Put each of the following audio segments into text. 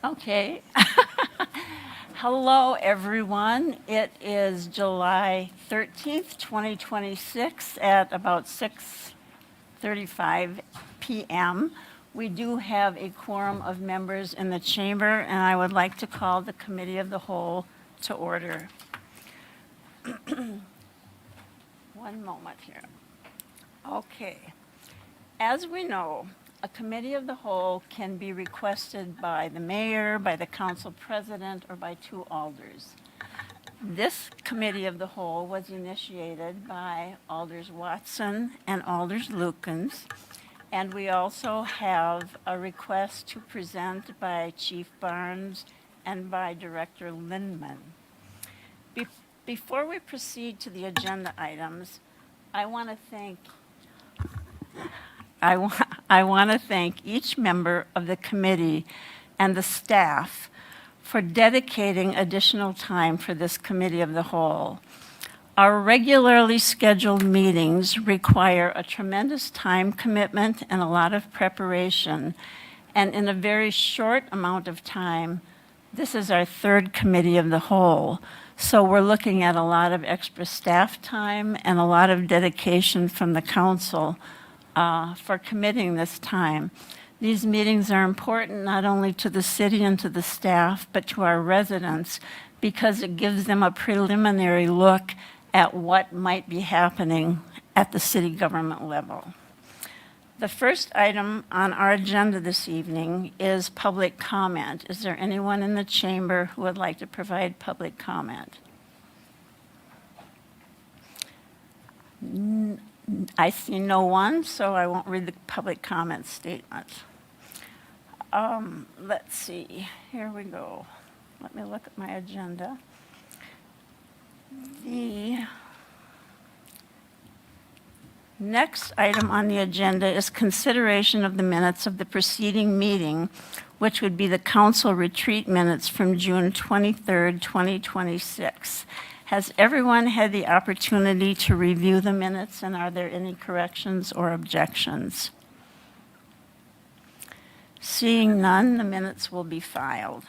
Okay. Hello, everyone. It is July 13th, 2026 at about 6:35 p.m. We do have a quorum of members in the chamber, and I would like to call the Committee of the Whole to order. One moment here. Okay. As we know, a committee of the whole can be requested by the mayor, by the council president, or by two alders. This committee of the whole was initiated by Alders Watson and Alders Lukens, and we also have a request to present by Chief Barnes and by Director Lindman. Before we proceed to the agenda items, I want to thank each member of the committee and the staff for dedicating additional time for this committee of the whole. Our regularly scheduled meetings require a tremendous time commitment and a lot of preparation, and in a very short amount of time, this is our third committee of the whole. So we're looking at a lot of extra staff time and a lot of dedication from the council for committing this time. These meetings are important not only to the city and to the staff, but to our residents, because it gives them a preliminary look at what might be happening at the city government level. The first item on our agenda this evening is public comment. Is there anyone in the chamber who would like to provide public comment? I see no one, so I won't read the public comment statement. Let's see, here we go. Let me look at my agenda. The next item on the agenda is consideration of the minutes of the preceding meeting, which would be the council retreat minutes from June 23rd, 2026. Has everyone had the opportunity to review the minutes, and are there any corrections or objections? Seeing none, the minutes will be filed.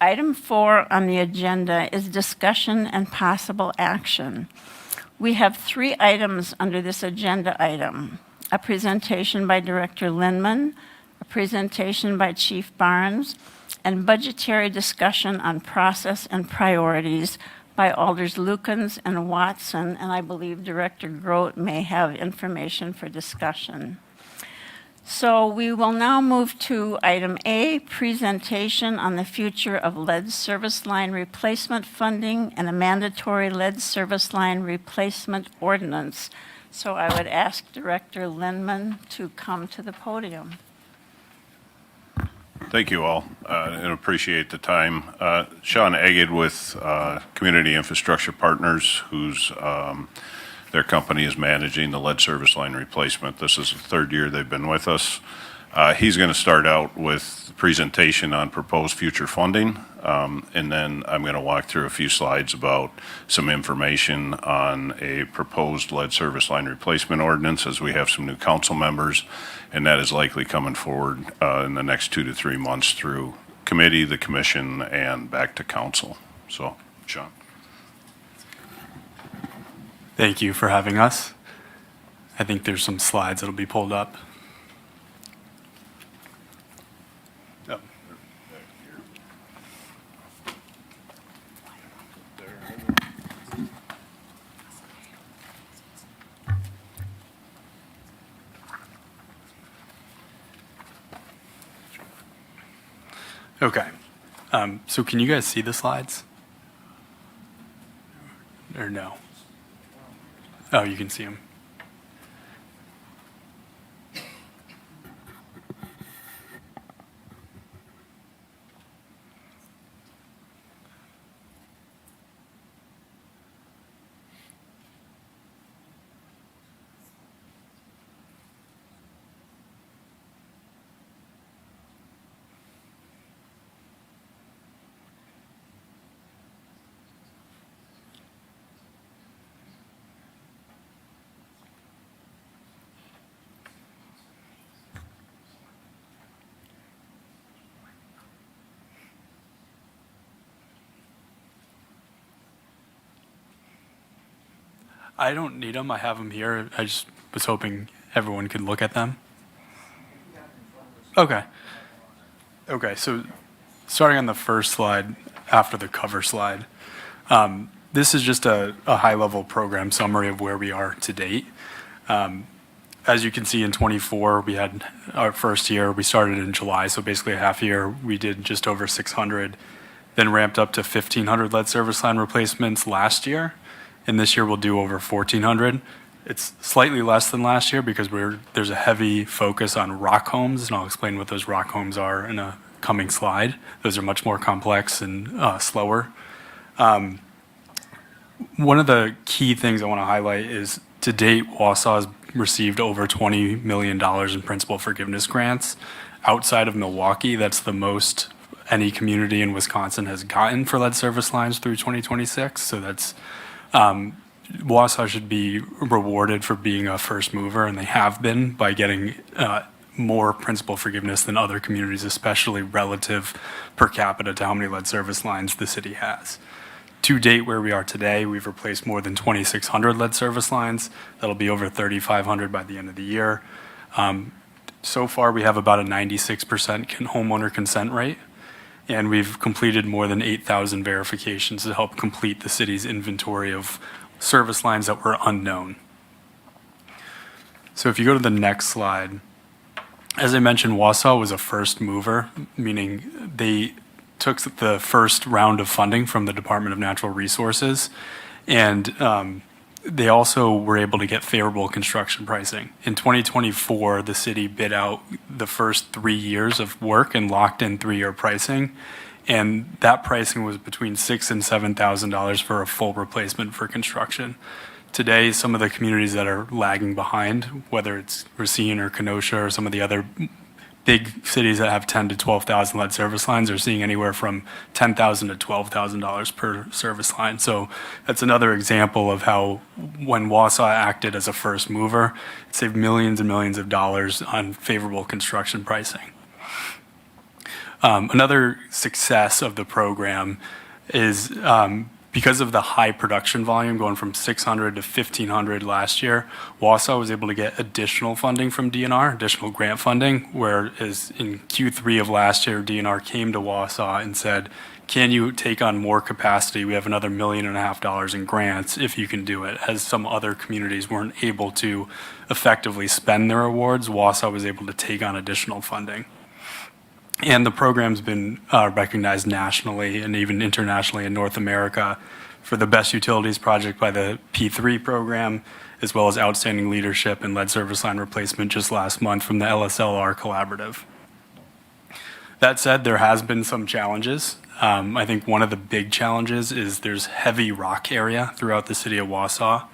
Item 4 on the agenda is discussion and possible action. We have 3 items under this agenda item: a presentation by Director Lindman, a presentation by Chief Barnes, and budgetary discussion on process and priorities by Alders Lukens and Watson, and I believe Director Grote may have information for discussion. So we will now move to item A, presentation on the future of lead service line replacement funding and a mandatory lead service line replacement ordinance. So I would ask Director Lindman to come to the podium. Thank you all, and appreciate the time. Sean Agid with Community Infrastructure Partners, whose their company is managing the lead service line replacement. This is the 3rd year they've been with us. He's going to start out with the presentation on proposed future funding, and then I'm going to walk through a few slides about some information on a proposed lead service line replacement ordinance, as we have some new council members, and that is likely coming forward in the next 2 to 3 months through committee, the commission, and back to council. So, Sean. Thank you for having us. I think there's some slides that'll be pulled up. Oh. Okay. So can you guys see the slides? Or no? Oh, you can see them. I don't need them. I have them here. I just was hoping everyone could look at them. Okay. Okay, so starting on the first slide, after the cover slide, this is just a high-level program summary of where we are to date. As you can see, in '24, we had our first year. We started in July, so basically a half year. We did just over 600, then ramped up to 1,500 lead service line replacements last year, and this year we'll do over 1,400. It's slightly less than last year because there's a heavy focus on rock homes, and I'll explain what those rock homes are in a coming slide. Those are much more complex and slower. One of the key things I want to highlight is, to date, Wausau has received over $20 million in principal forgiveness grants. Outside of Milwaukee, that's the most any community in Wisconsin has gotten for lead service lines through 2026. So that's Wausau should be rewarded for being a first mover, and they have been by getting more principal forgiveness than other communities, especially relative per capita to how many lead service lines the city has. To date, where we are today, we've replaced more than 2,600 lead service lines. That'll be over 3,500 by the end of the year. So far, we have about a 96% homeowner consent rate, and we've completed more than 8,000 verifications to help complete the city's inventory of service lines that were unknown. So if you go to the next slide, as I mentioned, Wausau was a first mover, meaning they took the first round of funding from the Department of Natural Resources, and they also were able to get favorable construction pricing. In 2024, the city bid out the first 3 years of work and locked in 3-year pricing, and that pricing was between $6,000 and $7,000 for a full replacement for construction. Today, some of the communities that are lagging behind, whether it's Racine or Kenosha or some of the other big cities that have 10 to 12,000 lead service lines, are seeing anywhere from $10,000 to $12,000 per service line. So that's another example of how, when Wausau acted as a first mover, it saved millions and millions of dollars on favorable construction pricing. Another success of the program is because of the high production volume, going from 600 to 1,500 last year, Wausau was able to get additional funding from DNR, additional grant funding, whereas in Q3 of last year, DNR came to Wausau and said, can you take on more capacity? We have another $1.5 million in grants if you can do it. As some other communities weren't able to effectively spend their awards, Wausau was able to take on additional funding. And the program's been recognized nationally and even internationally in North America for the Best Utilities Project by the P3 program, as well as Outstanding Leadership in Lead Service Line Replacement just last month from the LSLR Collaborative. That said, there has been some challenges. I think one of the big challenges is there's heavy rock area throughout the city of Wausau,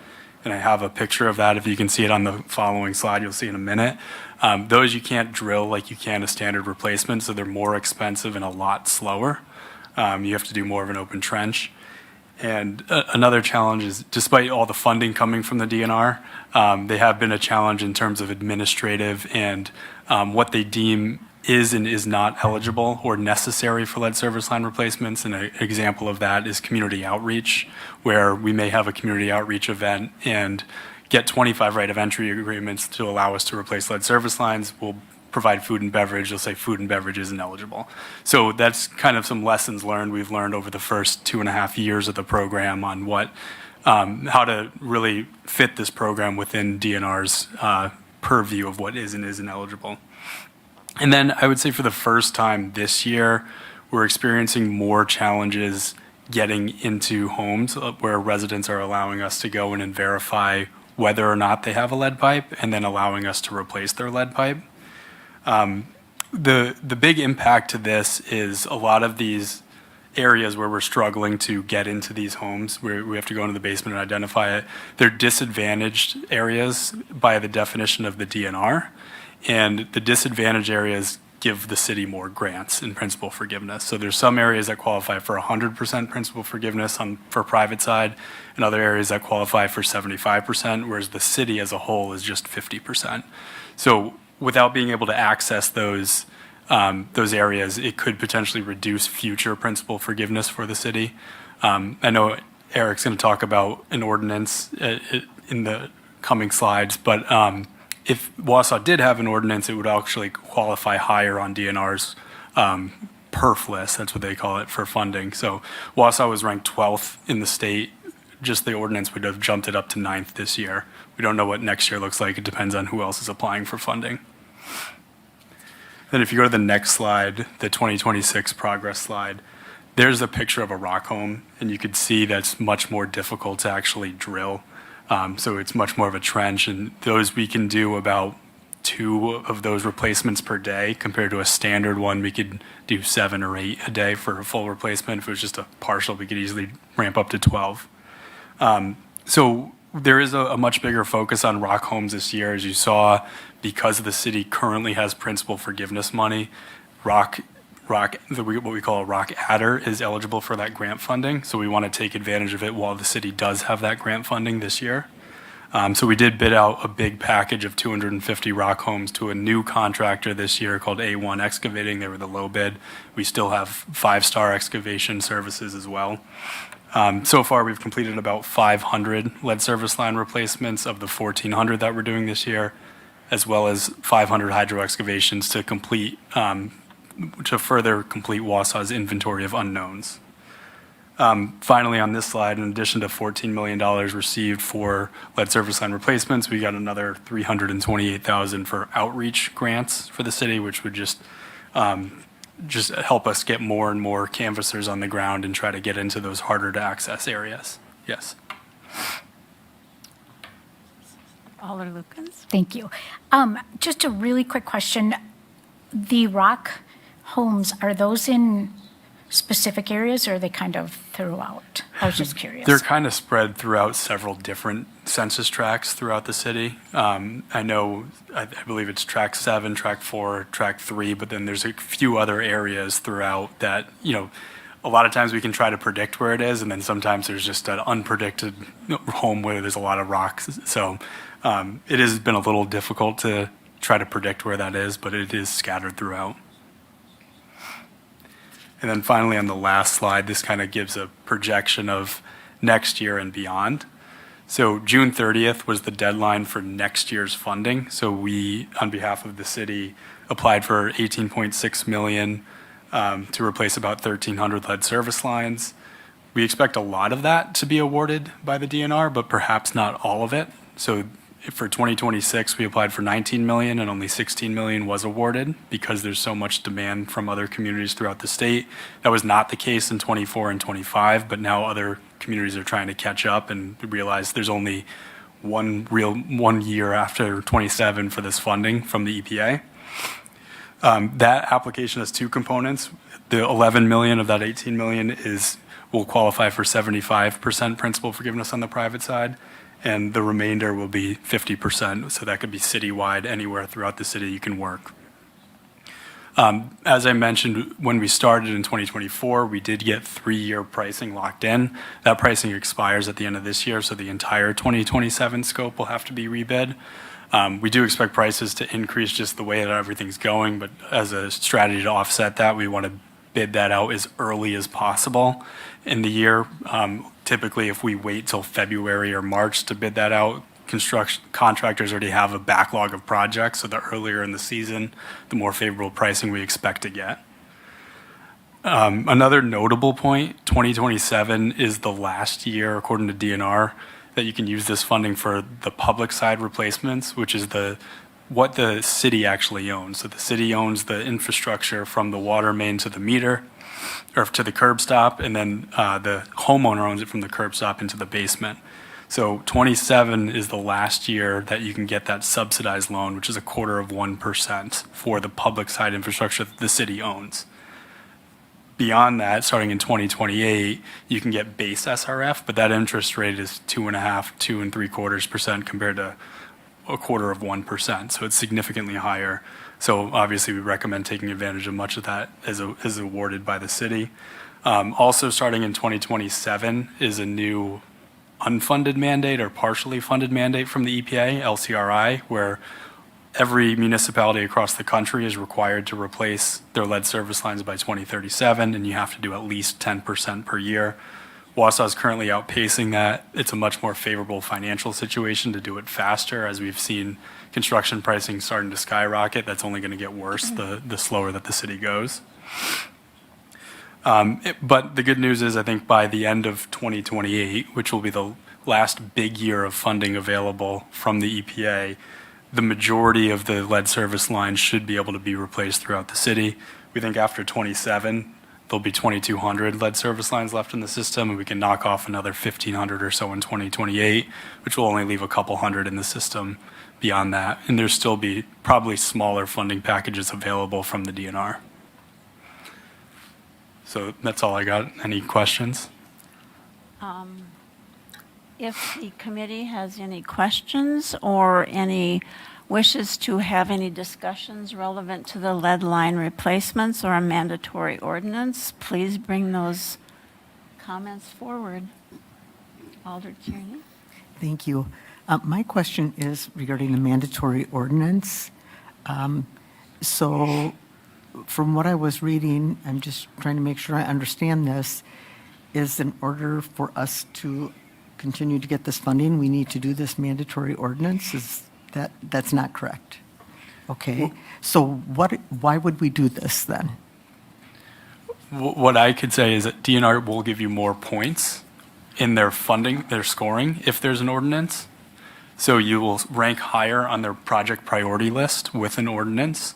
and I have a picture of that. If you can see it on the following slide, you'll see in a minute. Those you can't drill like you can a standard replacement, so they're more expensive and a lot slower. You have to do more of an open trench. And another challenge is, despite all the funding coming from the DNR, they have been a challenge in terms of administrative and what they deem is and is not eligible or necessary for lead service line replacements. And an example of that is community outreach, where we may have a community outreach event and get 25 right of entry agreements to allow us to replace lead service lines. We'll provide food and beverage. They'll say food and beverage isn't eligible. So that's kind of some lessons learned we've learned over the first 2.5 years of the program on how to really fit this program within DNR's purview of what is and isn't eligible. And then I would say for the first time this year, we're experiencing more challenges getting into homes where residents are allowing us to go in and verify whether or not they have a lead pipe, and then allowing us to replace their lead pipe. The big impact to this is a lot of these areas where we're struggling to get into these homes, where we have to go into the basement and identify it. They're disadvantaged areas by the definition of the DNR, and the disadvantaged areas give the city more grants in principal forgiveness. So there's some areas that qualify for 100% principal forgiveness for private side, and other areas that qualify for 75%, whereas the city as a whole is just 50%. So without being able to access those areas, it could potentially reduce future principal forgiveness for the city. I know Eric's going to talk about an ordinance in the coming slides, but if Wausau did have an ordinance, it would actually qualify higher on DNR's perf list, that's what they call it, for funding. So Wausau was ranked 12th in the state. Just the ordinance would have jumped it up to 9th this year. We don't know what next year looks like. It depends on who else is applying for funding. Then if you go to the next slide, the 2026 progress slide, there's a picture of a rock home, and you could see that's much more difficult to actually drill. So it's much more of a trench, and those we can do about 2 of those replacements per day compared to a standard one. We could do 7 or 8 a day for a full replacement. If it was just a partial, we could easily ramp up to 12. So there is a much bigger focus on rock homes this year, as you saw, because the city currently has principal forgiveness money. What we call a rock adder is eligible for that grant funding. So we want to take advantage of it while the city does have that grant funding this year. So we did bid out a big package of 250 rock homes to a new contractor this year called A1 Excavating. They were the low bid. We still have 5-star excavation services as well. So far, we've completed about 500 lead service line replacements of the 1,400 that we're doing this year, as well as 500 hydro excavations to further complete Wausau's inventory of unknowns. Finally, on this slide, in addition to $14 million received for lead service line replacements, we got another $328,000 for outreach grants for the city, which would just help us get more and more canvassers on the ground and try to get into those harder to access areas. Yes. Alder Lukens? Thank you. Just a really quick question. The rock homes, are those in specific areas or are they kind of throughout? I was just curious. They're kind of spread throughout several different census tracts throughout the city. I believe it's track 7, track 4, track 3, but then there's a few other areas throughout that, a lot of times we can try to predict where it is, and then sometimes there's just an unpredicted home where there's a lot of rocks. So it has been a little difficult to try to predict where that is, but it is scattered throughout. And then finally, on the last slide, this kind of gives a projection of next year and beyond. So June 30th was the deadline for next year's funding. So we, on behalf of the city, applied for $18.6 million to replace about 1,300 lead service lines. We expect a lot of that to be awarded by the DNR, but perhaps not all of it. So for 2026, we applied for $19 million and only $16 million was awarded because there's so much demand from other communities throughout the state. That was not the case in 24 and 25, but now other communities are trying to catch up and realize there's only one year after 27 for this funding from the EPA. That application has 2 components. The $11 million of that $18 million will qualify for 75% principal forgiveness on the private side, and the remainder will be 50%. So that could be citywide, anywhere throughout the city you can work. As I mentioned, when we started in 2024, we did get 3-year pricing locked in. That pricing expires at the end of this year, so the entire 2027 scope will have to be rebid. We do expect prices to increase just the way that everything's going, but as a strategy to offset that, we want to bid that out as early as possible in the year. Typically, if we wait till February or March to bid that out, construction contractors already have a backlog of projects, so the earlier in the season, the more favorable pricing we expect to get. Another notable point, 2027 is the last year, according to DNR, that you can use this funding for the public side replacements, which is what the city actually owns. So the city owns the infrastructure from the water main to the meter, or to the curb stop, and then the homeowner owns it from the curb stop into the basement. So 27 is the last year that you can get that subsidized loan, which is 0.25% for the public side infrastructure that the city owns. Beyond that, starting in 2028, you can get base SRF, but that interest rate is 2.5%, 2.75% compared to 0.25%. So it's significantly higher. So obviously, we recommend taking advantage of much of that as awarded by the city. Also, starting in 2027 is a new unfunded mandate or partially funded mandate from the EPA, LCRI, where every municipality across the country is required to replace their lead service lines by 2037, and you have to do at least 10% per year. Wausau is currently outpacing that. It's a much more favorable financial situation to do it faster, as we've seen construction pricing starting to skyrocket. That's only going to get worse the slower that the city goes. But the good news is, I think by the end of 2028, which will be the last big year of funding available from the EPA, the majority of the lead service lines should be able to be replaced throughout the city. We think after 27, there'll be 2,200 lead service lines left in the system, and we can knock off another 1,500 or so in 2028, which will only leave a couple hundred in the system beyond that. And there'll still be probably smaller funding packages available from the DNR. So that's all I got. Any questions? If the committee has any questions or any wishes to have any discussions relevant to the lead line replacements or a mandatory ordinance, please bring those comments forward. Alder Tierney? Thank you. My question is regarding the mandatory ordinance. So from what I was reading, I'm just trying to make sure I understand this, is in order for us to continue to get this funding, we need to do this mandatory ordinance? That's not correct? Okay. So why would we do this then? What I could say is that DNR will give you more points in their funding, their scoring, if there's an ordinance. So you will rank higher on their project priority list with an ordinance.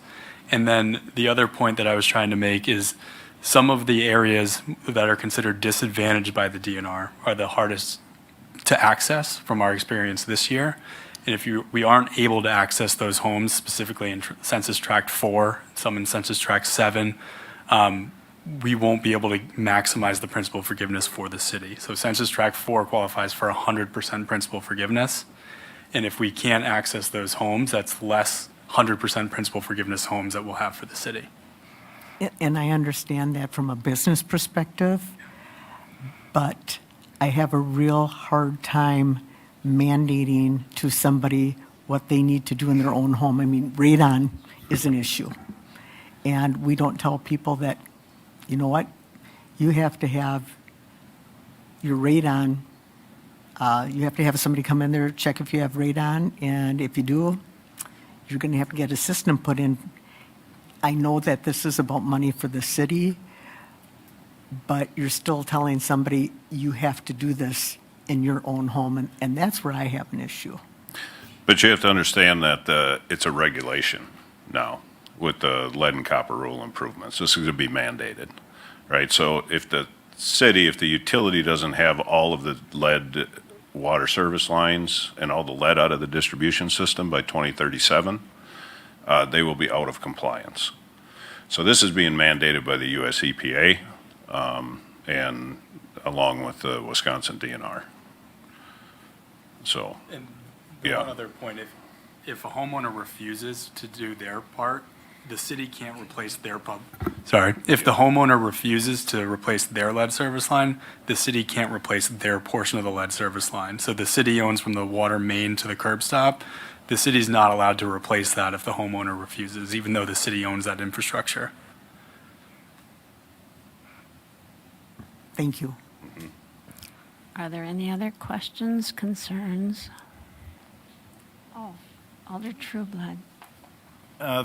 And then the other point that I was trying to make is some of the areas that are considered disadvantaged by the DNR are the hardest to access from our experience this year. And if we aren't able to access those homes, specifically in Census Tract 4, some in Census Tract 7, we won't be able to maximize the principal forgiveness for the city. So Census Tract 4 qualifies for 100% principal forgiveness. And if we can't access those homes, that's less 100% principal forgiveness homes that we'll have for the city. And I understand that from a business perspective, but I have a real hard time mandating to somebody what they need to do in their own home. I mean, radon is an issue. And we don't tell people that, you know what, you have to have your radon, you have to have somebody come in there, check if you have radon, and if you do, you're going to have to get a system put in. I know that this is about money for the city, but you're still telling somebody you have to do this in your own home, and that's where I have an issue. But you have to understand that it's a regulation now with the lead and copper rule improvements. This is going to be mandated, right? So if the utility doesn't have all of the lead water service lines and all the lead out of the distribution system by 2037, they will be out of compliance. So this is being mandated by the US EPA and along with the Wisconsin DNR. So, And yeah. one other point, if a homeowner refuses to do their part, the city can't replace their if the homeowner refuses to replace their lead service line, the city can't replace their portion of the lead service line. So the city owns from the water main to the curb stop. The city's not allowed to replace that if the homeowner refuses, even though the city owns that infrastructure. Thank you. Are there any other questions, concerns? Oh, Alder Trueblood.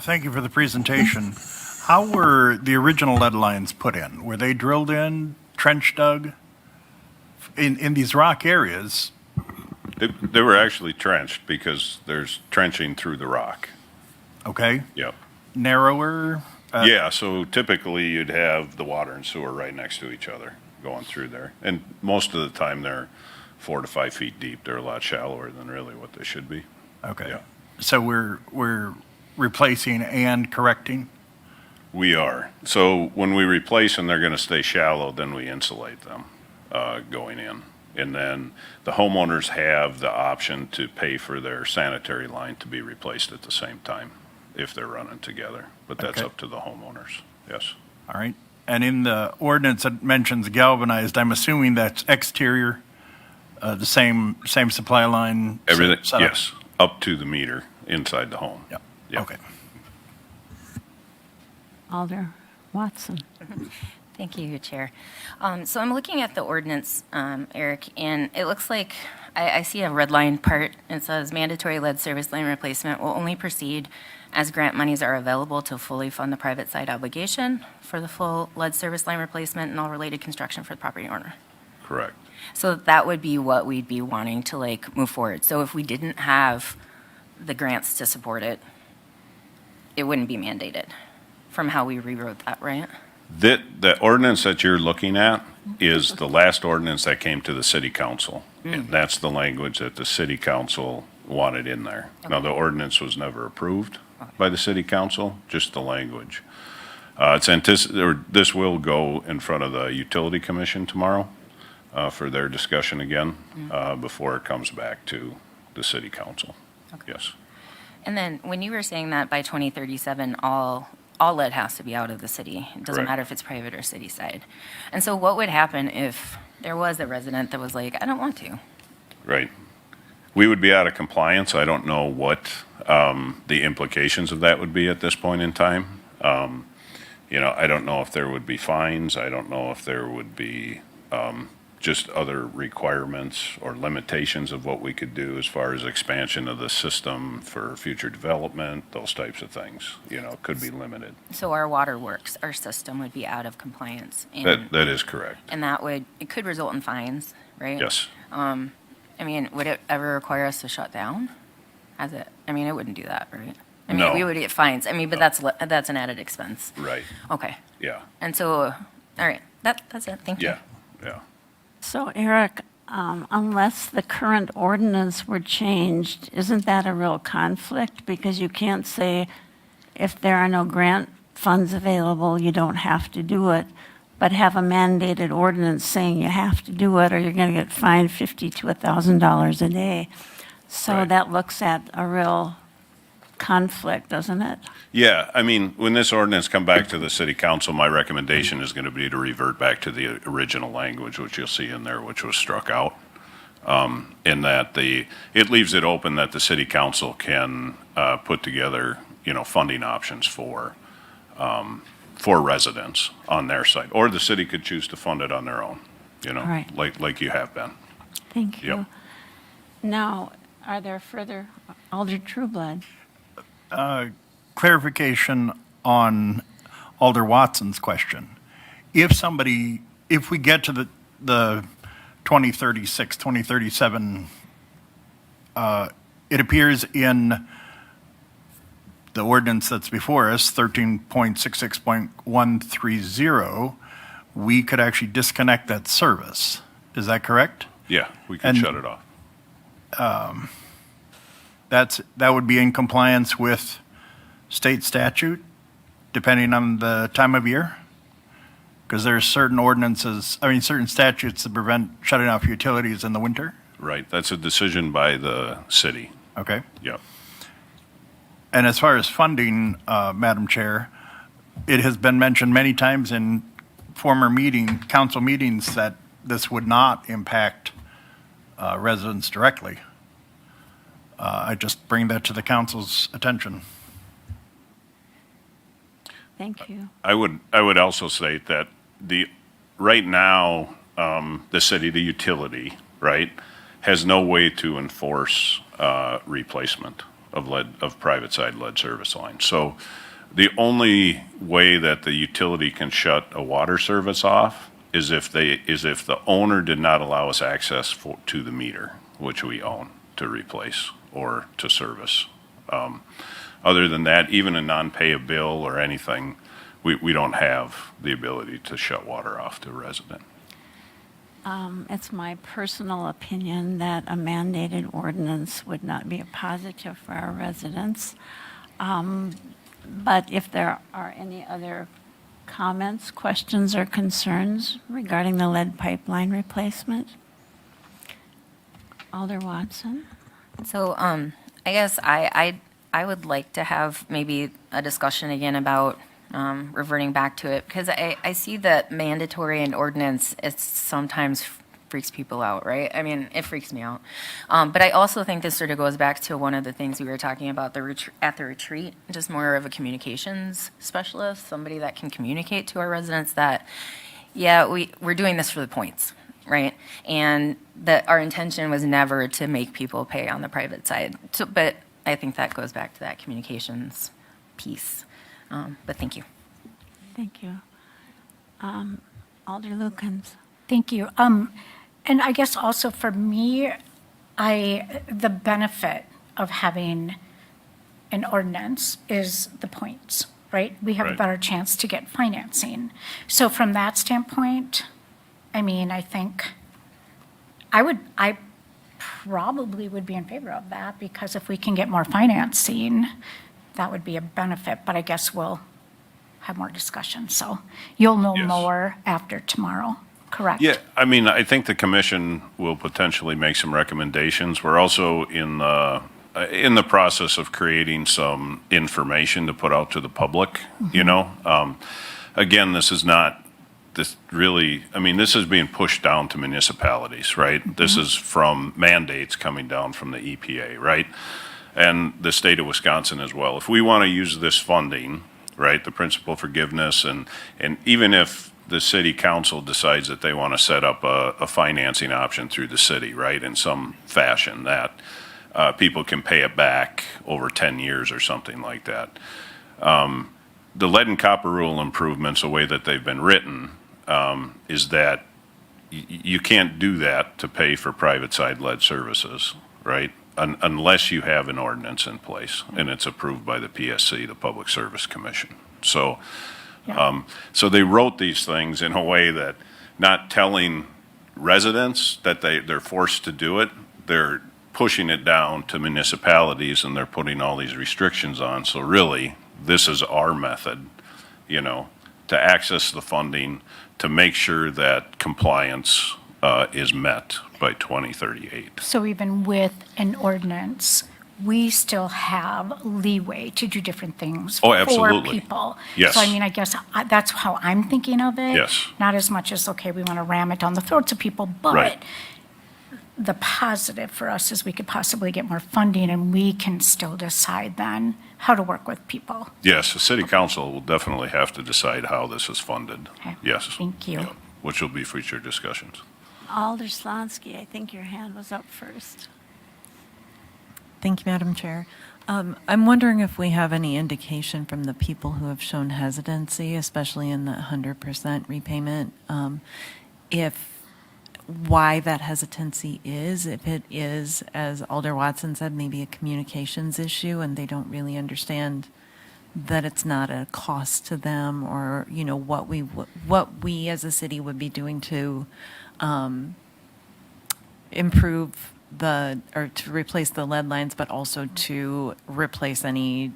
Thank you for the presentation. How were the original lead lines put in? Were they drilled in, trench dug? In these rock areas? They were actually trenched because there's trenching through the rock. Okay. Yep. Narrower? Yeah, so typically you'd have the water and sewer right next to each other going through there. And most of the time they're 4 to 5 feet deep. They're a lot shallower than really what they should be. Okay. Yeah. So we're replacing and correcting? We are. So when we replace them, they're going to stay shallow, then we insulate them going in. And then the homeowners have the option to pay for their sanitary line to be replaced at the same time if they're running together. But that's Okay. up to the homeowners. Yes. All right. And in the ordinance that mentions galvanized, I'm assuming that's exterior, the same supply line? Everything, setup? yes, up to the meter inside the home. Yep. Yep. Okay. Alder Watson. Thank you, Chair. So I'm looking at the ordinance, Eric, and it looks like I see a red line part. It says mandatory lead service line replacement will only proceed as grant monies are available to fully fund the private side obligation for the full lead service line replacement and all related construction for the property owner. Correct. So that would be what we'd be wanting to like move forward. So if we didn't have the grants to support it, it wouldn't be mandated from how we rewrote that, right? The ordinance that you're looking at is the last ordinance that came to the city council. And that's the language that the city council wanted in there. Now, the ordinance was never approved by the city council, just the language. This will go in front of the utility commission tomorrow for their discussion again before it comes back to the city council. Okay. Yes. And then when you were saying that by 2037, all lead has to be out of the city. It doesn't Correct. matter if it's private or city side. And so what would happen if there was a resident that was like, I don't want to? Right. We would be out of compliance. I don't know what the implications of that would be at this point in time. I don't know if there would be fines. I don't know if there would be just other requirements or limitations of what we could do as far as expansion of the system for future development, those types of things, could be limited. So our waterworks, our system would be out of compliance. And, That is correct. and it could result in fines, right? Yes. Would it ever require us to shut down? It wouldn't do that, right? No. We would get fines. But that's an added expense. Right. Okay. Yeah. And so, all right, that's it. Thank you. Yeah. Yeah. So Eric, unless the current ordinance were changed, isn't that a real conflict? Because you can't say if there are no grant funds available, you don't have to do it, but have a mandated ordinance saying you have to do it or you're going to get fined $50 to $1,000 a day. So Right. that looks at a real conflict, doesn't it? Yeah, when this ordinance come back to the city council, my recommendation is going to be to revert back to the original language, which you'll see in there, which was struck out. In that it leaves it open that the city council can put together, funding options for residents on their side, or the city could choose to fund it on their own, Right. like you have been. Thank you. Yep. Now, are there further, Alder Trueblood? Clarification on Alder Watson's question. If we get to the 2036, 2037, it appears in the ordinance that's before us, 13.66.130, we could actually disconnect that service. Is that correct? Yeah, we can And- shut it off. That would be in compliance with state statute, depending on the time of year? Because there's certain certain statutes that prevent shutting off utilities in the winter? Right, that's a decision by the city. Okay. Yep. And as far as funding, Madam Chair, it has been mentioned many times in former council meetings that this would not impact residents directly. I just bring that to the council's attention. Thank you. I would also state that right now, the city, the utility, right, has no way to enforce replacement of private side lead service lines. So the only way that the utility can shut a water service off is if the owner did not allow us access to the meter, which we own, to replace or to service. Other than that, even a non-pay a bill or anything, we don't have the ability to shut water off to a resident. It's my personal opinion that a mandated ordinance would not be a positive for our residents. But if there are any other comments, questions, or concerns regarding the lead pipeline replacement? Alder Watson? So, I guess I would like to have maybe a discussion again about reverting back to it, because I see that mandatory and ordinance, it sometimes freaks people out, right? It freaks me out. But I also think this sort of goes back to one of the things we were talking about at the retreat, just more of a communications specialist, somebody that can communicate to our residents that yeah, we're doing this for the points, right? And that our intention was never to make people pay on the private side. So, but I think that goes back to that communications piece. But thank you. Thank you. Alder Lukens. Thank you. And I guess also for me, the benefit of having an ordinance is the points, right? We have a Right. better chance to get financing. So from that standpoint, I mean, I think I probably would be in favor of that, because if we can get more financing, that would be a benefit, but I guess we'll have more discussion. So you'll know Yes. more after tomorrow, correct? Yeah, I mean, I think the commission will potentially make some recommendations. We're also in the process of creating some information to put out to the public, you know? Again, this is not, this really, I mean, this is being pushed down to municipalities, right? This is from mandates coming down from the EPA, right? And the state of Wisconsin as well. If we want to use this funding, right, the principal forgiveness, and even if the city council decides that they want to set up a financing option through the city, right, in some fashion, that people can pay it back over 10 years or something like that. The lead and copper rule improvements, the way that they've been written, is that you can't do that to pay for private side lead services, right? Unless you have an ordinance in place and it's approved by the PSC, the Public Service Commission. So, so they wrote these things in a way that, not telling residents that they're forced to do it, they're pushing it down to municipalities, and they're putting all these restrictions on. So really, this is our method, you know, to access the funding, to make sure that compliance is met by 2038. So even with an ordinance, we still have leeway to do different things Oh, for absolutely. people. Yes. So I mean, I guess that's how I'm thinking of it. Yes. Not as much as, okay, we want to ram it down the throats of people, but Right. the positive for us is we could possibly get more funding, and we can still decide then how to work with people. Yes, the city council will definitely have to decide how this is funded. Okay. Yes. Thank you. Yeah, which will be future discussions. Alder Slonsky, I think your hand was up first. Thank you, Madam Chair. I'm wondering if we have any indication from the people who have shown hesitancy, especially in the 100% repayment, why that hesitancy is, if it is, as Alder Watson said, maybe a communications issue and they don't really understand that it's not a cost to them, or, you know, what we as a city would be doing to improve or to replace the lead lines, but also to replace any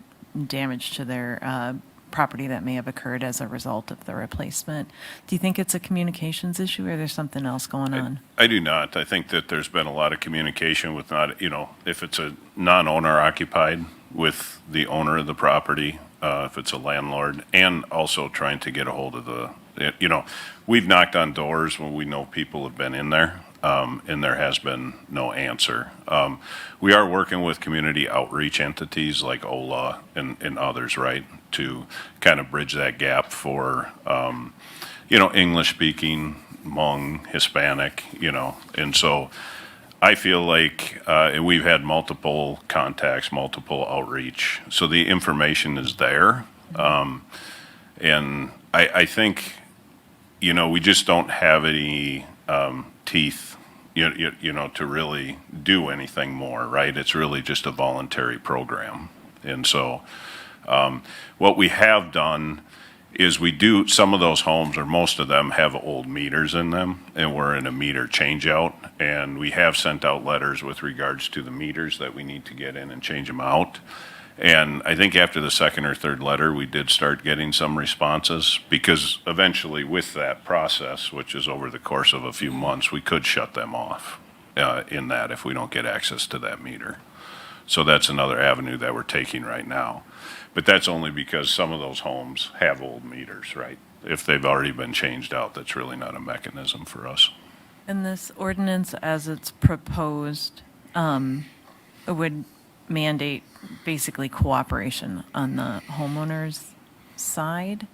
damage to their property that may have occurred as a result of the replacement. Do you think it's a communications issue, or there's something else going on? I do not. I think that there's been a lot of communication with not, you know, if it's a non-owner occupied, with the owner of the property, if it's a landlord, and also trying to get a hold of the, you know, we've knocked on doors when we know people have been in there, and there has been no answer. We are working with community outreach entities like OLA and others, right, to kind of bridge that gap for, you know, English-speaking, Hmong, Hispanic, you know, and so I feel like, and we've had multiple contacts, multiple outreach, so the information is there. And I think, you know, we just don't have any teeth, you know, to really do anything more, right? It's really just a voluntary program. And so what we have done is we do, some of those homes, or most of them, have old meters in them, and we're in a meter change out, and we have sent out letters with regards to the meters that we need to get in and change them out. And I think after the second or third letter, we did start getting some responses, because eventually with that process, which is over the course of a few months, we could shut them off in that if we don't get access to that meter. So that's another avenue that we're taking right now. But that's only because some of those homes have old meters, right? If they've already been changed out, that's really not a mechanism for us. And this ordinance, as it's proposed, would mandate basically cooperation on the homeowner's side?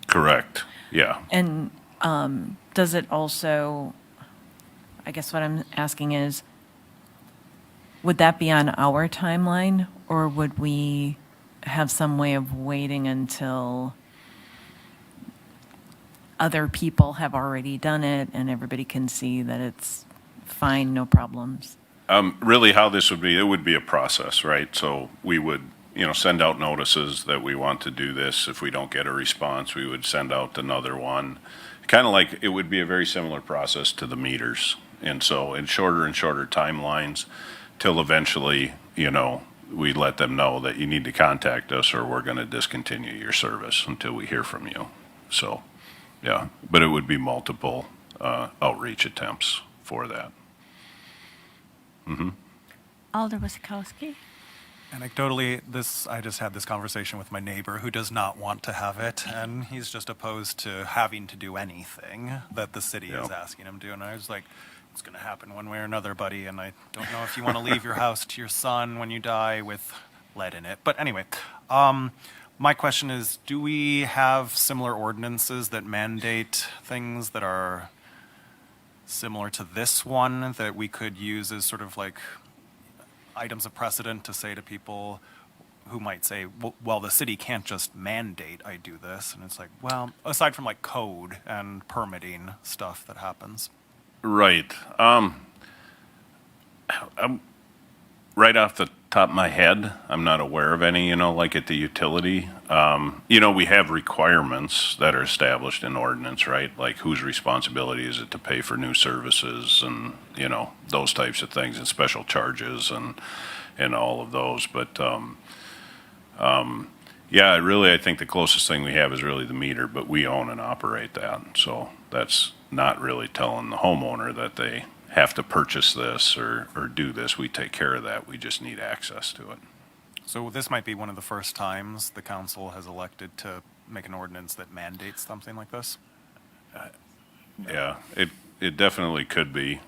Correct, yeah. And does it also, I guess what I'm asking is, would that be on our timeline, or would we have some way of waiting until other people have already done it and everybody can see that it's fine, no problems? Really, how this would be, it would be a process, right? So we would, send out notices that we want to do this. If we don't get a response, we would send out another one. Kind of like, it would be a very similar process to the meters. And so in shorter and shorter timelines, till eventually, we let them know that you need to contact us or we're going to discontinue your service until we hear from you. So, yeah, but it would be multiple outreach attempts for that. Alder Wasikowski? Anecdotally, I just had this conversation with my neighbor who does not want to have it, and he's just opposed to having to do anything that the city is asking him to. And I was like, it's going to happen one way or another, buddy, and I don't know if you want to leave your house to your son when you die with lead in it. But anyway, my question is, do we have similar ordinances that mandate things that are similar to this one that we could use as sort of like items of precedent to say to people who might say, well, the city can't just mandate I do this? And it's like, well, aside from like code and permitting stuff that happens. Right. Right off the top of my head, I'm not aware of any, like at the utility. We have requirements that are established in ordinance, right? Like whose responsibility is it to pay for new services and, those types of things, and special charges and all of those. But, yeah, really, I think the closest thing we have is really the meter, but we own and operate that. So that's not really telling the homeowner that they have to purchase this or do this. We take care of that. We just need access to it. So this might be one of the first times the council has elected to make an ordinance that mandates something like this? Yeah, it definitely could be.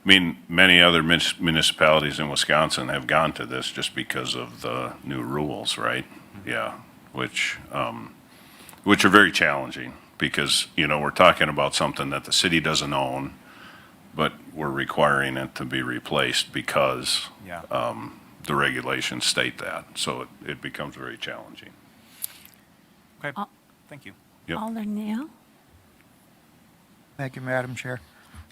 Many other municipalities in Wisconsin have gone to this just because of the new rules, right? Yeah, which are very challenging because, we're talking about something that the city doesn't own, but we're requiring it to be replaced because the regulations state that. So it becomes very challenging. Okay, thank you. Yep. Alder Neal? Thank you, Madam Chair.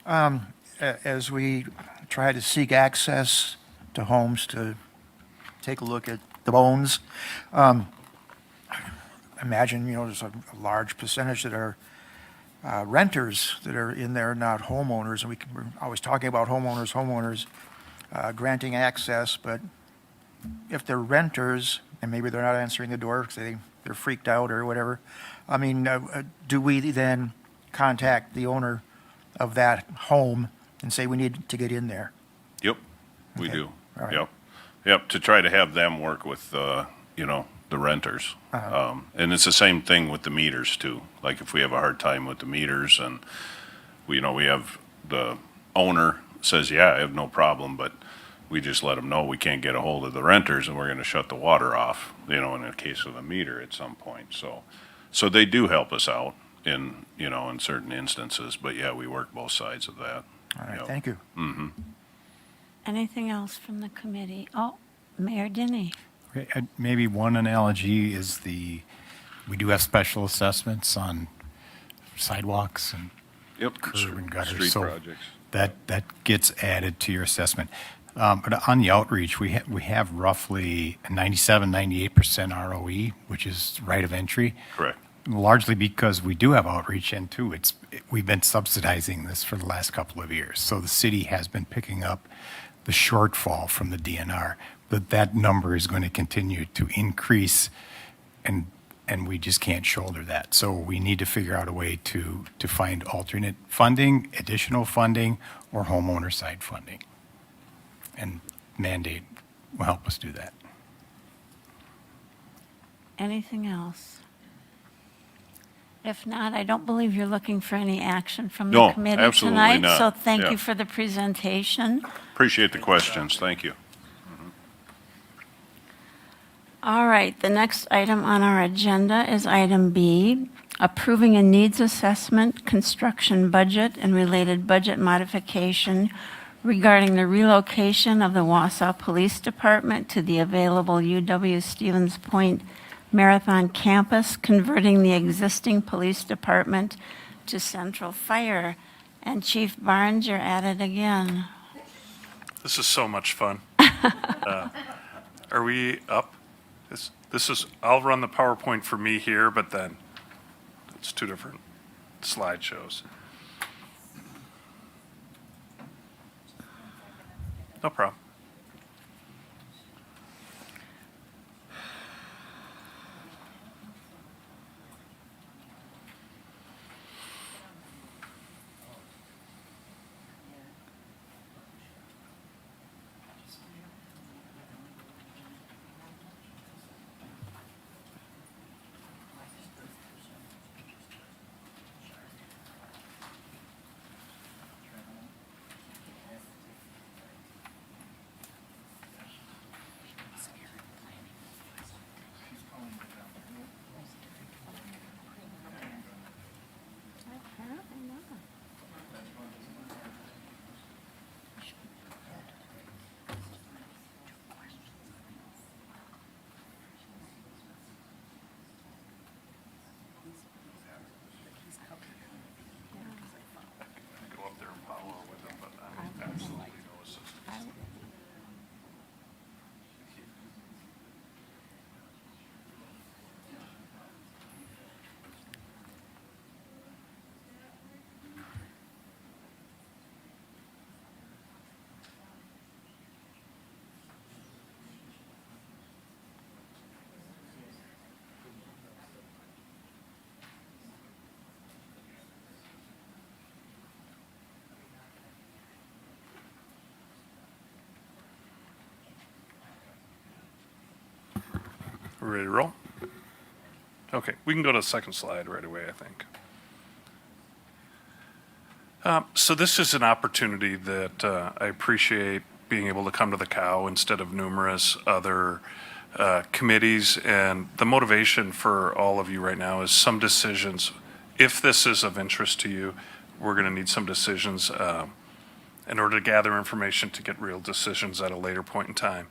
As we try to seek access to homes to take a look at the bones, imagine, there's a large percentage that are renters that are in there, not homeowners. And we're always talking about homeowners granting access, but if they're renters and maybe they're not answering the door because they're freaked out or whatever, do we then contact the owner of that home and say we need to get in there? Yep, we Okay. do. All right. Yep, to try to have them work with, the renters. And it's the same thing with the meters too. Like if we have a hard time with the meters and we have the owner says, yeah, I have no problem, but we just let them know we can't get a hold of the renters and we're going to shut the water off, in the case of a meter at some point. So they do help us out in certain instances, but yeah, we work both sides of that. All right, Yep. thank you. Anything else from the committee? Oh, Mayor Denny. Okay, maybe one analogy is we do have special assessments on sidewalks and Yep. curb and gutters. Street So projects. that gets added to your assessment. But on the outreach, we have roughly 97-98% ROE, which is right of entry. Correct. Largely because we do have outreach, and two, we've been subsidizing this for the last couple of years. So the city has been picking up the shortfall from the DNR, but that number is going to continue to increase, and we just can't shoulder that. So we need to figure out a way to find alternate funding, additional funding, or homeowner side funding. And mandate will help us do that. Anything else? If not, I don't believe you're looking for any action from the No, committee absolutely tonight. not. So thank Yeah. you for the presentation. Appreciate the questions. Thank you. All right, the next item on our agenda is item B, approving a needs assessment, construction budget, and related budget modification regarding the relocation of the Wausau Police Department to the available UW Stevens Point Marathon campus, converting the existing police department to central fire. And Chief Barnes, you're at it again. This is so much fun. Are we up? I'll run the PowerPoint for me here, but then it's two different slideshows. No problem. Go up there and follow with them, but I'm absolutely no assistance. We're ready to roll? Okay, we can go to the second slide right away, I think. So this is an opportunity that I appreciate being able to come to the COW instead of numerous other committees. And the motivation for all of you right now is some decisions. If this is of interest to you, we're going to need some decisions in order to gather information to get real decisions at a later point in time.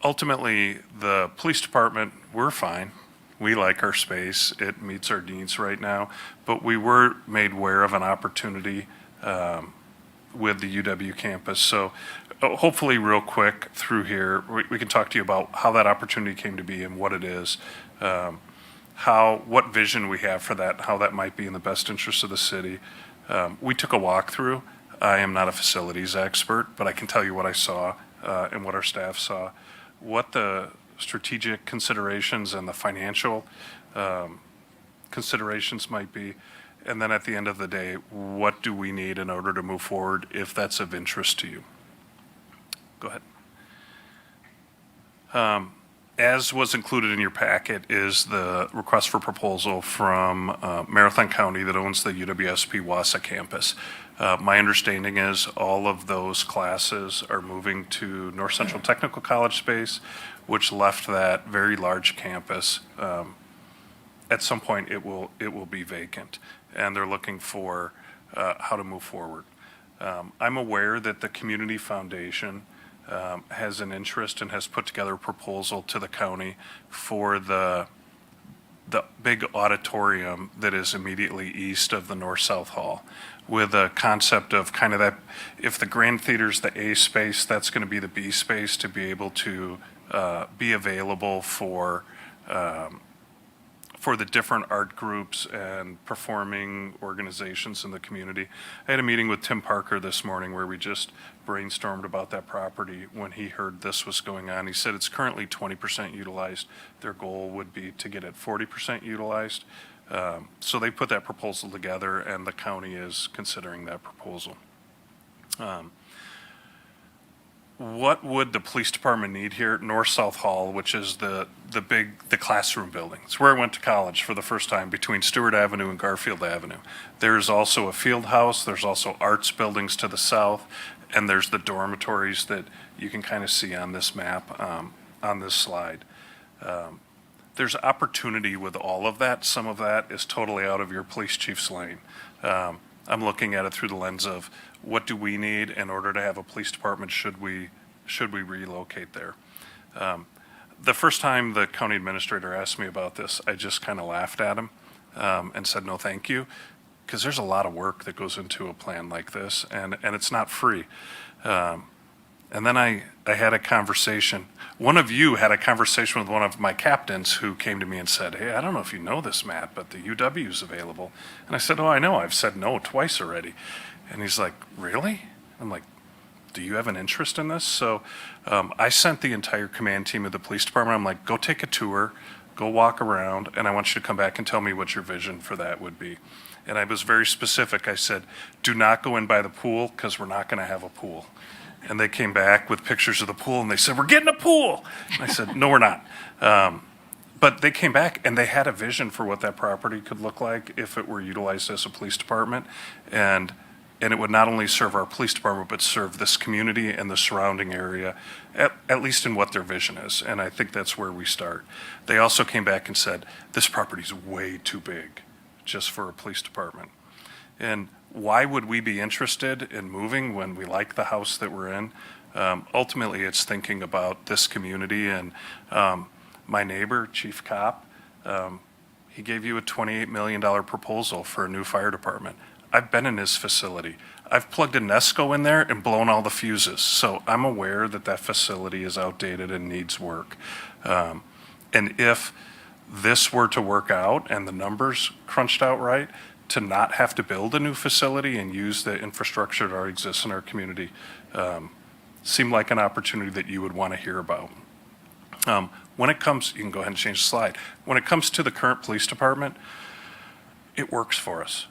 Ultimately, the police department, we're fine. We like our space. It meets our needs right now. But we were made aware of an opportunity with the UW campus. So hopefully real quick through here, we can talk to you about how that opportunity came to be and what it is, what vision we have for that, how that might be in the best interest of the city. We took a walkthrough. I am not a facilities expert, but I can tell you what I saw and what our staff saw. What the strategic considerations and the financial considerations might be. And then at the end of the day, what do we need in order to move forward if that's of interest to you? Go ahead. As was included in your packet is the request for proposal from Marathon County that owns the UWSP Wausau campus. My understanding is all of those classes are moving to North Central Technical College space, which left that very large campus. At some point, it will be vacant, and they're looking for how to move forward. I'm aware that the Community Foundation has an interest and has put together a proposal to the county for the big auditorium that is immediately east of the North-South Hall, with a concept of kind of that, if the Grand Theater's the A space, that's going to be the B space to be able to be available for the different art groups and performing organizations in the community. I had a meeting with Tim Parker this morning where we just brainstormed about that property when he heard this was going on. He said it's currently 20% utilized. Their goal would be to get it 40% utilized. So they put that proposal together, and the county is considering that proposal. What would the police department need here? North-South Hall, which is the classroom building. It's where I went to college for the first time, between Stewart Avenue and Garfield Avenue. There's also a field house. There's also arts buildings to the south, and there's the dormitories that you can kind of see on this map, on this slide. there's opportunity with all of that. Some of that is totally out of your police chief's lane. I'm looking at it through the lens of what do we need in order to have a police department should we relocate there. The first time the county administrator asked me about this, I just kind of laughed at him and said, no, thank you, because there's a lot of work that goes into a plan like this, and it's not free. And then I had a conversation. One of you had a conversation with one of my captains who came to me and said, hey, I don't know if you know this, Matt, but the UW is available. And I said, oh, I know. I've said no twice already. And he's like, really? I'm like, do you have an interest in this? So I sent the entire command team of the police department. I'm like, go take a tour, go walk around, and I want you to come back and tell me what your vision for that would be. And I was very specific. I said, do not go in by the pool because we're not going to have a pool. And they came back with pictures of the pool, and they said, we're getting a pool. And I said, no, we're not. But they came back, and they had a vision for what that property could look like if it were utilized as a police department. And it would not only serve our police department, but serve this community and the surrounding area, at least in what their vision is. And I think that's where we start. They also came back and said, this property's way too big just for a police department. And why would we be interested in moving when we like the house that we're in? Ultimately, it's thinking about this community. And my neighbor, Chief Kopp, he gave you a $28 million proposal for a new fire department. I've been in his facility. I've plugged a Nesco in there and blown all the fuses. So I'm aware that that facility is outdated and needs work. And if this were to work out and the numbers crunched out right, to not have to build a new facility and use the infrastructure that already exists in our community seemed like an opportunity that you would want to hear about. When it comes, you can go ahead and change the slide. When it comes to the current police department, it works for us.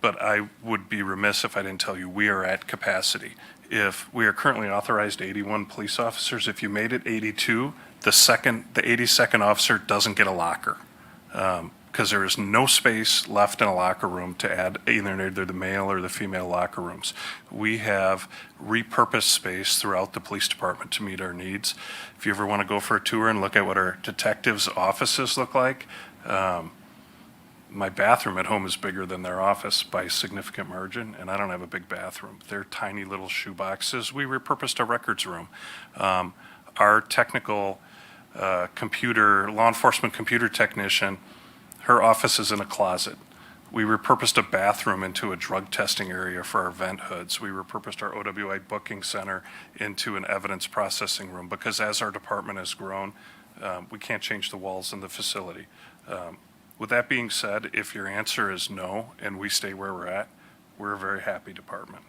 But I would be remiss if I didn't tell you we are at capacity. If we are currently authorized 81 police officers, if you made it 82, the 82nd officer doesn't get a locker. Because there is no space left in a locker room to add either the male or the female locker rooms. We have repurposed space throughout the police department to meet our needs. If you ever want to go for a tour and look at what our detectives' offices look like, my bathroom at home is bigger than their office by a significant margin, and I don't have a big bathroom. They're tiny little shoe boxes. We repurposed a records room. Our technical law enforcement computer technician, her office is in a closet. We repurposed a bathroom into a drug testing area for our vent hoods. We repurposed our OWI booking center into an evidence processing room because as our department has grown, we can't change the walls in the facility. With that being said, if your answer is no and we stay where we're at, we're a very happy department.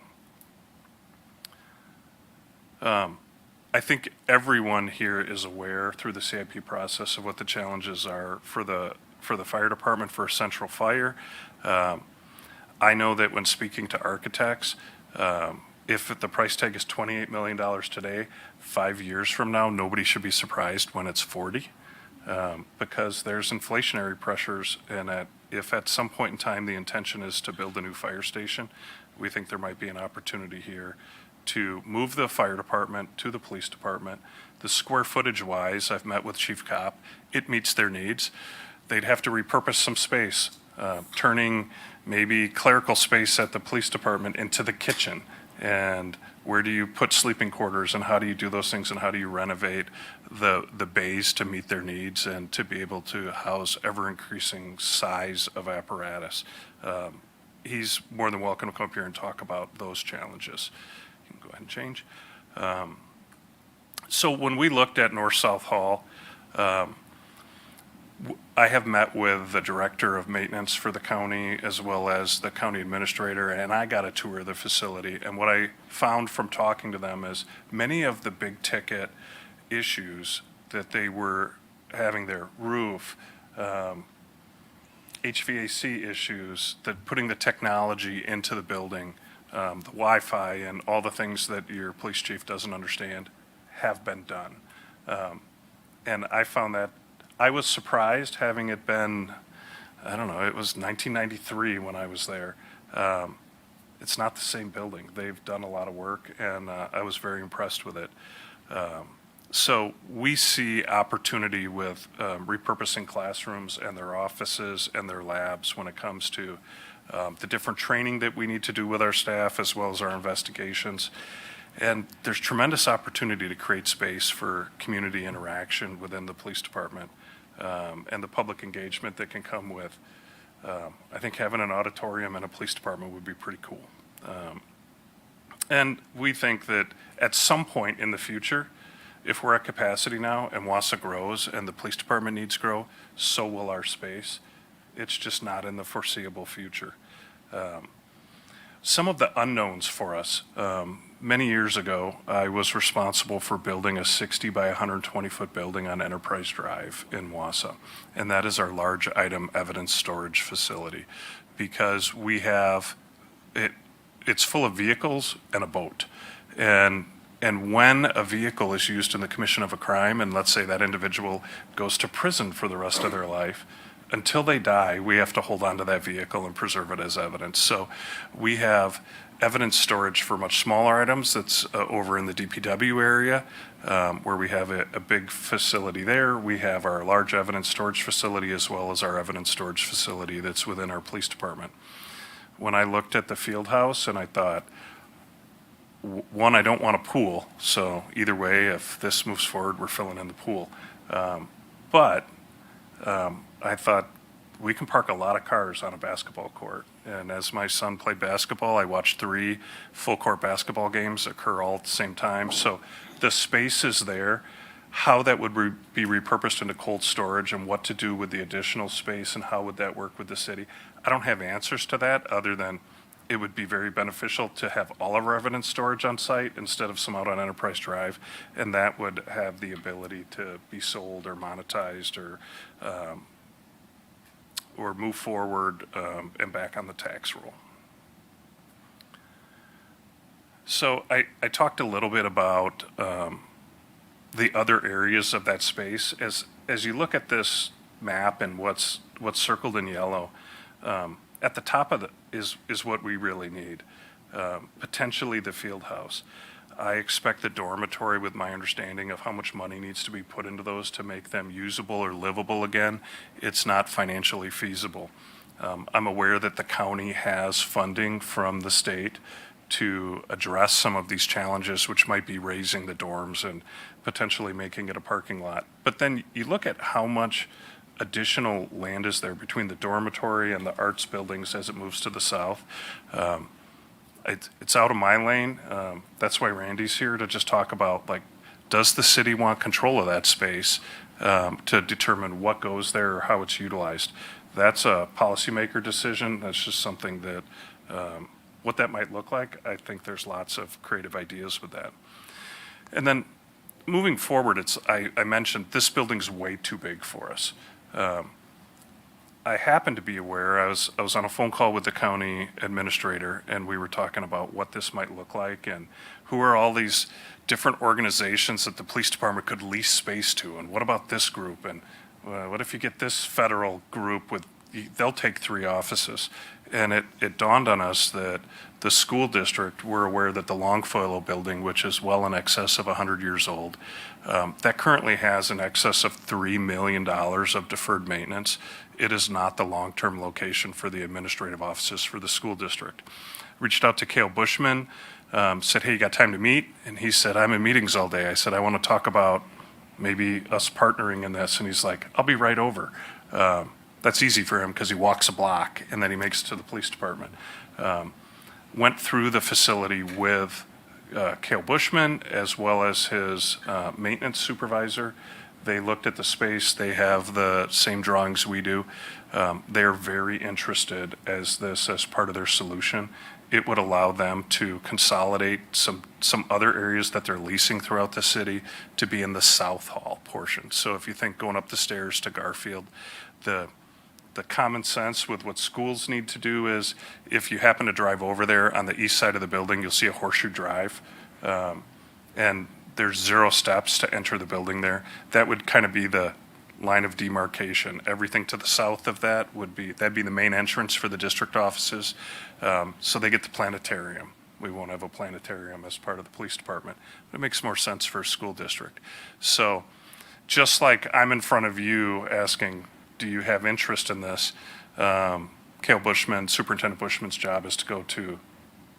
I think everyone here is aware through the CIP process of what the challenges are for the fire department for central fire. I know that when speaking to architects, if the price tag is $28 million today, 5 years from now, nobody should be surprised when it's 40, because there's inflationary pressures, and if at some point in time the intention is to build a new fire station, we think there might be an opportunity here to move the fire department to the police department. The square footage wise, I've met with Chief Kopp, it meets their needs. They'd have to repurpose some space, turning maybe clerical space at the police department into the kitchen. And where do you put sleeping quarters, and how do you do those things, and how do you renovate the bays to meet their needs and to be able to house ever increasing size of apparatus. He's more than welcome to come up here and talk about those challenges. You can go ahead and change. So when we looked at North-South Hall, I have met with the director of maintenance for the county as well as the county administrator, and I got a tour of the facility. And what I found from talking to them is many of the big ticket issues that they were having, their roof, HVAC issues, that putting the technology into the building, the Wi-Fi and all the things that your police chief doesn't understand have been done. And I found that I was surprised, having it been, I don't know, it was 1993 when I was there. It's not the same building. They've done a lot of work, and I was very impressed with it. So we see opportunity with repurposing classrooms and their offices and their labs when it comes to the different training that we need to do with our staff as well as our investigations. And there's tremendous opportunity to create space for community interaction within the police department and the public engagement that can come with. I think having an auditorium in a police department would be pretty cool. And we think that at some point in the future, if we're at capacity now and Wausau grows and the police department needs to grow, so will our space. It's just not in the foreseeable future. Some of the unknowns for us, many years ago, I was responsible for building a 60 by 120 foot building on Enterprise Drive in Wausau. And that is our large item evidence storage facility because we have, it's full of vehicles and a boat. And when a vehicle is used in the commission of a crime, and let's say that individual goes to prison for the rest of their life, until they die, we have to hold on to that vehicle and preserve it as evidence. So we have evidence storage for much smaller items that's over in the DPW area, where we have a big facility there. We have our large evidence storage facility as well as our evidence storage facility that's within our police department. When I looked at the field house and I thought, one, I don't want a pool, so either way, if this moves forward, we're filling in the pool. But I thought we can park a lot of cars on a basketball court. And as my son played basketball, I watched 3 full-court basketball games occur all at the same time. So the space is there. How that would be repurposed into cold storage and what to do with the additional space and how would that work with the city, I don't have answers to that other than it would be very beneficial to have all of our evidence storage on site instead of some out on Enterprise Drive, and that would have the ability to be sold or monetized or move forward and back on the tax roll. So I talked a little bit about the other areas of that space. As you look at this map and what's circled in yellow, at the top of it is what we really need, potentially the field house. I expect the dormitory, with my understanding of how much money needs to be put into those to make them usable or livable again, it's not financially feasible. I'm aware that the county has funding from the state to address some of these challenges, which might be raising the dorms and potentially making it a parking lot. But then you look at how much additional land is there between the dormitory and the arts buildings as it moves to the south. It's out of my lane. That's why Randy's here, to just talk about, like, does the city want control of that space to determine what goes there or how it's utilized? That's a policymaker decision. That's just something that, what that might look like, I think there's lots of creative ideas with that. And then moving forward, I mentioned this building's way too big for us. I happen to be aware, I was on a phone call with the county administrator, and we were talking about what this might look like and who are all these different organizations that the police department could lease space to, and what about this group, and what if you get this federal group with, they'll take 3 offices. And it dawned on us that the school district, we're aware that the Longfellow building, which is well in excess of 100 years old, that currently has in excess of $3 million of deferred maintenance. It is not the long-term location for the administrative offices for the school district. Reached out to Cale Bushman, said, hey, you got time to meet? And he said, I'm in meetings all day. I said, I want to talk about maybe us partnering in this. And he's like, I'll be right over. That's easy for him because he walks a block and then he makes it to the police department. Went through the facility with Cale Bushman as well as his maintenance supervisor. They looked at the space. They have the same drawings we do. They're very interested as part of their solution. It would allow them to consolidate some other areas that they're leasing throughout the city to be in the South Hall portion. So if you think going up the stairs to Garfield, the common sense with what schools need to do is, if you happen to drive over there on the east side of the building, you'll see a horseshoe drive, and there's 0 steps to enter the building there. That would kind of be the line of demarcation. Everything to the south of that that'd be the main entrance for the district offices. So they get the planetarium, We won't have a planetarium as part of the police department. It makes more sense for a school district. So just like I'm in front of you asking, do you have interest in this? Cale Bushman, Superintendent Bushman's job is to go to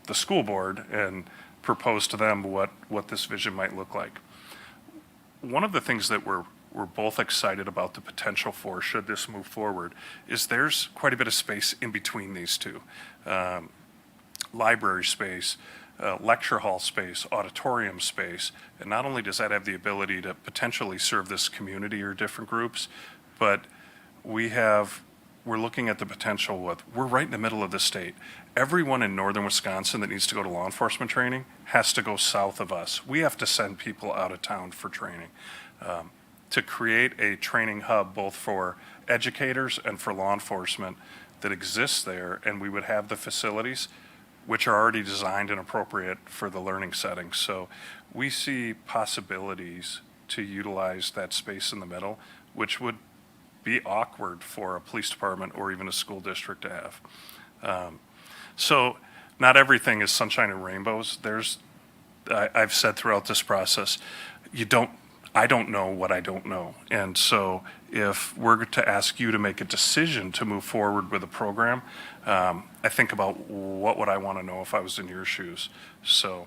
the school board and propose to them what this vision might look like. One of the things that we're both excited about the potential for, should this move forward, is there's quite a bit of space in between these two. Library space, lecture hall space, auditorium space, and not only does that have the ability to potentially serve this community or different groups, but we're looking at the potential we're right in the middle of the state. Everyone in northern Wisconsin that needs to go to law enforcement training has to go south of us. We have to send people out of town for training. To create a training hub both for educators and for law enforcement that exists there, and we would have the facilities which are already designed and appropriate for the learning setting. So we see possibilities to utilize that space in the middle, which would be awkward for a police department or even a school district to have. So not everything is sunshine and rainbows. I've said throughout this process, I don't know what I don't know. And so if we're to ask you to make a decision to move forward with a program, I think about what would I want to know if I was in your shoes. So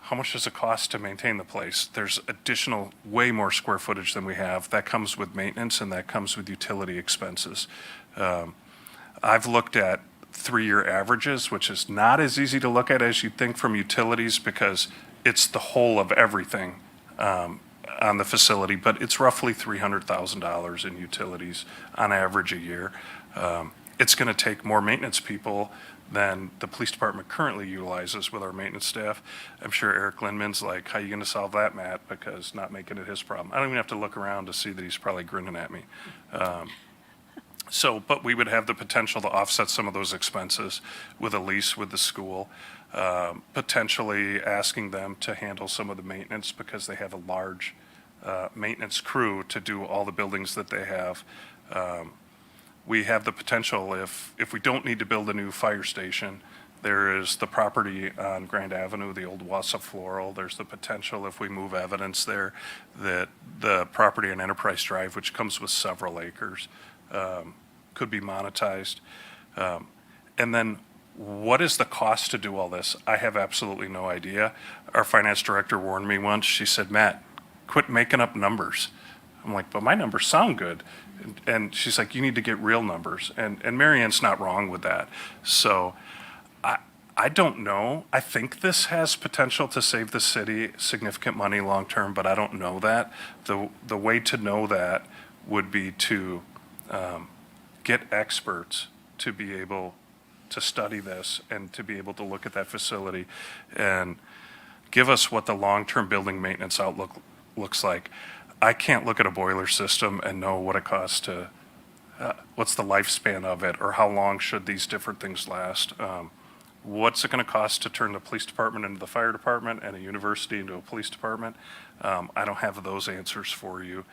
how much does it cost to maintain the place? There's additional, way more square footage than we have. That comes with maintenance and that comes with utility expenses. I've looked at 3-year averages, which is not as easy to look at as you'd think from utilities because it's the whole of everything on the facility, but it's roughly $300,000 in utilities on average a year. It's going to take more maintenance people than the police department currently utilizes with our maintenance staff. I'm sure Eric Lindman's like, how are you going to solve that, Matt? Because not making it his problem. I don't even have to look around to see that he's probably grinning at me. But we would have the potential to offset some of those expenses with a lease with the school, potentially asking them to handle some of the maintenance because they have a large maintenance crew to do all the buildings that they have. We have the potential, if we don't need to build a new fire station, there is the property on Grand Avenue, the old Wausau Floral. There's the potential, if we move evidence there, that the property on Enterprise Drive, which comes with several acres, could be monetized. And then what is the cost to do all this? I have absolutely no idea. Our finance director warned me once. She said, Matt, quit making up numbers. I'm like, but my numbers sound good. And she's like, you need to get real numbers. And Marianne's not wrong with that. So I don't know. I think this has potential to save the city significant money long term, but I don't know that. The way to know that would be to get experts to be able to study this and to be able to look at that facility and give us what the long-term building maintenance outlook looks like. I can't look at a boiler system and know what it costs to, what's the lifespan of it, or how long should these different things last. What's it going to cost to turn the police department into the fire department and a university into a police department? I don't have those answers for you.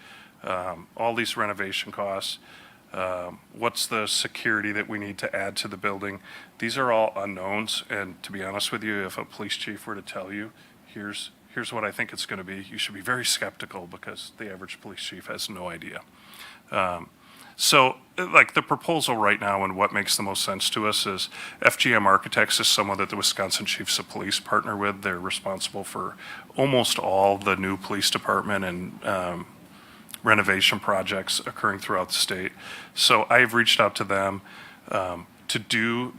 All these renovation costs, what's the security that we need to add to the building? These are all unknowns, and to be honest with you, if a police chief were to tell you, here's what I think it's going to be, you should be very skeptical because the average police chief has no idea. So like the proposal right now and what makes the most sense to us is FGM Architects is someone that the Wisconsin Chiefs of Police partner with. They're responsible for almost all the new police department and renovation projects occurring throughout the state. So I've reached out to them to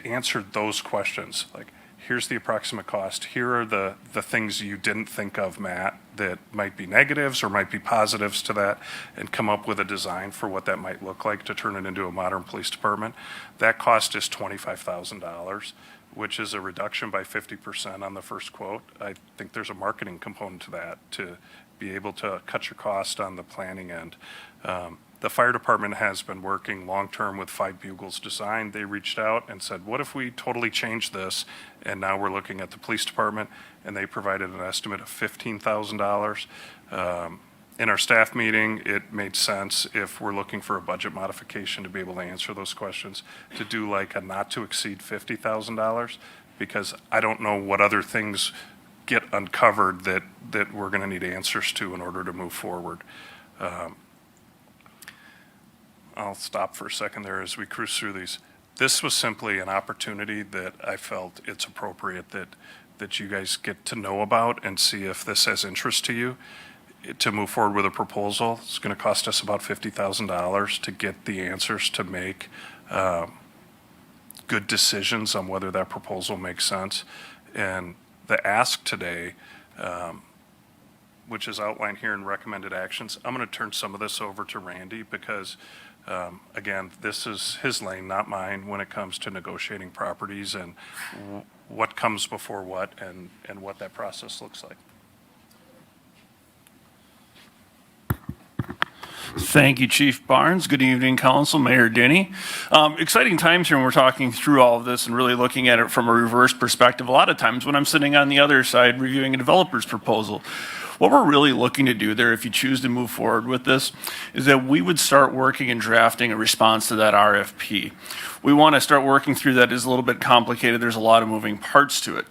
answer those questions. Like, here's the approximate cost. Here are the things you didn't think of, Matt, that might be negatives or might be positives to that, and come up with a design for what that might look like to turn it into a modern police department. That cost is $25,000, which is a reduction by 50% on the first quote. I think there's a marketing component to that to be able to cut your cost on the planning end. The fire department has been working long-term with Five Bugles Design. They reached out and said, what if we totally change this? And now we're looking at the police department, and they provided an estimate of $15,000. In our staff meeting, it made sense if we're looking for a budget modification to be able to answer those questions, to do like a not to exceed $50,000, because I don't know what other things get uncovered that we're going to need answers to in order to move forward. I'll stop for a second there as we cruise through these. This was simply an opportunity that I felt it's appropriate that you guys get to know about and see if this has interest to you. To move forward with a proposal, it's going to cost us about $50,000 to get the answers to make good decisions on whether that proposal makes sense. And the ask today, which is outlined here in recommended actions, I'm going to turn some of this over to Randy because, again, this is his lane, not mine, when it comes to negotiating properties and what comes before what and what that process looks like. Thank you, Chief Barnes. Good evening, Council, Mayor Denny. Exciting times here when we're talking through all of this and really looking at it from a reverse perspective. A lot of times when I'm sitting on the other side reviewing a developer's proposal, what we're really looking to do there, if you choose to move forward with this, is that we would start working and drafting a response to that RFP. We want to start working through that. Is a little bit complicated. There's a lot of moving parts to it.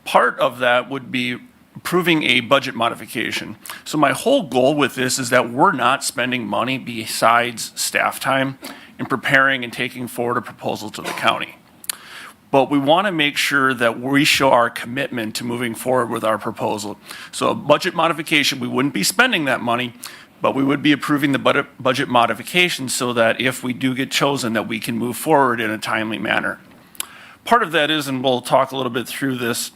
Part of that would be approving a budget modification. So my whole goal with this is that we're not spending money besides staff time in preparing and taking forward a proposal to the county. But we want to make sure that we show our commitment to moving forward with our proposal. So a budget modification, we wouldn't be spending that money, but we would be approving the budget modification so that if we do get chosen, that we can move forward in a timely manner. Part of that is, and we'll talk a little bit through this,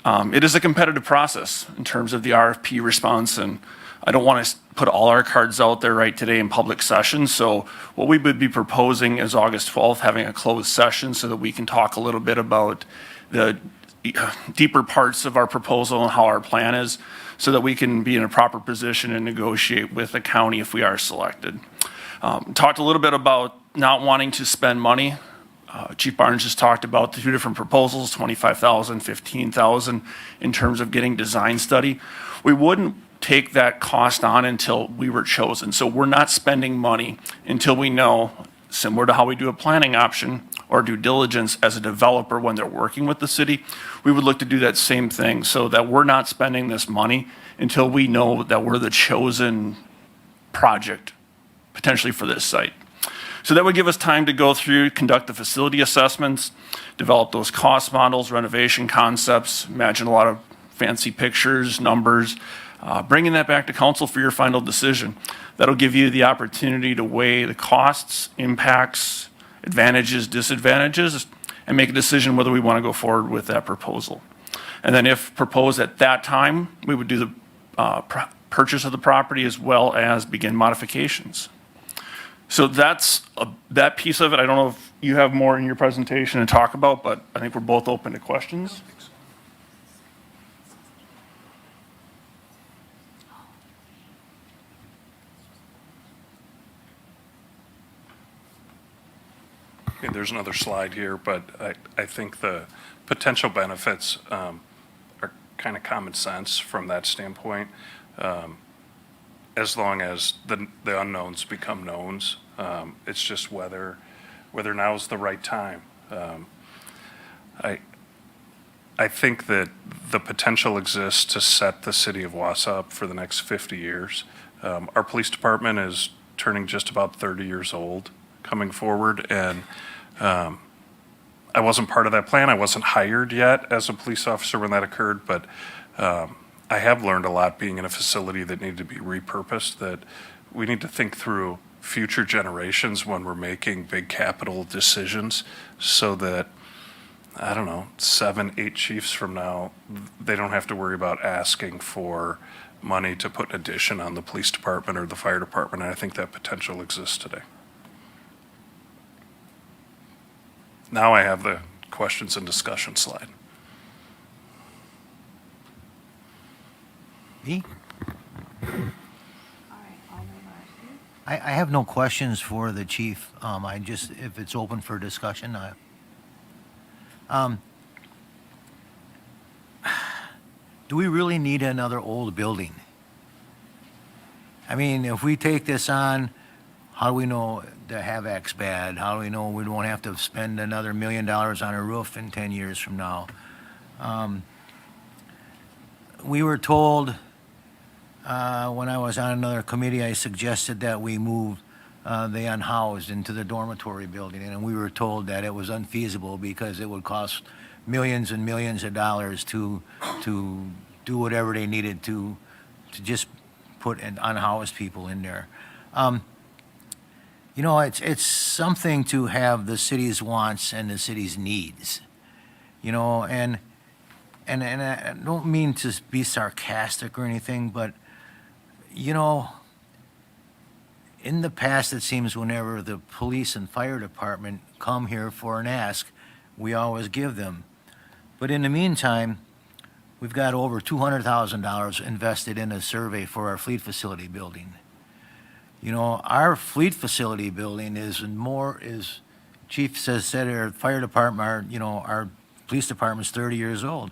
it is a competitive process in terms of the RFP response, and I don't want to put all our cards out there right today in public session. So what we would be proposing is August 12th, having a closed session so that we can talk a little bit about the deeper parts of our proposal and how our plan is so that we can be in a proper position and negotiate with the county if we are selected. Talked a little bit about not wanting to spend money. Chief Barnes just talked about the two different proposals, $25,000, $15,000 in terms of getting design study. We wouldn't take that cost on until we were chosen. So we're not spending money until we know, similar to how we do a planning option or due diligence as a developer when they're working with the city, we would look to do that same thing so that we're not spending this money until we know that we're the chosen project potentially for this site. So that would give us time to go through, conduct the facility assessments, develop those cost models, renovation concepts, imagine a lot of fancy pictures, numbers, bringing that back to council for your final decision. That'll give you the opportunity to weigh the costs, impacts, advantages, disadvantages, and make a decision whether we want to go forward with that proposal. And then if proposed at that time, we would do the purchase of the property as well as begin modifications. So that's that piece of it. I don't know if you have more in your presentation to talk about, but I think we're both open to questions. Okay, there's another slide here, but I think the potential benefits are kind of common sense from that standpoint. As long as the unknowns become knowns, it's just whether now is the right time. I think that the potential exists to set the city of Wausau up for the next 50 years. Our police department is turning just about 30 years old coming forward, and I wasn't part of that plan. I wasn't hired yet as a police officer when that occurred, but I have learned a lot being in a facility that needed to be repurposed, that we need to think through future generations when we're making big capital decisions so that, I don't know, 7, 8 chiefs from now, they don't have to worry about asking for money to put an addition on the police department or the fire department. And I think that potential exists today. Now I have the questions and discussion slide. Me? I have no questions for the chief. I just, if it's open for discussion, do we really need another old building? I mean, if we take this on, How do we know the HVAC's bad? How do we know we won't have to spend another $1 million on a roof in 10 years from now? We were told, when I was on another committee, I suggested that we move the unhoused into the dormitory building, and we were told that it was unfeasible because it would cost millions and millions of dollars to do whatever they needed to just put unhoused people in there. You know, it's something to have the city's wants and the city's needs, you know, and I don't mean to be sarcastic or anything, but, you know, in the past, it seems whenever the police and fire department come here for an ask, we always give them. But in the meantime, we've got over $200,000 invested in a survey for our fleet facility building. You know, our fleet facility building is Chief said our fire department, our police department's 30 years old.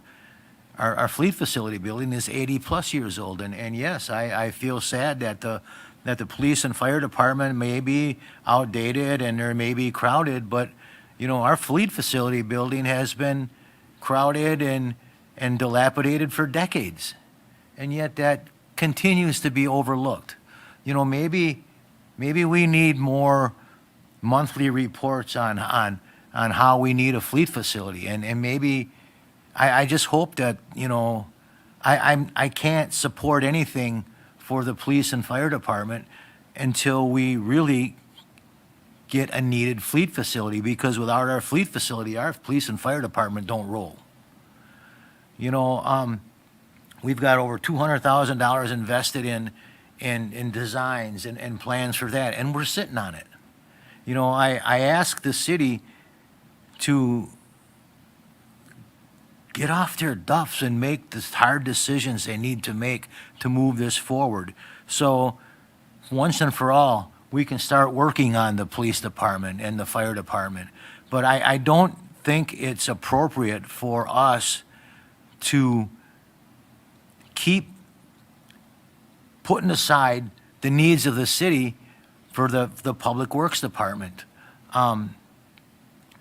Our fleet facility building is 80-plus years old. And yes, I feel sad that the police and fire department may be outdated and they may be crowded, but, you know, our fleet facility building has been crowded and dilapidated for decades. And yet that continues to be overlooked. You know, maybe we need more monthly reports on how we need a fleet facility. And maybe I just hope that, you know, I can't support anything for the police and fire department until we really get a needed fleet facility, because without our fleet facility, our police and fire department don't roll. You know, we've got over $200,000 invested in designs and plans for that, and we're sitting on it. You know, I asked the city to get off their duffs and make the hard decisions they need to make to move this forward. So once and for all, we can start working on the police department and the fire department. But I don't think it's appropriate for us to keep putting aside the needs of the city for the public works department.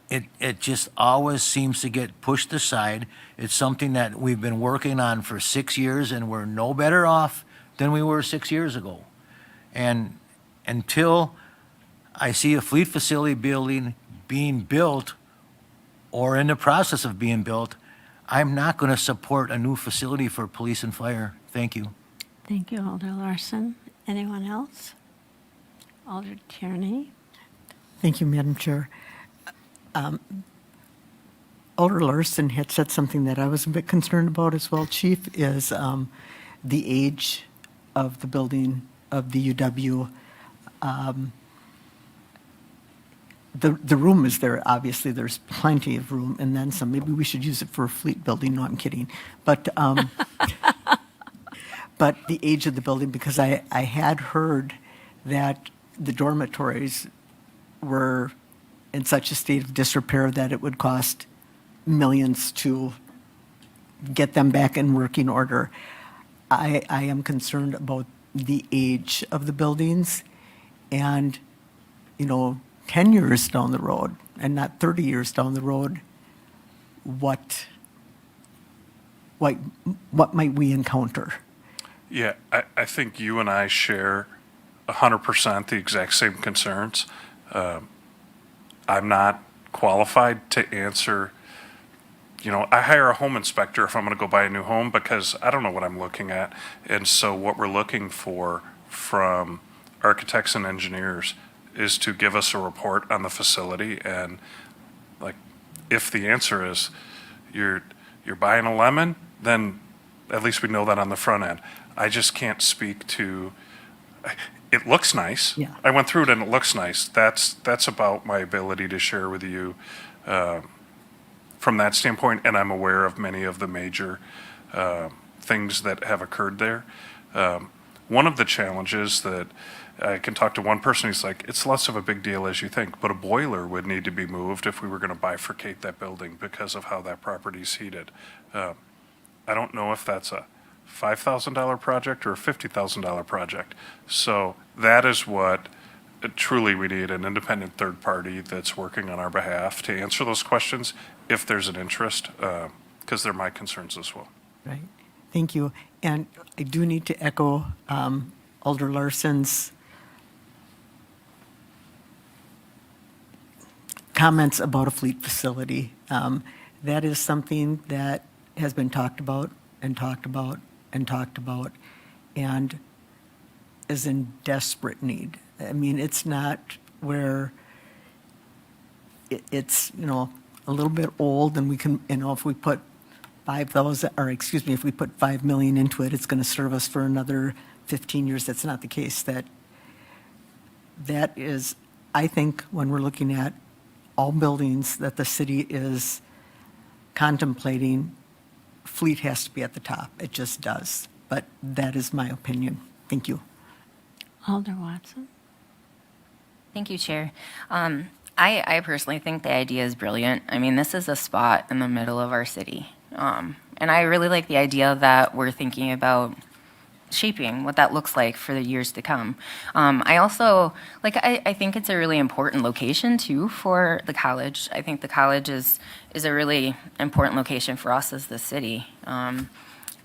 It just always seems to get pushed aside. It's something that we've been working on for 6 years, and we're no better off than we were 6 years ago. And until I see a fleet facility building being built or in the process of being built, I'm not going to support a new facility for police and fire. Thank you. Thank you, Alder Larson. Anyone else? Alder Tierney? Thank you, Madam Chair. Alder Larson had said something that I was a bit concerned about as well, Chief, is the age of the building of the UW. The room is there, obviously, there's plenty of room, and then some. Maybe we should use it for a fleet building. No, I'm kidding. But but the age of the building, because I had heard that the dormitories were in such a state of disrepair that it would cost millions to get them back in working order. I am concerned about the age of the buildings, and, you know, 10 years down the road, and not 30 years down the road, what might we encounter? Yeah, I think you and I share 100% the exact same concerns. I'm not qualified to answer. You know, I hire a home inspector if I'm going to go buy a new home because I don't know what I'm looking at. And so what we're looking for from architects and engineers is to give us a report on the facility. And like, if the answer is you're buying a lemon, then at least we know that on the front end. I just can't speak to. It looks nice. Yeah. I went through it and it looks nice. That's about my ability to share with you from that standpoint. And I'm aware of many of the major things that have occurred there. One of the challenges that I can talk to one person who's like, it's less of a big deal as you think, but a boiler would need to be moved if we were going to bifurcate that building because of how that property's heated. I don't know if that's a $5,000 project or a $50,000 project. So that is what truly we need an independent third party that's working on our behalf to answer those questions if there's an interest, because they're my concerns as well. Right. Thank you. And I do need to echo Alder Larson's comments about a fleet facility. That is something that has been talked about and talked about and talked about and is in desperate need. I mean, it's not where it's, a little bit old and we can, if we put 5,000, or excuse me, if we put 5 million into it, it's going to serve us for another 15 years. That's not the case. That is, I think, when we're looking at all buildings that the city is contemplating, fleet has to be at the top. It just does. But that is my opinion. Thank you. Alder Watson? Thank you, Chair. I personally think the idea is brilliant. I mean, this is a spot in the middle of our city. And I really like the idea that we're thinking about shaping what that looks like for the years to come. I also, I think it's a really important location, too, for the college. I think the college is a really important location for us as the city. And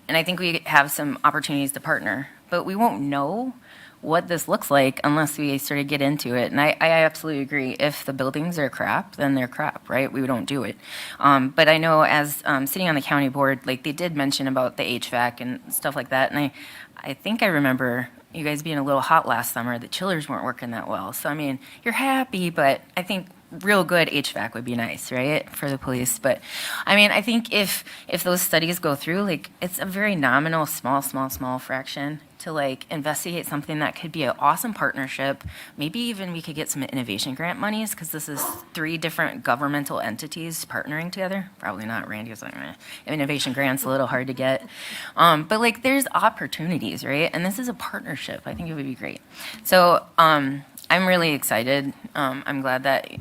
I think we have some opportunities to partner. But we won't know what this looks like unless we sort of get into it. And I absolutely agree. If the buildings are crap, then they're crap, right? We don't do it. But I know as sitting on the county board, they did mention about the HVAC and stuff like that. And I think I remember you guys being a little hot last summer. The chillers weren't working that well. So, I mean, you're happy, but I think real good HVAC would be nice, right, for the police. But, I mean, I think if those studies go through, it's a very nominal, small fraction to, investigate something that could be an awesome partnership. Maybe even we could get some innovation grant monies, because this is 3 different governmental entities partnering together. Probably not. Randy was like, innovation grant's a little hard to get. But, there's opportunities, right? And this is a partnership. I think it would be great. So, I'm really excited. I'm glad that you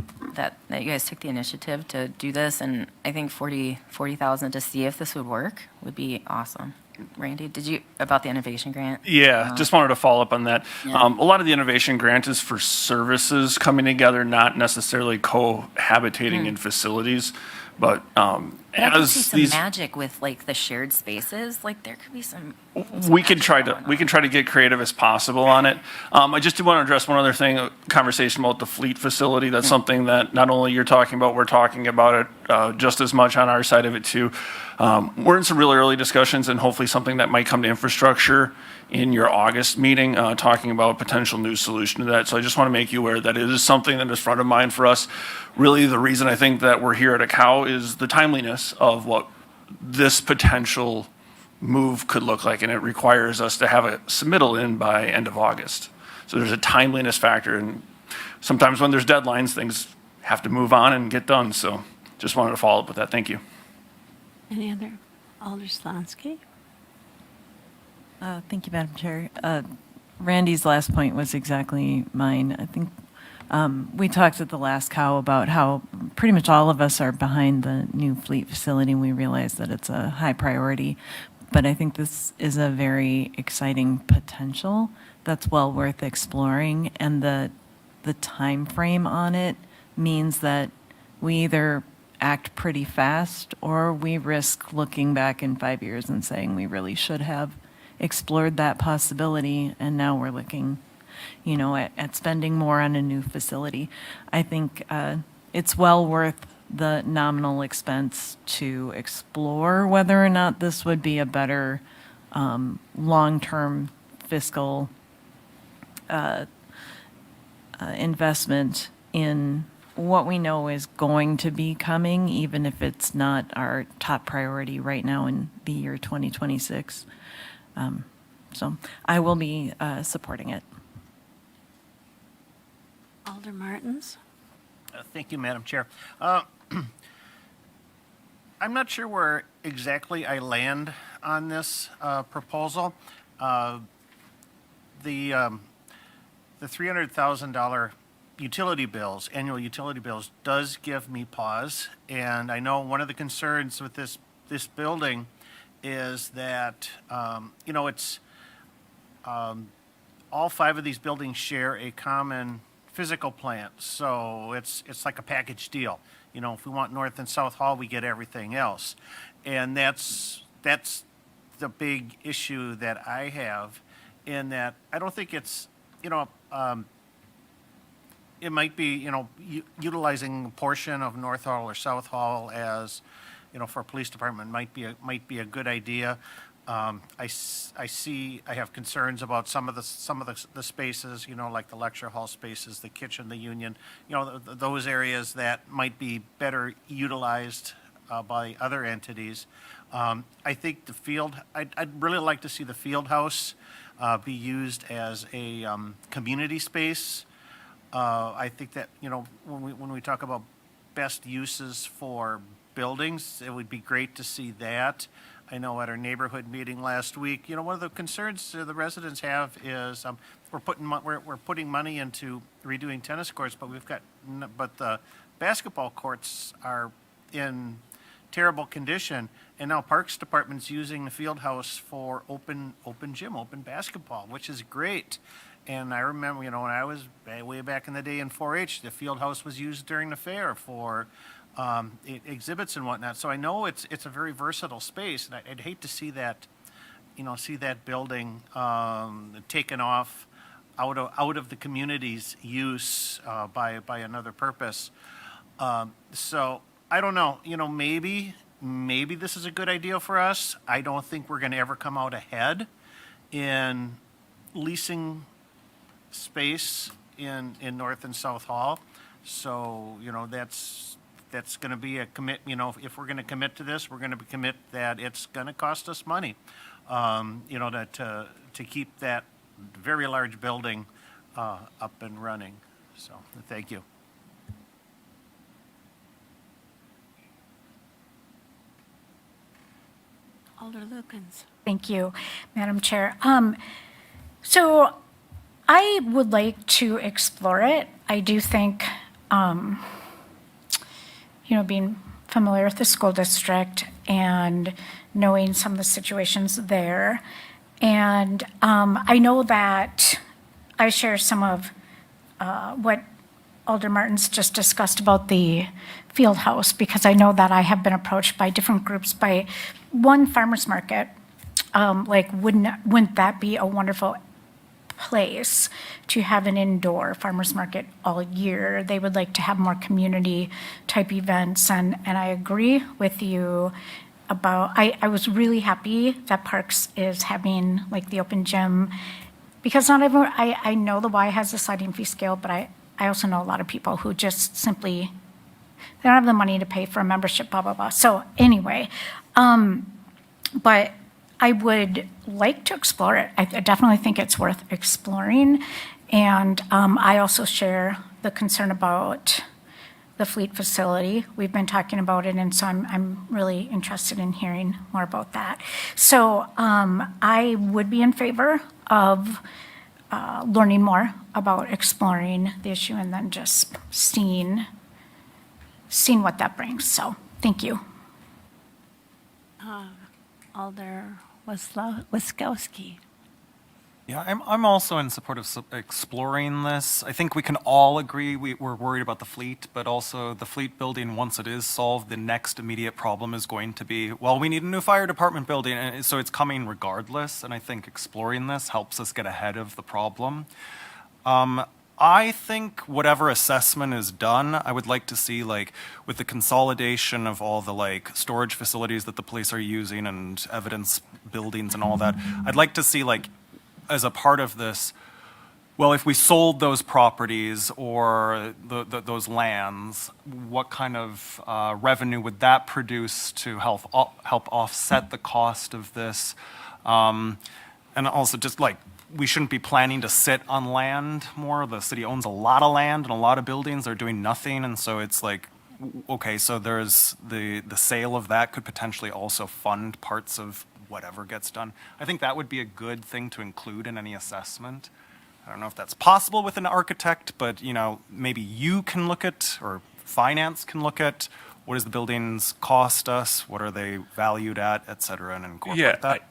guys took the initiative to do this, and I think 40,000 to see if this would work would be awesome. Randy, did you, about the innovation grant? Yeah, just wanted to follow up on that. Yeah. A lot of the innovation grant is for services coming together, not necessarily cohabitating in facilities. But But I can see as some these, magic with the shared spaces. There could be some. we can try to get creative as possible on it. I just do want to address one other thing, a conversation about the fleet facility. That's something that not only you're talking about, we're talking about it just as much on our side of it too. We're in some really early discussions, and hopefully something that might come to infrastructure in your August meeting, talking about a potential new solution to that. So I just want to make you aware that it is something that is front of mind for us. Really, the reason I think that we're here at ACOW is the timeliness of what this potential move could look like, and it requires us to have a submittal in by end of August. So there's a timeliness factor, and sometimes when there's deadlines, things have to move on and get done. So just wanted to follow up with that. Thank you. Any other? Alder Slansky? Thank you, Madam Chair. Randy's last point was exactly mine. I think we talked at the last COW about how pretty much all of us are behind the new fleet facility, and we realize that it's a high priority. But I think this is a very exciting potential that's well worth exploring, and the time frame on it means that we either act pretty fast or we risk looking back in 5 years and saying we really should have explored that possibility, and now we're looking, at spending more on a new facility. I think it's well worth the nominal expense to explore whether or not this would be a better long-term fiscal investment in what we know is going to be coming, even if it's not our top priority right now in the year 2026. So I will be supporting it. Alder Martins? Thank you, Madam Chair. I'm not sure where exactly I land on this proposal. The $300,000 utility bills, annual utility bills, does give me pause. And I know one of the concerns with this building is that, it's all 5 of these buildings share a common physical plant, so it's like a package deal. You know, if we want North and South Hall, we get everything else. And that's the big issue that I have, in that I don't think it's, it might be, utilizing a portion of North Hall or South Hall as, for a police department might be a good idea. I have concerns about some of the spaces, like the lecture hall spaces, the kitchen, the union, those areas that might be better utilized by other entities. I think I'd really like to see the field house be used as a community space. I think that, when we talk about best uses for buildings, it would be great to see that. I know at our neighborhood meeting last week, one of the concerns the residents have is we're putting money into redoing tennis courts, but the basketball courts are in terrible condition, and now Parks Department's using the field house for open gym, open basketball, which is great. And I remember, when I was way back in the day in 4-H, the field house was used during the fair for exhibits and whatnot. So I know it's a very versatile space, and I'd hate to see that, see that building taken off out of the community's use by another purpose. So I don't know. Maybe this is a good idea for us. I don't think we're going to ever come out ahead in leasing space in North and South Hall. So, that's going to be a commit, if we're going to commit to this, we're going to commit that it's going to cost us money, to keep that very large building up and running. So, thank you. Alder Lukens. Thank you, Madam Chair. So I would like to explore it. I do think, being familiar with the school district and knowing some of the situations there. And I know that I share some of what Alder Martins just discussed about the field house, because I know that I have been approached by different groups, by one farmer's market. Wouldn't that be a wonderful place to have an indoor farmer's market all year? They would like to have more community type events, and I agree with you about, I was really happy that Parks is having the open gym, because not everyone, I know the Y has a sliding fee scale, but I also know a lot of people who just simply, they don't have the money to pay for a membership, blah, blah, blah. So anyway, but I would like to explore it. I definitely think it's worth exploring. And I also share the concern about the fleet facility. We've been talking about it, and so I'm really interested in hearing more about that. So I would be in favor of learning more about exploring the issue and then just seeing what that brings. So thank you. Alder Wiskowski. Yeah, I'm also in support of exploring this. I think we can all agree we're worried about the fleet, but also the fleet building, once it is solved, the next immediate problem is going to be, well, we need a new fire department building, and so it's coming regardless, and I think exploring this helps us get ahead of the problem. I think whatever assessment is done, I would like to see, with the consolidation of all the storage facilities that the police are using and evidence buildings and all that, I'd like to see as a part of this, well, if we sold those properties or those lands, what kind of revenue would that produce to help offset the cost of this? And also just we shouldn't be planning to sit on land more. The city owns a lot of land and a lot of buildings. They're doing nothing. And so it's okay, so there's the sale of that could potentially also fund parts of whatever gets done. I think that would be a good thing to include in any assessment. I don't know if that's possible with an architect, but maybe you can look at, or finance can look at, what does the buildings cost us, what are they valued at, et cetera, and incorporate that.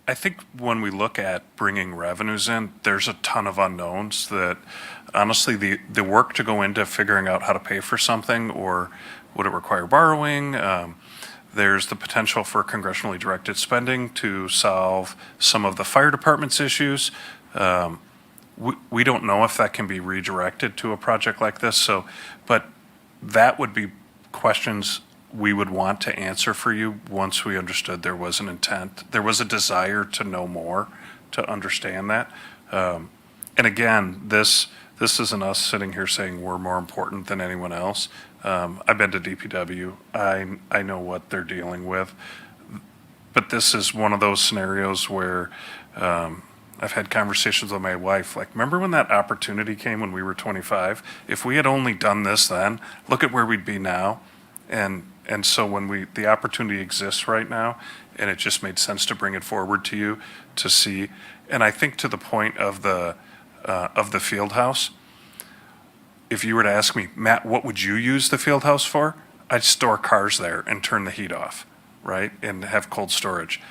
I think when we look at bringing revenues in, there's a ton of unknowns that honestly, the work to go into figuring out how to pay for something or would it require borrowing? There's the potential for congressionally directed spending to solve some of the fire department's issues. We don't know if that can be redirected to a project like this. So, but that would be questions we would want to answer for you once we understood there was an intent. There was a desire to know more, to understand that. And again, this isn't us sitting here saying we're more important than anyone else. I've been to DPW. I know what they're dealing with. But this is one of those scenarios where I've had conversations with my wife, like, remember when that opportunity came when we were 25? If we had only done this then, look at where we'd be now. And so when the opportunity exists right now, and it just made sense to bring it forward to you to see. And I think to the point of the field house, if you were to ask me, Matt, what would you use the field house for? I'd store cars there and turn the heat off, right? And have cold storage.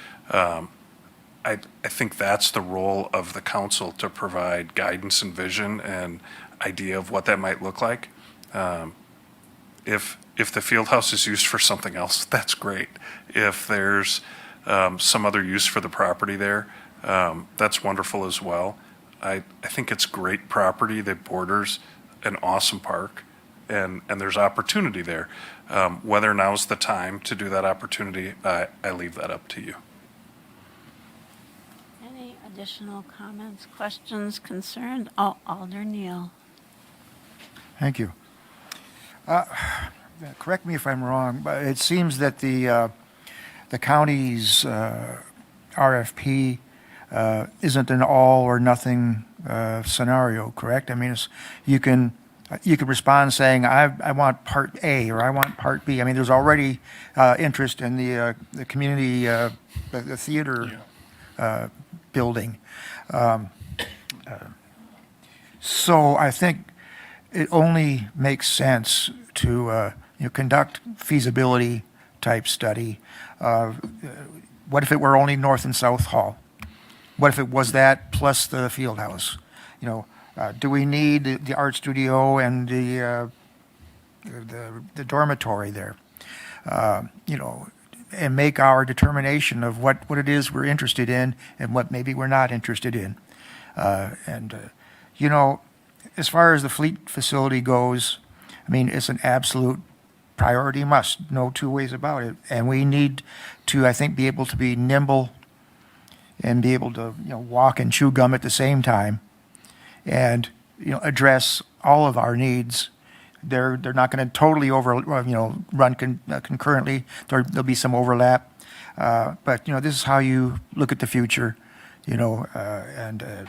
I think that's the role of the council, to provide guidance and vision and idea of what that might look like. If the field house is used for something else, that's great. If there's some other use for the property there, that's wonderful as well. I think it's great property that borders an awesome park, and there's opportunity there. Whether now's the time to do that opportunity, I leave that up to you. Any additional comments, questions, concerns? Oh, Alder Neal. Thank you. Correct me if I'm wrong, but it seems that the county's RFP isn't an all or nothing scenario, correct? I mean, you can respond saying, I want part A or I want part B. I mean, there's already interest in the community, the theater building. So I think it only makes sense to conduct feasibility type study. What if it were only North and South Hall? What if it was that plus the field house? Do we need the art studio and the dormitory there? And make our determination of what it is we're interested in and what maybe we're not interested in. As far as the fleet facility goes, I mean, it's an absolute priority must, no two ways about it. And we need to, I think, be able to be nimble and be able to, walk and chew gum at the same time and, address all of our needs. They're not going to totally run concurrently. There'll be some overlap. But, this is how you look at the future, and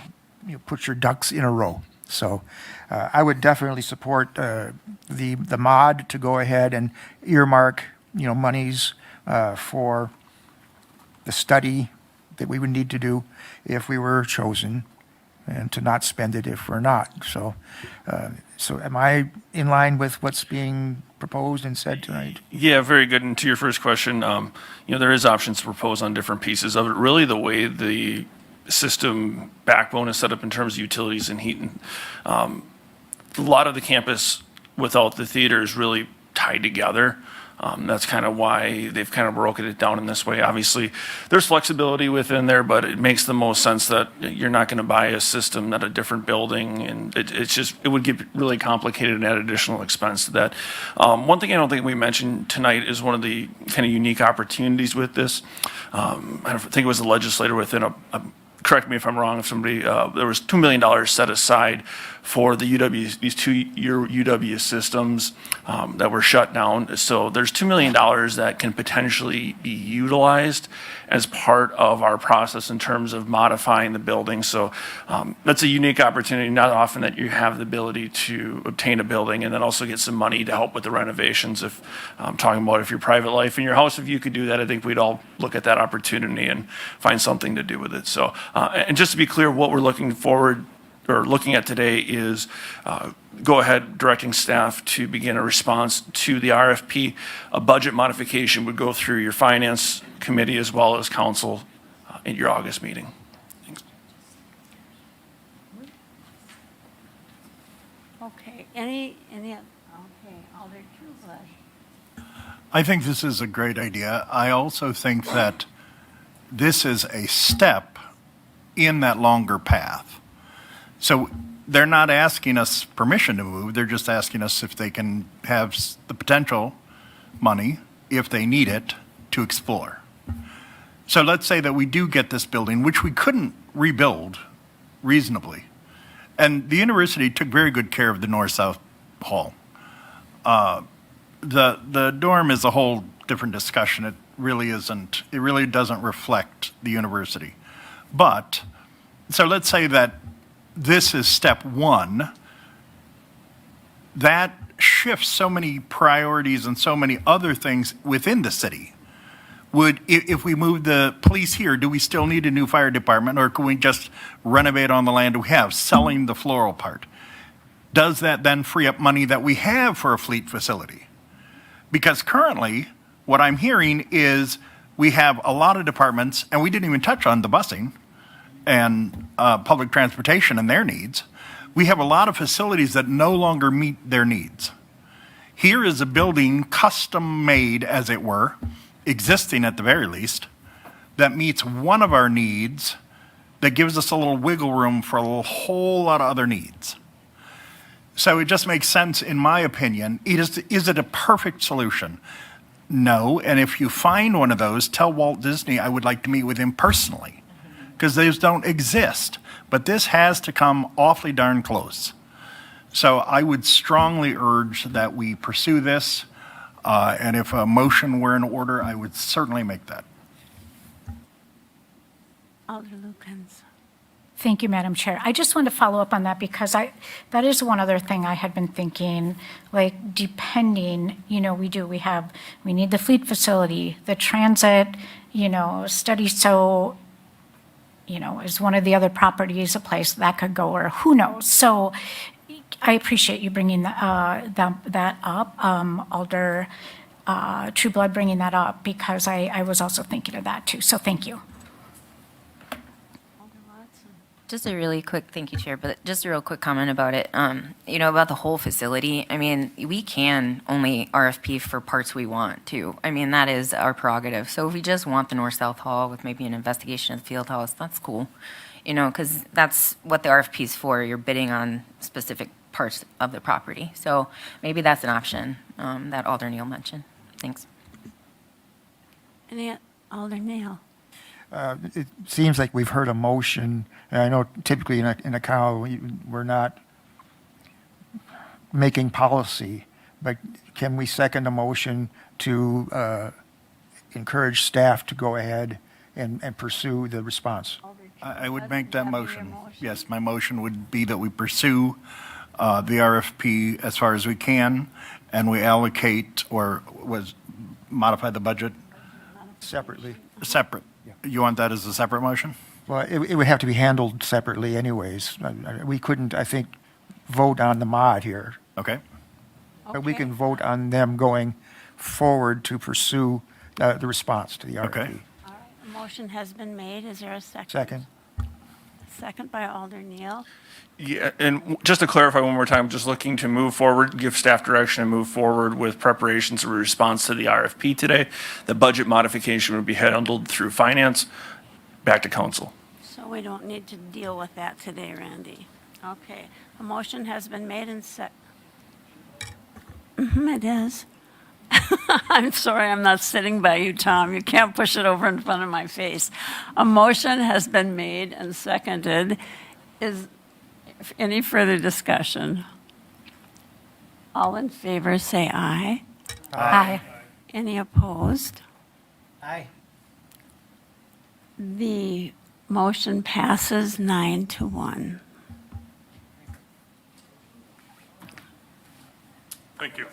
put your ducks in a row. So I would definitely support the mod to go ahead and earmark, monies for the study that we would need to do if we were chosen, and to not spend it if we're not. So am I in line with what's being proposed and said tonight? Yeah, very good. And to your first question, there is options to propose on different pieces of it. Really, the way the system backbone is set up in terms of utilities and heat, and a lot of the campus without the theater is really tied together. That's kind of why they've kind of broken it down in this way. Obviously, there's flexibility within there, but it makes the most sense that you're not going to buy a system at a different building, and it would get really complicated and add additional expense to that. One thing I don't think we mentioned tonight is one of the kind of unique opportunities with this. I don't think it was a legislator within correct me if I'm wrong, if somebody, there was $2 million set aside for the these 2-year UW systems that were shut down. So there's $2 million that can potentially be utilized as part of our process in terms of modifying the building. So that's a unique opportunity. Not often that you have the ability to obtain a building and then also get some money to help with the renovations. If I'm talking about if your private life in your house, if you could do that, I think we'd all look at that opportunity and find something to do with it. So, and just to be clear, what we're looking at today is go ahead directing staff to begin a response to the RFP. A budget modification would go through your finance committee as well as council at your August meeting. Thanks. Okay, okay, Alder Trueblood. I think this is a great idea. I also think that this is a step in that longer path. So they're not asking us permission to move, they're just asking us if they can have the potential money, if they need it, to explore. So let's say that we do get this building, which we couldn't rebuild reasonably. And the university took very good care of the north-south hall. The dorm is a whole different discussion. It really doesn't reflect the university. But, so let's say that this is step one. That shifts so many priorities and so many other things within the city. If we move the police here, do we still need a new fire department, or can we just renovate on the land we have, selling the floral part? Does that then free up money that we have for a fleet facility? Because currently, what I'm hearing is we have a lot of departments, and we didn't even touch on the busing and public transportation and their needs. We have a lot of facilities that no longer meet their needs. Here is a building custom made, as it were, existing at the very least, that meets one of our needs, that gives us a little wiggle room for a whole lot of other needs. So it just makes sense, in my opinion. Is it a perfect solution? No, and if you find one of those, tell Walt Disney I would like to meet with him personally, because those don't exist. But this has to come awfully darn close. So I would strongly urge that we pursue this, and if a motion were in order, I would certainly make that. Alder Lukens. Thank you, Madam Chair. I just want to follow up on that because that is one other thing I had been thinking, like depending, we need the fleet facility, the transit, study. So, is one of the other properties a place that could go, or who knows? So I appreciate you bringing that up, Alder Trueblood bringing that up, because I was also thinking of that too. So thank you. Just a really quick, thank you, Chair, but just a real quick comment about it. About the whole facility. I mean, we can only RFP for parts we want to. I mean, that is our prerogative. So if we just want the north-south hall with maybe an investigation of the field house, that's cool. Because that's what the RFP is for. You're bidding on specific parts of the property. So maybe that's an option that Alder Neal mentioned. Thanks. Alder Neal. It seems like we've heard a motion, and I know typically in a cow, we're not making policy, but can we second a motion to encourage staff to go ahead and pursue the response? I would make that motion. Yes, my motion would be that we pursue the RFP as far as we can, and we allocate, or modify the budget? Separately. Separate. You want that as a separate motion? Well, it would have to be handled separately anyways. We couldn't, I think, vote on the mod here. Okay. But we can vote on them going forward to pursue the response to the RFP. Okay. All right, a motion has been made. Is there a second? Second. Second by Alder Neal. Yeah, and just to clarify one more time, just looking to move forward, give staff direction and move forward with preparations in response to the RFP today. The budget modification would be handled through finance, back to council. So we don't need to deal with that today, Randy. Okay, a motion has been made and it is. I'm sorry, I'm not sitting by you, Tom. You can't push it over in front of my face. A motion has been made and seconded. Is any further discussion? All in favor, say aye. Aye. Any opposed? Aye. The motion passes 9-1. Thank you.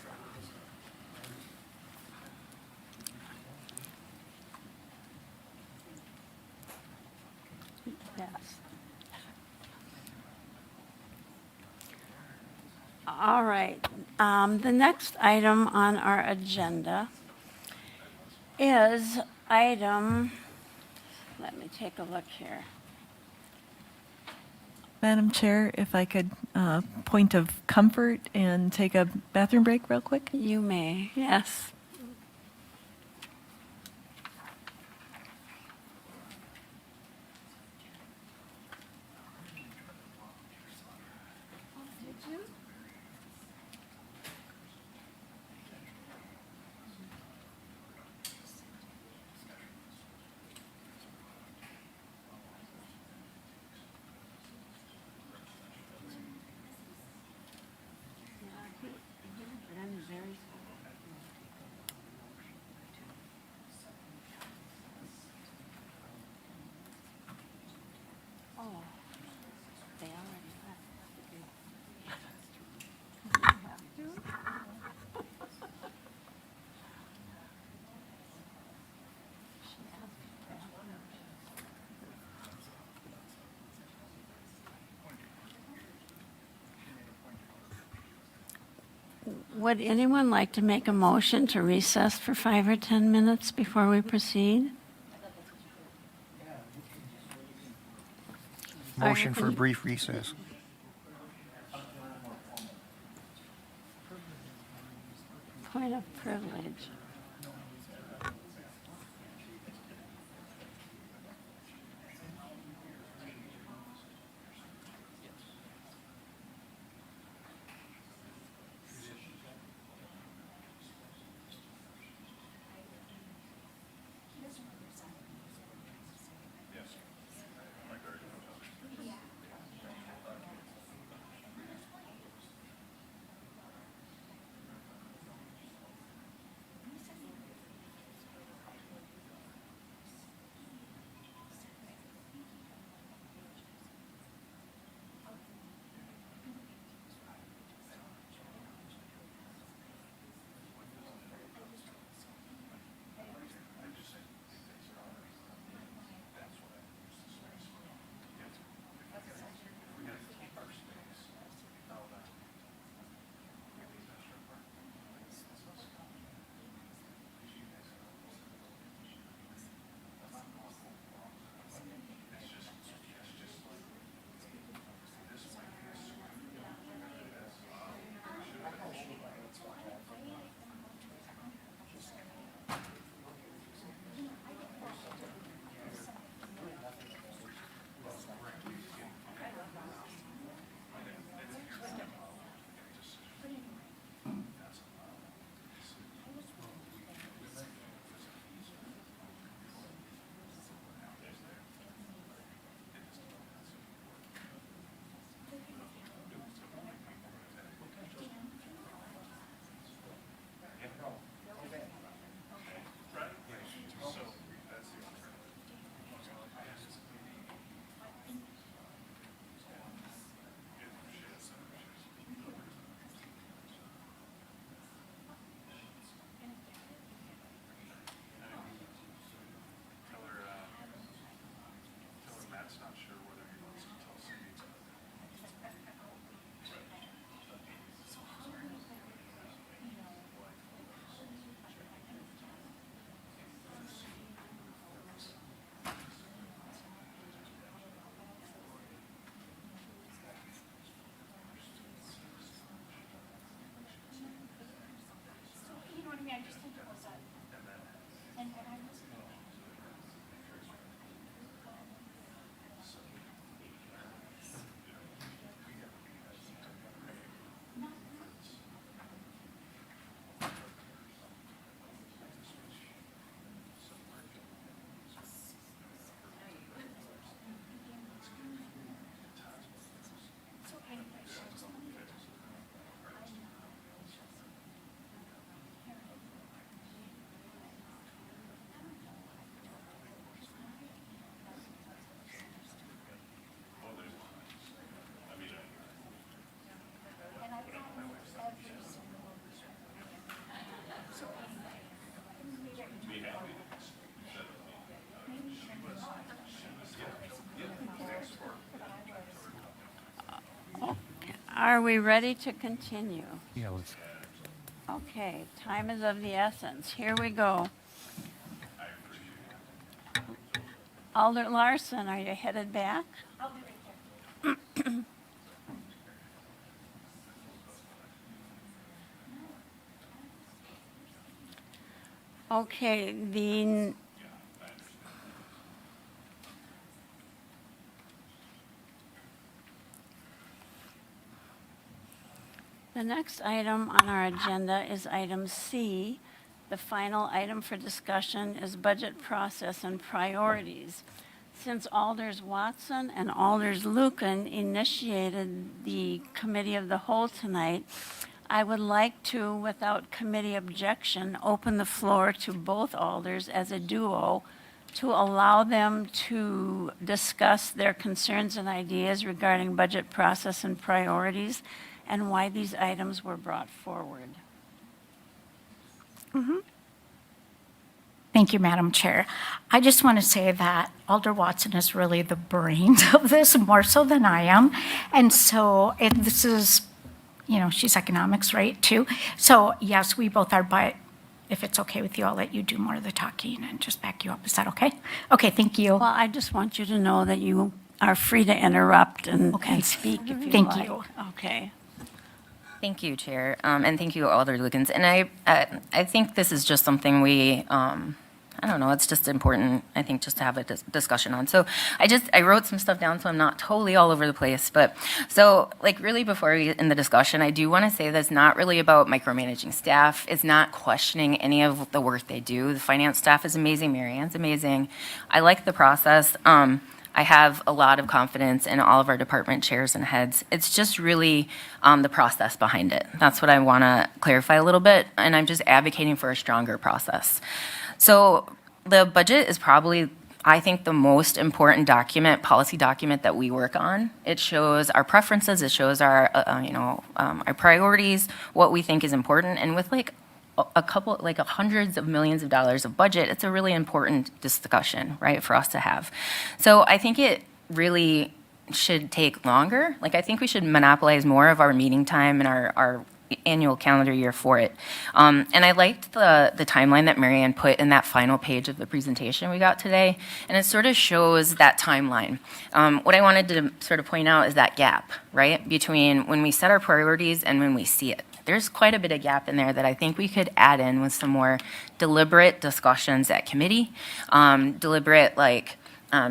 Yes. All right. The next item on our agenda is item Let me take a look here. Madam Chair, if I could, point of comfort and take a bathroom break real quick? You may, yes. Oh, they already left. Would anyone like to make a motion to recess for 5 or 10 minutes before we proceed? Motion for a brief recess. Point of privilege. Are we ready to continue? Yeah, let's. Okay, time is of the essence. Here we go. Alder Larson, are you headed back? Okay, the next item on our agenda is item C. The final item for discussion is budget process and priorities. Since Alders Watson and Alders Lucan initiated the committee of the whole tonight, I would like to, without committee objection, open the floor to both alders as a duo to allow them to discuss their concerns and ideas regarding budget process and priorities and why these items were brought forward. Thank you, Madam Chair. I just want to say that Alder Watson is really the brains of this, more so than I am. And so this is, she's economics, right, too? So yes, we both are, but if it's okay with you, I'll let you do more of the talking and just back you up. Is that okay? Okay, thank you. Well, I just want you to know that you are free to interrupt and speak if you like. Thank you. Okay. Thank you, Chair, and thank you, Alder Lukens. And I think this is just something we, I don't know, it's just important, I think, just to have a discussion on. So I wrote some stuff down so I'm not totally all over the place. But so, really before we get in the discussion, I do want to say that it's not really about micromanaging staff. It's not questioning any of the work they do. The finance staff is amazing. Mary Ann's amazing. I like the process. I have a lot of confidence in all of our department chairs and heads. It's just really the process behind it. That's what I want to clarify a little bit, and I'm just advocating for a stronger process. So the budget is probably, I think, the most important policy document that we work on. It shows our preferences, it shows our, our priorities, what we think is important, and with a couple, hundreds of millions of dollars of budget, it's a really important discussion, right, for us to have. So I think it really should take longer. I think we should monopolize more of our meeting time and our annual calendar year for it. And I liked the timeline that Mary Ann put in that final page of the presentation we got today, and it sort of shows that timeline. What I wanted to sort of point out is that gap, right, between when we set our priorities and when we see it. There's quite a bit of gap in there that I think we could add in with some more deliberate discussions at committee, deliberate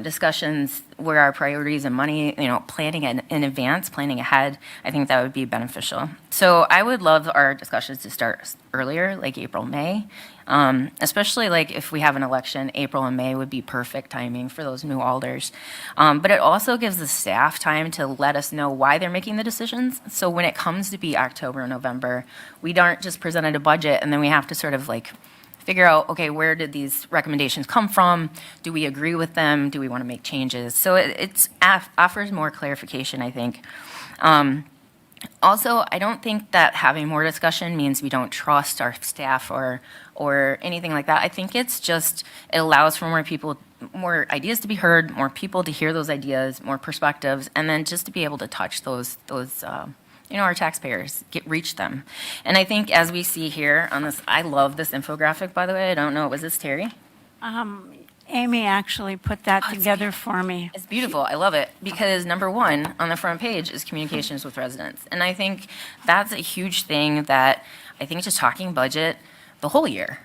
discussions where our priorities and money, planning in advance, planning ahead. I think that would be beneficial. So I would love our discussions to start earlier, like April, May, especially if we have an election. April and May would be perfect timing for those new alders. But it also gives the staff time to let us know why they're making the decisions. So when it comes to be October and November, we aren't just presented a budget and then we have to sort of figure out, okay, where did these recommendations come from? Do we agree with them? Do we want to make changes? So it offers more clarification, I think. Also, I don't think that having more discussion means we don't trust our staff or anything like that. I think it's just, it allows for more ideas to be heard, more people to hear those ideas, more perspectives, and then just to be able to touch those our taxpayers, reach them. And I think as we see here on this, I love this infographic, by the way. I don't know, was this Terry? Amy actually put that together for me. It's beautiful. I love it because number one on the front page is communications with residents. And I think that's a huge thing that I think just talking budget the whole year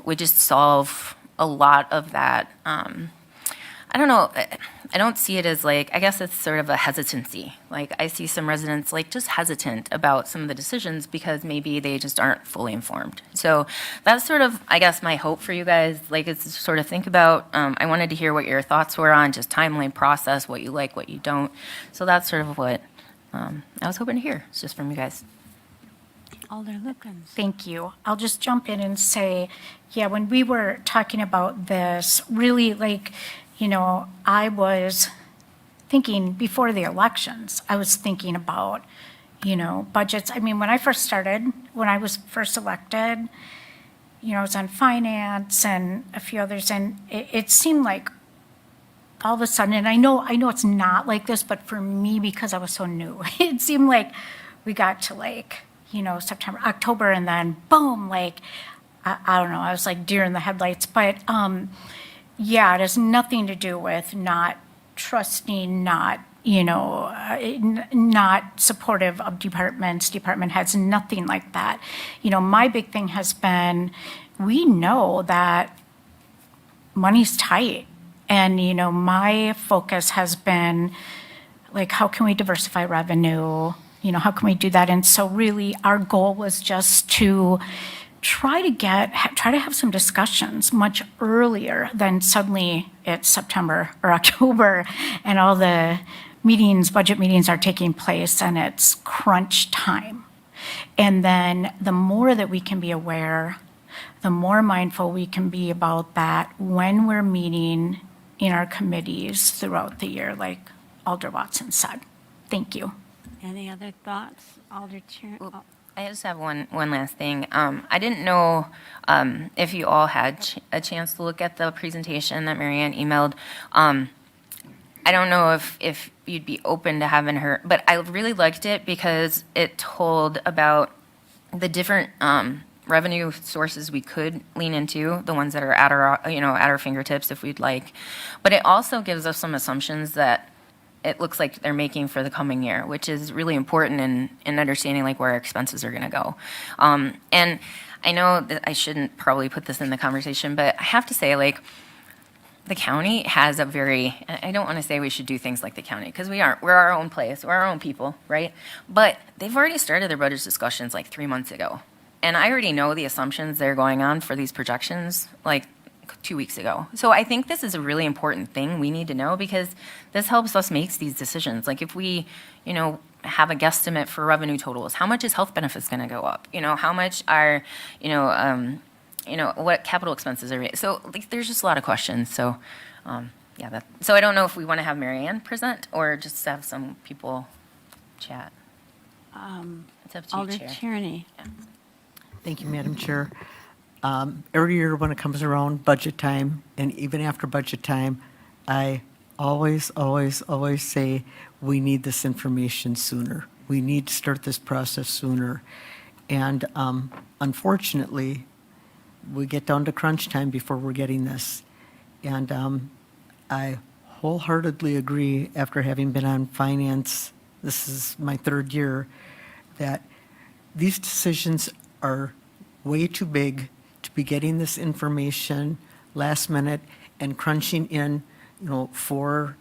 would just solve a lot of that. I don't know. I don't see it as I guess it's sort of a hesitancy. I see some residents just hesitant about some of the decisions because maybe they just aren't fully informed. So that's sort of, I guess, my hope for you guys, is to sort of think about, I wanted to hear what your thoughts were on just timeline process, what you like, what you don't. So that's sort of what I was hoping to hear. It's just from you guys. Alder Lukens. Thank you. I'll just jump in and say, yeah, when we were talking about this, really I was thinking before the elections, I was thinking about, budgets. I mean, when I was first elected, I was on finance and a few others, and it seemed like all of a sudden, and I know it's not like this, but for me, because I was so new, it seemed like we got to September, October, and then boom, I don't know, I was like deer in the headlights, but Yeah, it has nothing to do with not trusting, not, not supportive of departments, department heads, nothing like that. My big thing has been, we know that money's tight. And, my focus has been, like, how can we diversify revenue? How can we do that? And so really, our goal was just to try to have some discussions much earlier than suddenly it's September or October and all the budget meetings are taking place and it's crunch time. And then the more that we can be aware, the more mindful we can be about that when we're meeting in our committees throughout the year, like Alder Watson said. Thank you. Any other thoughts, Alder Chair? I just have one last thing. I didn't know if you all had a chance to look at the presentation that Marianne emailed. I don't know if you'd be open to having her, but I really liked it because it told about the different revenue sources we could lean into, the ones that are at our fingertips if we'd like. But it also gives us some assumptions that it looks like they're making for the coming year, which is really important in understanding like where our expenses are going to go. And I know that I shouldn't probably put this in the conversation, but I have to say, like, the county has I don't want to say we should do things like the county, because we aren't. We're our own place. We're our own people, right? But they've already started their budget discussions like 3 months ago. And I already know the assumptions that are going on for these projections, like 2 weeks ago. So I think this is a really important thing we need to know, because this helps us make these decisions. Like if we, have a guesstimate for revenue totals, how much is health benefits going to go up? How much are, what capital expenses are. So like, there's just a lot of questions. So, so I don't know if we want to have Marianne present or just have some people chat. It's up to you, Alder Chair. Tierney. Yeah. Thank you, Madam Chair. Every year when it comes around budget time, and even after budget time, I always say we need this information sooner. We need to start this process sooner. And unfortunately, we get down to crunch time before we're getting this. And I wholeheartedly agree, after having been on finance, this is my 3rd year, that these decisions are way too big to be getting this information last minute and crunching in, 4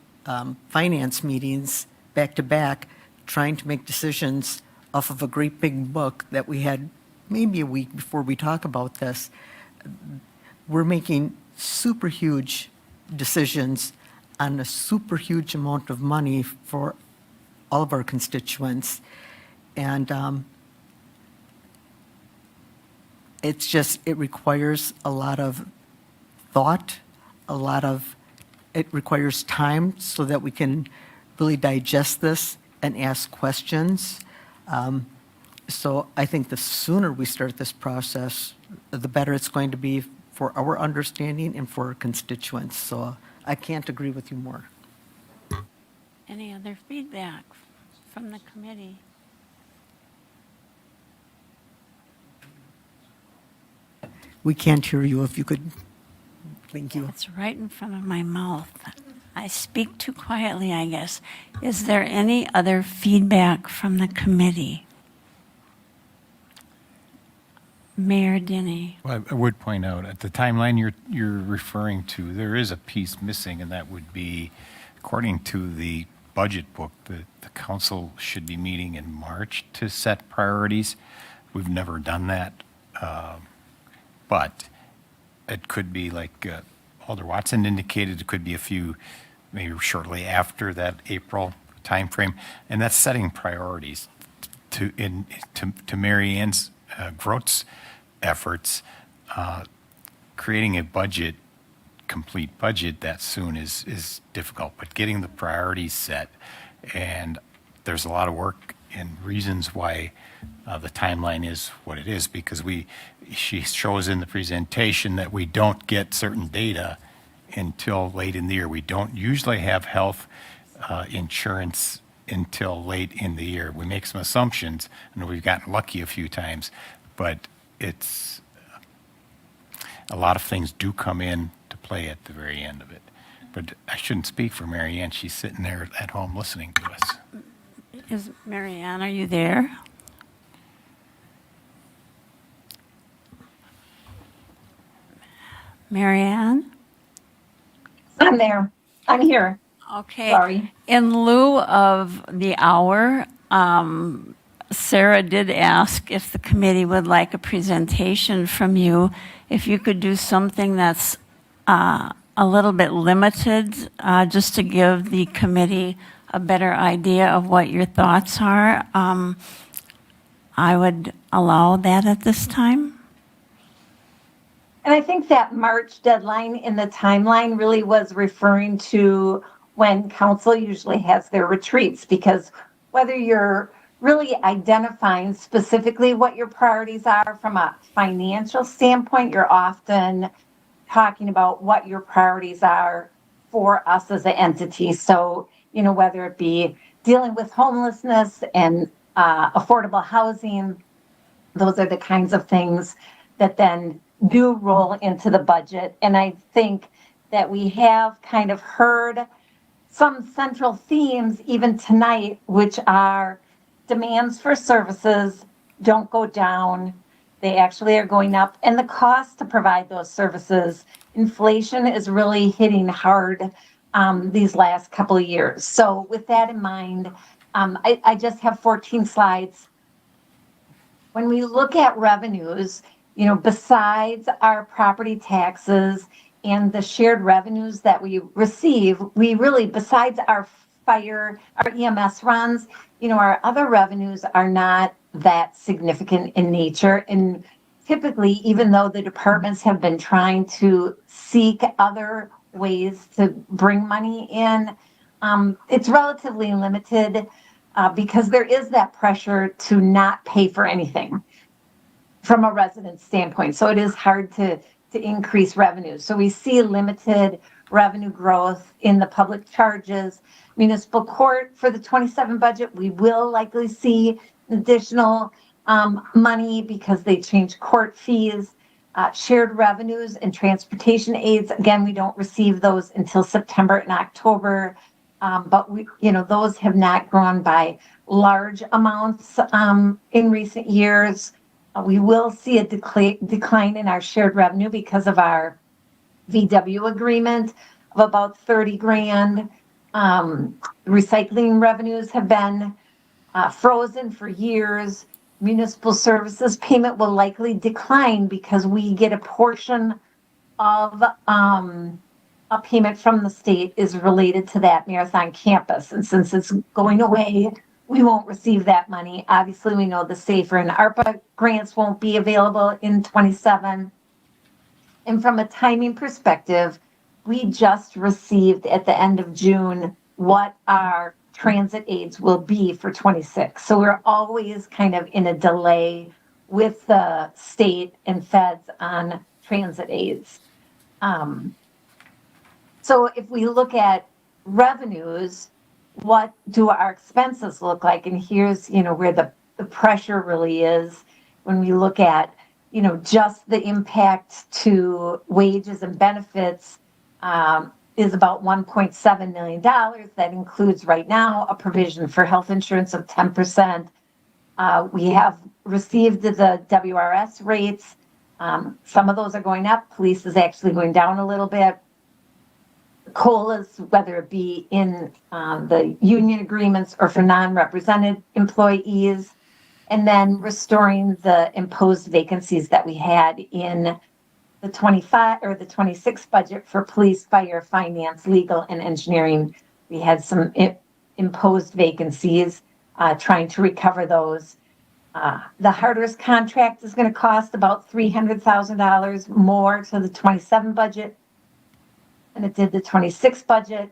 finance meetings back to back, trying to make decisions off of a great big book that we had maybe a week before we talk about this. We're making super huge decisions on a super huge amount of money for all of our constituents. And it requires a lot of thought, it requires time so that we can really digest this and ask questions. So I think the sooner we start this process, the better it's going to be for our understanding and for our constituents. So I can't agree with you more. Any other feedback from the committee? We can't hear you. If you could, thank you. It's right in front of my mouth. I speak too quietly, I guess. Is there any other feedback from the committee? Mayor Denny. Well, I would point out, at the timeline you're referring to, there is a piece missing, and that would be, according to the budget book, the council should be meeting in March to set priorities. We've never done that. But it could be like Alder Watson indicated, it could be a few, maybe shortly after that April timeframe, and that's setting priorities. To Mary Ann's Grote's efforts, creating a budget, complete budget that soon is difficult, but getting the priorities set, and there's a lot of work and reasons why the timeline is what it is, because she shows in the presentation that we don't get certain data until late in the year. We don't usually have health insurance until late in the year. We make some assumptions, and we've gotten lucky a few times, but it's a lot of things do come in to play at the very end of it. But I shouldn't speak for Mary Ann. She's sitting there at home listening to us. Is Marianne, are you there? Marianne? I'm there. I'm here. Okay. Sorry. In lieu of the hour, Sarah did ask if the committee would like a presentation from you. If you could do something that's a little bit limited, just to give the committee a better idea of what your thoughts are, I would allow that at this time. And I think that March deadline in the timeline really was referring to when council usually has their retreats, because whether you're really identifying specifically what your priorities are from a financial standpoint, you're often talking about what your priorities are for us as an entity. So, whether it be dealing with homelessness and affordable housing, those are the kinds of things that then do roll into the budget. And I think that we have kind of heard some central themes even tonight, which are demands for services don't go down. They actually are going up. And the cost to provide those services, inflation is really hitting hard these last couple of years. So with that in mind, I just have 14 slides. When we look at revenues, besides our property taxes and the shared revenues that we receive, we really, besides our fire, our EMS runs, our other revenues are not that significant in nature. And typically, even though the departments have been trying to seek other ways to bring money in, it's relatively limited because there is that pressure to not pay for anything from a resident standpoint. So it is hard to increase revenues. So we see limited revenue growth in the public charges. Municipal court for the 27 budget, we will likely see additional money because they changed court fees. Shared revenues and transportation aids, again, we don't receive those until September and October. But those have not grown by large amounts in recent years. We will see a decline in our shared revenue because of our VW agreement of about 30 grand. Recycling revenues have been frozen for years. Municipal services payment will likely decline because we get a portion of a payment from the state is related to that Marathon campus. And since it's going away, we won't receive that money. Obviously, we know the SAFER and ARPA grants won't be available in 27. And from a timing perspective, we just received at the end of June what our transit aids will be for 26. So we're always kind of in a delay with the state and feds on transit aids. So if we look at revenues, what do our expenses look like? And here's, where the pressure really is when we look at, just the impact to wages and benefits is about $1.7 million. That includes right now a provision for health insurance of 10%. We have received the WRS rates. Some of those are going up. Police is actually going down a little bit. COLAs, whether it be in the union agreements or for non-represented employees, and then restoring the imposed vacancies that we had in the 25 or the 26 budget for police, fire, finance, legal, and engineering. We had some imposed vacancies, trying to recover those. The hardest contract is going to cost about $300,000 more to the 27 budget than it did the 26 budget.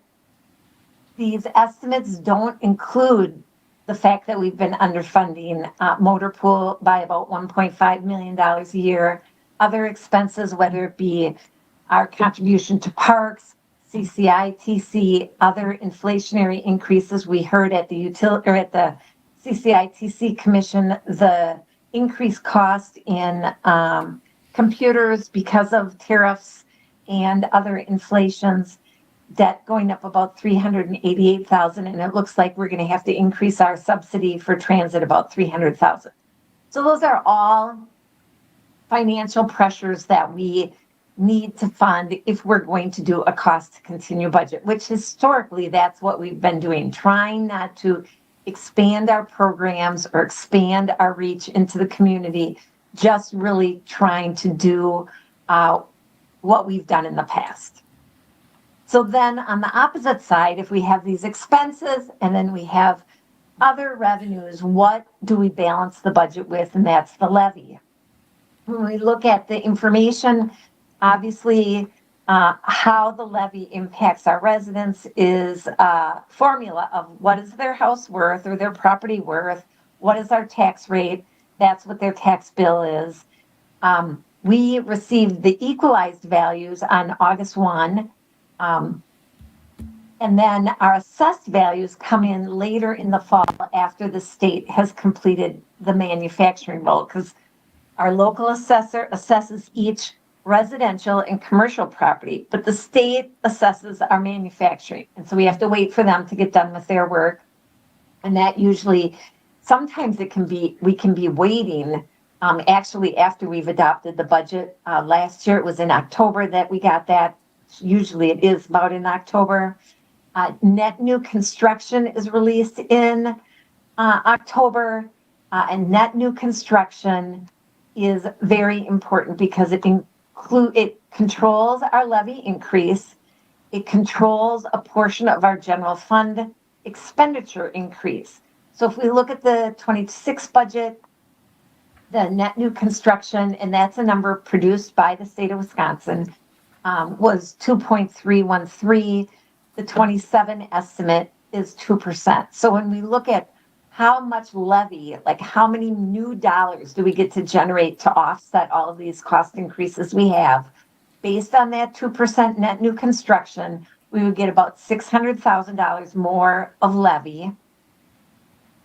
These estimates don't include the fact that we've been underfunding motor pool by about $1.5 million a year. Other expenses, whether it be our contribution to parks, CCITC, other inflationary increases. We heard at the CCITC Commission the increased cost in computers because of tariffs and other inflations, debt going up about 388,000, and it looks like we're going to have to increase our subsidy for transit about 300,000. So those are all financial pressures that we need to fund if we're going to do a cost to continue budget, which historically that's what we've been doing, trying not to expand our programs or expand our reach into the community, just really trying to do what we've done in the past. So then on the opposite side, if we have these expenses and then we have other revenues, what do we balance the budget with? And that's the levy. When we look at the information, obviously, how the levy impacts our residents is a formula of what is their house worth or their property worth, what is our tax rate, that's what their tax bill is. We received the equalized values on August 1, and then our assessed values come in later in the fall after the state has completed the manufacturing roll, because our local assessor assesses each residential and commercial property, but the state assesses our manufacturing. And so we have to wait for them to get done with their work. And that usually, sometimes we can be waiting, actually after we've adopted the budget. Last year, it was in October that we got that. Usually it is about in October. Net new construction is released in October, and net new construction is very important because it controls our levy increase. It controls a portion of our general fund expenditure increase. So if we look at the 26 budget, the net new construction, and that's a number produced by the state of Wisconsin, was 2.313. The 27 estimate is 2%. So when we look at how much levy, like how many new dollars do we get to generate to offset all of these cost increases we have, based on that 2% net new construction, we would get about $600,000 more of levy.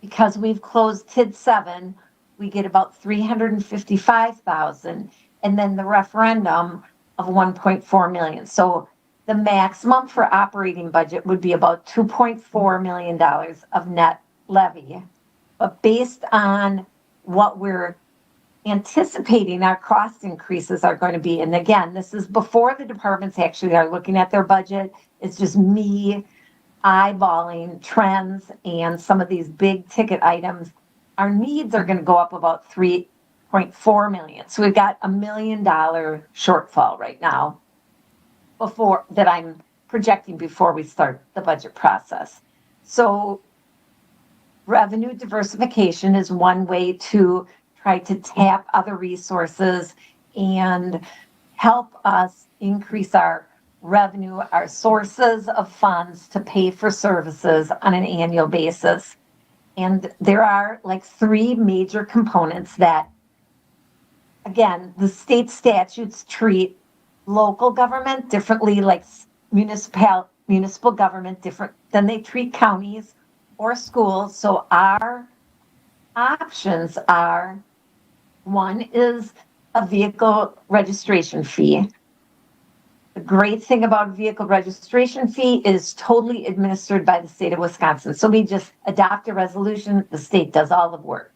Because we've closed TID 7, we get about $355,000, and then the referendum of $1.4 million. So the maximum for operating budget would be about $2.4 million of net levy. But based on what we're anticipating our cost increases are going to be, and again, this is before the departments actually are looking at their budget, it's just me eyeballing trends and some of these big ticket items, our needs are going to go up about $3.4 million. So we've got $1 million shortfall right now before that I'm projecting before we start the budget process. So revenue diversification is one way to try to tap other resources and help us increase our revenue, our sources of funds to pay for services on an annual basis. And there are like three major components that, again, the state statutes treat local government differently, like municipal government different than they treat counties or schools. So our options are, one is a vehicle registration fee. The great thing about vehicle registration fee is totally administered by the state of Wisconsin. So we just adopt a resolution, the state does all the work.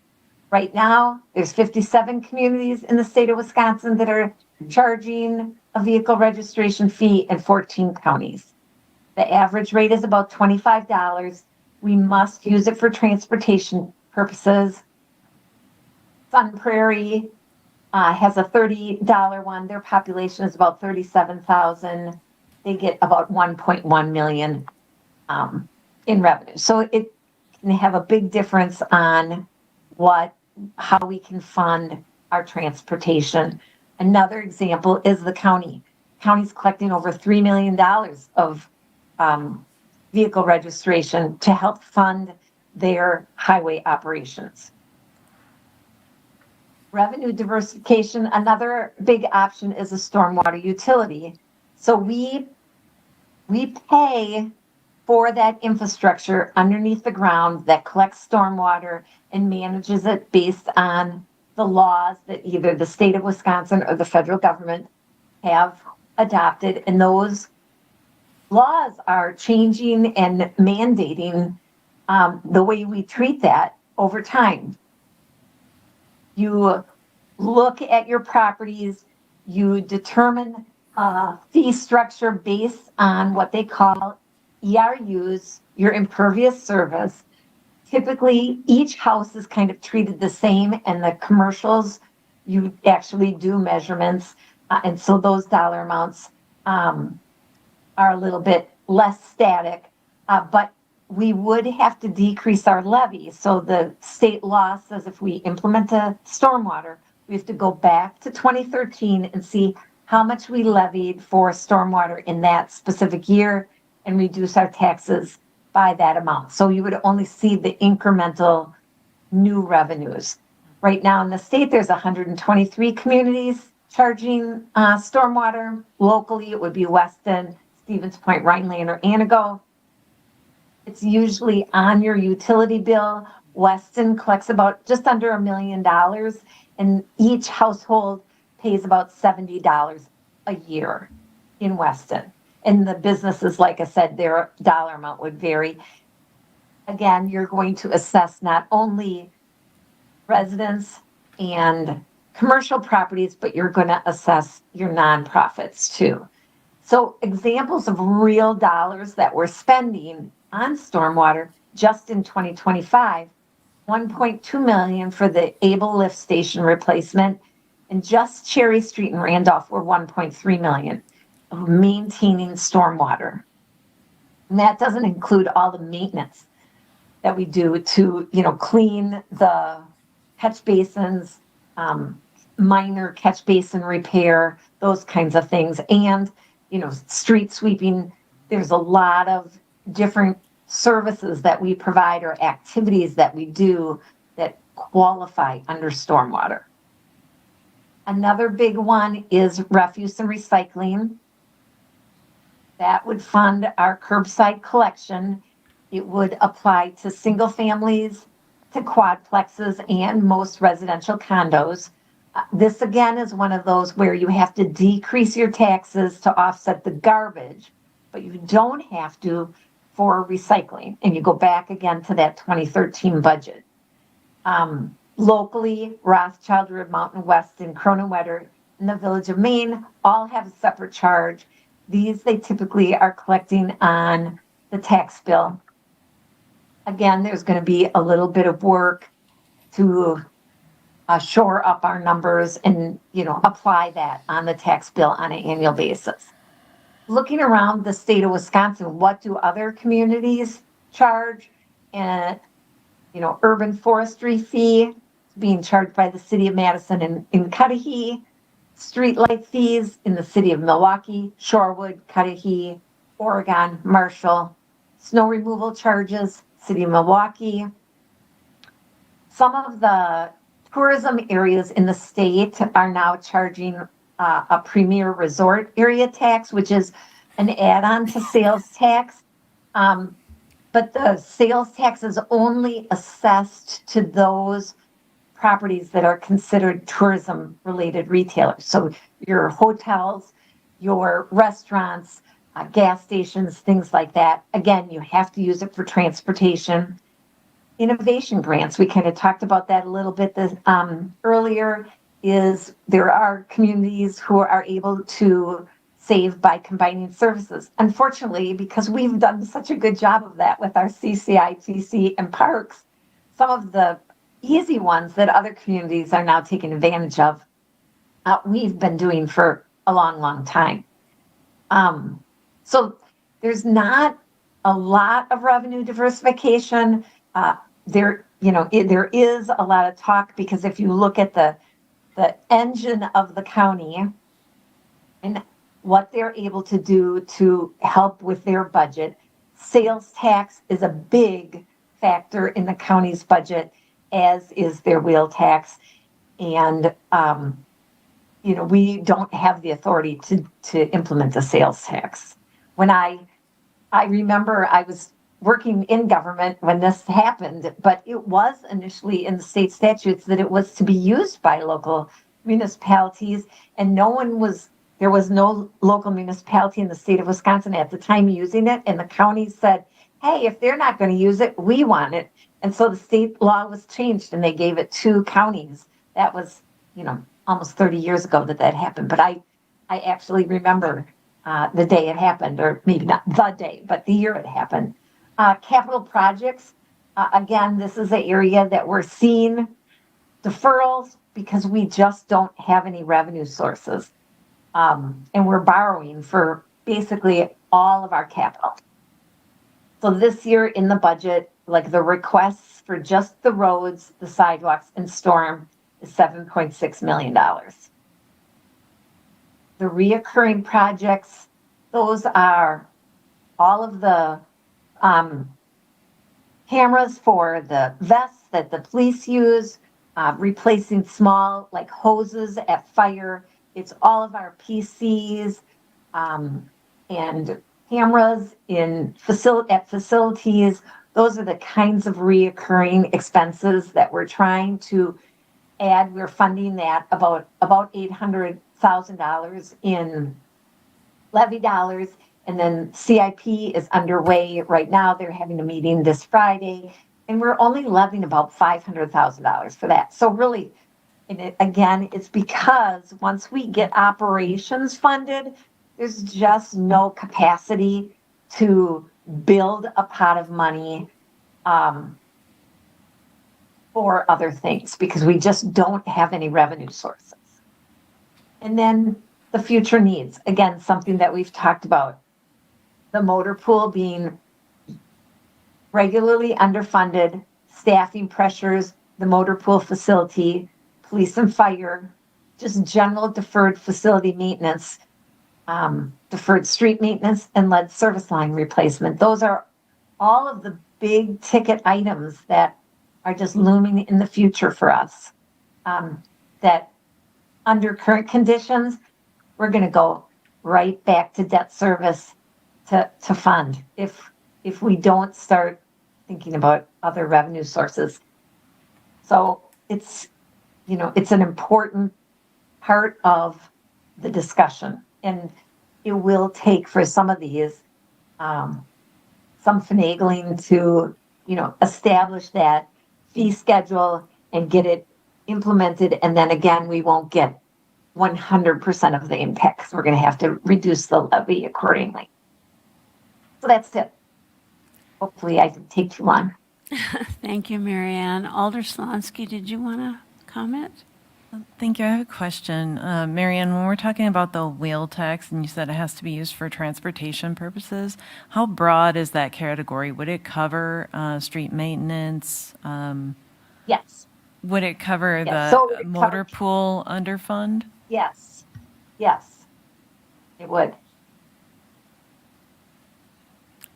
Right now, there's 57 communities in the state of Wisconsin that are charging a vehicle registration fee in 14 counties. The average rate is about $25. We must use it for transportation purposes. Sun Prairie has a $30 one. Their population is about 37,000. They get about 1.1 million in revenue. So it can have a big difference on how we can fund our transportation. Another example is the county. County's collecting over $3 million of vehicle registration to help fund their highway operations. Revenue diversification, another big option is a stormwater utility. So we pay for that infrastructure underneath the ground that collects stormwater and manages it based on the laws that either the state of Wisconsin or the federal government have adopted, and those laws are changing and mandating the way we treat that over time. You look at your properties, you determine a fee structure based on what they call ERUs, your impervious service. Typically, each house is kind of treated the same, and the commercials, you actually do measurements, and so those dollar amounts are a little bit less static, but we would have to decrease our levy. So the state law says if we implement a stormwater, we have to go back to 2013 and see how much we levied for stormwater in that specific year and reduce our taxes by that amount. So you would only see the incremental new revenues. Right now in the state, there's 123 communities charging stormwater. Locally, it would be Weston, Stevens Point, Rhineland, or Anago. It's usually on your utility bill. Weston collects about just under $1 million, and each household pays about $70 a year in Weston. And the businesses, like I said, their dollar amount would vary. Again, you're going to assess not only residents and commercial properties, but you're going to assess your nonprofits too. So examples of real dollars that we're spending on stormwater just in 2025, 1.2 million for the Able lift station replacement, and just Cherry Street and Randolph were 1.3 million of maintaining stormwater. And that doesn't include all the maintenance that we do to, clean the catch basins, minor catch basin repair, those kinds of things, and street sweeping. There's a lot of different services that we provide or activities that we do that qualify under stormwater. Another big one is refuse and recycling. That would fund our curbside collection. It would apply to single families, to quadplexes, and most residential condos. This again is one of those where you have to decrease your taxes to offset the garbage, but you don't have to for recycling. And you go back again to that 2013 budget. Locally, Rothschild, Rib Mountain, Weston, Cronin-Wetter, and the Village of Maine all have a separate charge. These they typically are collecting on the tax bill. Again, there's going to be a little bit of work to shore up our numbers and, apply that on the tax bill on an annual basis. Looking around the state of Wisconsin, what do other communities charge? And, urban forestry fee being charged by the city of Madison and in Cudahy, streetlight fees in the city of Milwaukee, Shorewood, Cudahy, Oregon, Marshall, snow removal charges, city of Milwaukee. Some of the tourism areas in the state are now charging a premier resort area tax, which is an add-on to sales tax. But the sales tax is only assessed to those properties that are considered tourism-related retailers. So your hotels, your restaurants, gas stations, things like that. Again, you have to use it for transportation. Innovation grants, we kind of talked about that a little bit earlier, is there are communities who are able to save by combining services. Unfortunately, because we've done such a good job of that with our CCITC and parks, some of the easy ones that other communities are now taking advantage of, we've been doing for a long, long time. So there's not a lot of revenue diversification. There is a lot of talk, because if you look at the engine of the county and what they're able to do to help with their budget, sales tax is a big factor in the county's budget, as is their wheel tax. And, we don't have the authority to implement a sales tax. When I remember I was working in government when this happened, but it was initially in the state statutes that it was to be used by local municipalities, and no one was there was no local municipality in the state of Wisconsin at the time using it, and the county said, hey, if they're not going to use it, we want it. And so the state law was changed and they gave it to counties. That was, almost 30 years ago that happened. But I actually remember the day it happened, or maybe not the day, but the year it happened. Capital projects, again, this is an area that we're seeing deferrals because we just don't have any revenue sources. And we're borrowing for basically all of our capital. So this year in the budget, like the requests for just the roads, the sidewalks, and storm is $7.6 million. The reoccurring projects, those are all of the cameras for the vests that the police use, replacing small like hoses at fire. It's all of our PCs and cameras at facilities. Those are the kinds of reoccurring expenses that we're trying to add. We're funding that about $800,000 in levy dollars. And then CIP is underway right now. They're having a meeting this Friday, and we're only levying about $500,000 for that. So really, again, it's because once we get operations funded, there's just no capacity to build a pot of money for other things because we just don't have any revenue sources. And then the future needs, again, something that we've talked about. The motor pool being regularly underfunded, staffing pressures, the motor pool facility, police and fire, just general deferred facility maintenance, deferred street maintenance, and lead service line replacement. Those are all of the big ticket items that are just looming in the future for us. That under current conditions, we're going to go right back to debt service to fund if we don't start thinking about other revenue sources. So it's an important part of the discussion, and it will take for some of these some finagling to establish that fee schedule and get it implemented, and then again we won't get 100% of the impact because we're going to have to reduce the levy accordingly. So that's it. Hopefully I didn't take too long. Thank you, Mary Ann. Alder Slonsky, did you want to comment? Thank you. I have a question. Mary Ann, when we're talking about the wheel tax and you said it has to be used for transportation purposes, how broad is that category? Would it cover street maintenance? Yes. Would it cover Yes. the So it motor covers- pool underfund? Yes, it would.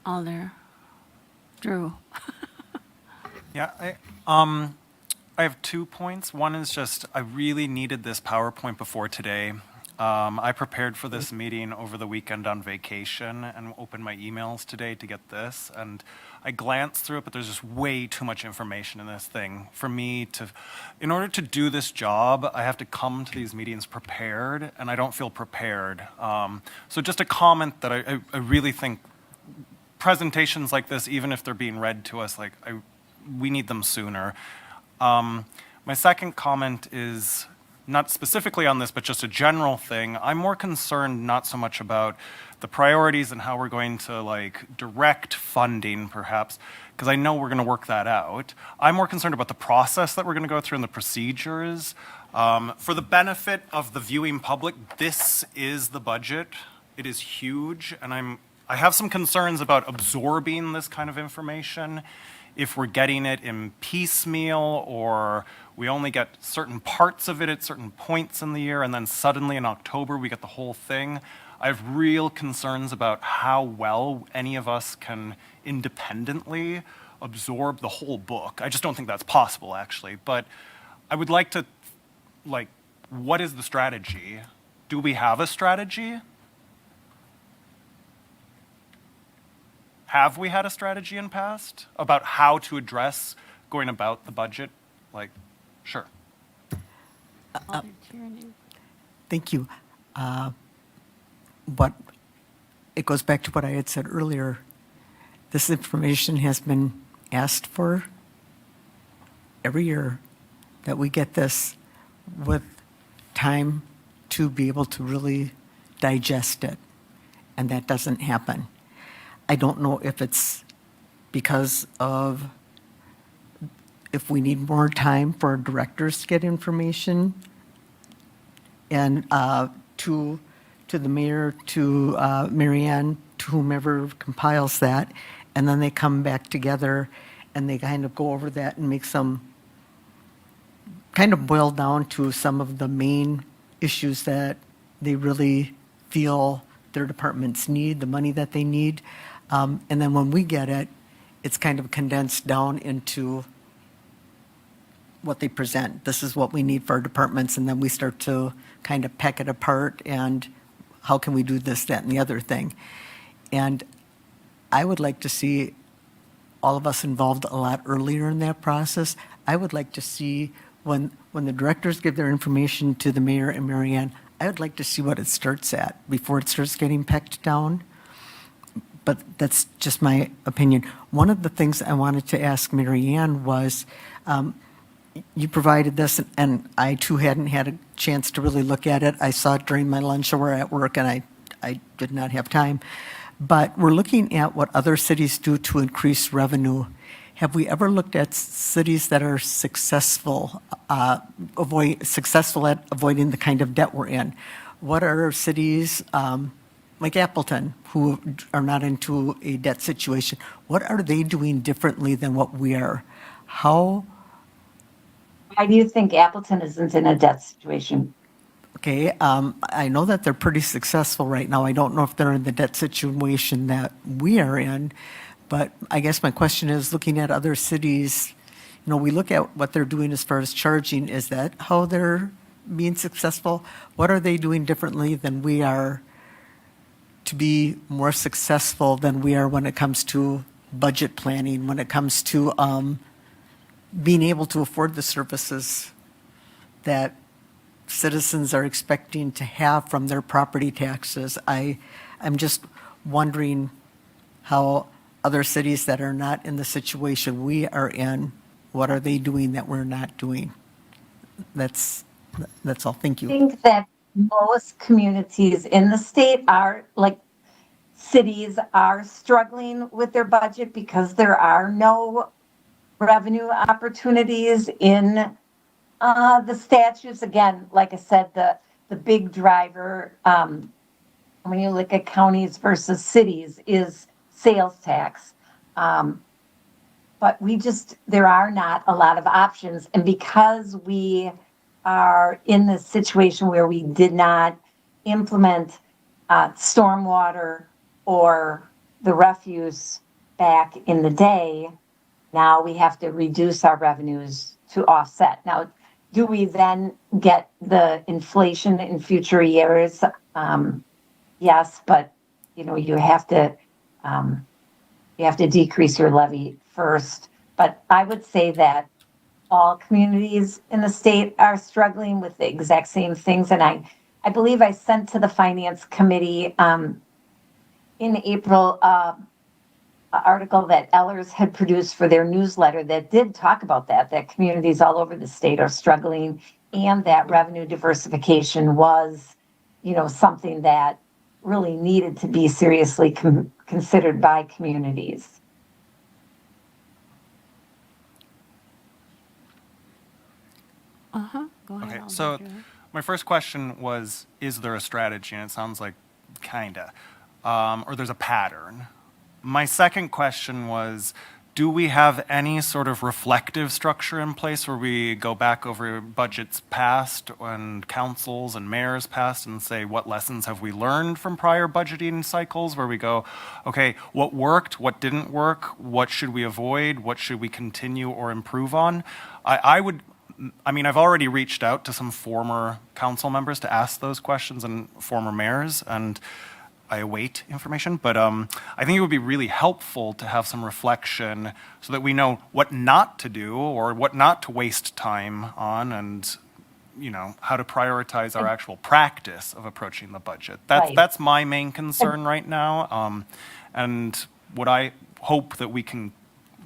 Alder. Drew. Yeah, I have 2 points. One is just, I really needed this PowerPoint before today. I prepared for this meeting over the weekend on vacation and opened my emails today to get this. And I glanced through it, but there's just way too much information in this thing for me in order to do this job, I have to come to these meetings prepared, and I don't feel prepared. So just a comment that I really think presentations like this, even if they're being read to us, we need them sooner. My second comment is not specifically on this, but just a general thing. I'm more concerned not so much about the priorities and how we're going to direct funding, perhaps, because I know we're going to work that out. I'm more concerned about the process that we're going to go through and the procedures. For the benefit of the viewing public, this is the budget. It is huge, and I have some concerns about absorbing this kind of information if we're getting it in piecemeal or we only get certain parts of it at certain points in the year and then suddenly in October we get the whole thing. I have real concerns about how well any of us can independently absorb the whole book. I just don't think that's possible, actually. But I would like to, what is the strategy? Do we have a strategy? Have we had a strategy in past about how to address going about the budget? Sure. Alder Tierney. Thank you. what, it goes back to what I had said earlier. This information has been asked for every year, that we get this with time to be able to really digest it, and that doesn't happen. I don't know if it's because of, if we need more time for our directors to get information, and to the mayor, to Mary Ann, to whomever compiles that, and then they come back together and they kind of go over that and make some, kind of boil down to some of the main issues that they really feel their departments need, the money that they need. And then when we get it, it's kind of condensed down into what they present. This is what we need for our departments, and then we start to kind of peck it apart and how can we do this, that, and the other thing. And I would like to see all of us involved a lot earlier in that process. I would like to see when the directors give their information to the mayor and Mary Ann, I would like to see what it starts at before it starts getting pecked down. But that's just my opinion. One of the things I wanted to ask Mary Ann was, you provided this, and I too hadn't had a chance to really look at it. I saw it during my lunch hour at work, and I did not have time. But we're looking at what other cities do to increase revenue. Have we ever looked at cities that are successful at avoiding the kind of debt we're in? What are cities like Appleton, who are not into a debt situation, what are they doing differently than what we are? Why do you think Appleton isn't in a debt situation? Okay, I know that they're pretty successful right now. I don't know if they're in the debt situation that we are in, but I guess my question is, looking at other cities, we look at what they're doing as far as charging. Is that how they're being successful? What are they doing differently than we are to be more successful than we are when it comes to budget planning, when it comes to being able to afford the services that citizens are expecting to have from their property taxes? I'm just wondering how other cities that are not in the situation we are in, what are they doing that we're not doing? That's all. Thank I you. think that most communities in the state are, like cities, are struggling with their budget because there are no revenue opportunities in the statutes. Again, like I said, the big driver, when you look at counties versus cities, is sales tax. But there are not a lot of options. And because we are in this situation where we did not implement stormwater or the refuse back in the day, now we have to reduce our revenues to offset. Now, do we then get the inflation in future years? Yes, but you have to decrease your levy first. But I would say that all communities in the state are struggling with the exact same things. And I believe I sent to the Finance Committee in April an article that Ellers had produced for their newsletter that did talk about that communities all over the state are struggling, and that revenue diversification was, something that really needed to be seriously considered by communities. Go ahead. Okay, Alder. so my first question was, is there a strategy? And it sounds like kinda, or there's a pattern. My second question was, do we have any sort of reflective structure in place where we go back over budgets past and councils and mayors past and say, what lessons have we learned from prior budgeting cycles, where we go, okay, what worked, what didn't work, what should we avoid, what should we continue or improve on? I've already reached out to some former council members to ask those questions, and former mayors, and I await information, but I think it would be really helpful to have some reflection so that we know what not to do or what not to waste time on, and how to prioritize our actual practice of approaching the budget. That's my main concern right now. And what I hope that we can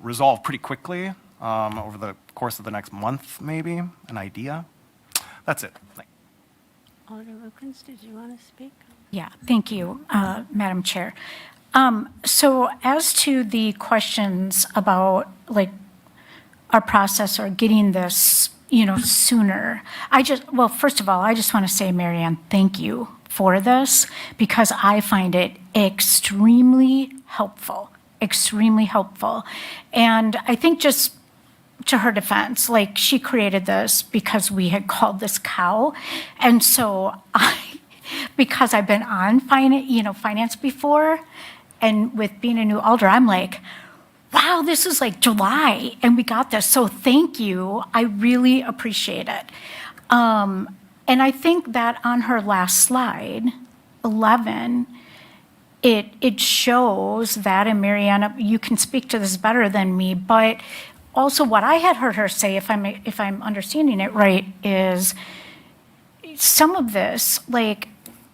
resolve pretty quickly over the course of the next month, maybe, an idea. That's it. Alder Lukens, did you want to speak? Yeah, thank you, Madam Chair. So as to the questions about like our process or getting this, sooner, well, first of all, I just want to say, Marianne, thank you for this because I find it extremely helpful. And I think just to her defense, like she created this because we had called this cow. And so because I've been on finance before, and with being a new alder, I'm like, wow, this is like July and we got this. So thank you. I really appreciate it. And I think that on her last slide, 11, it shows that, and Mariana, you can speak to this better than me, but also what I had heard her say, if I'm understanding it right, is some of this, like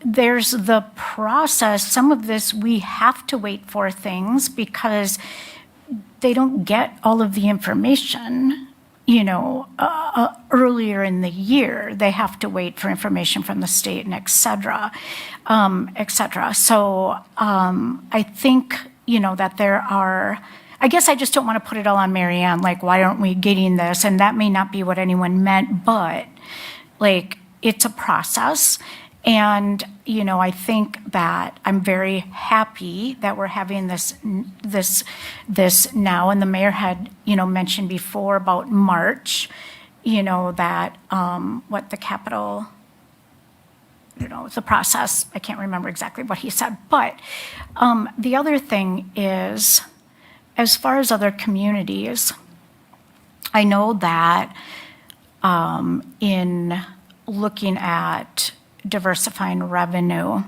there's the process, some of this we have to wait for things because they don't get all of the information, earlier in the year. They have to wait for information from the state and et cetera. So I think, that there are, I guess I just don't want to put it all on Marianne, like, why aren't we getting this? And that may not be what anyone meant, but like, it's a process. And, I think that I'm very happy that we're having this now. And the mayor had, mentioned before about March, that, what the capital, the process, I can't remember exactly what he said. But the other thing is, as far as other communities, I know that in looking at diversifying revenue,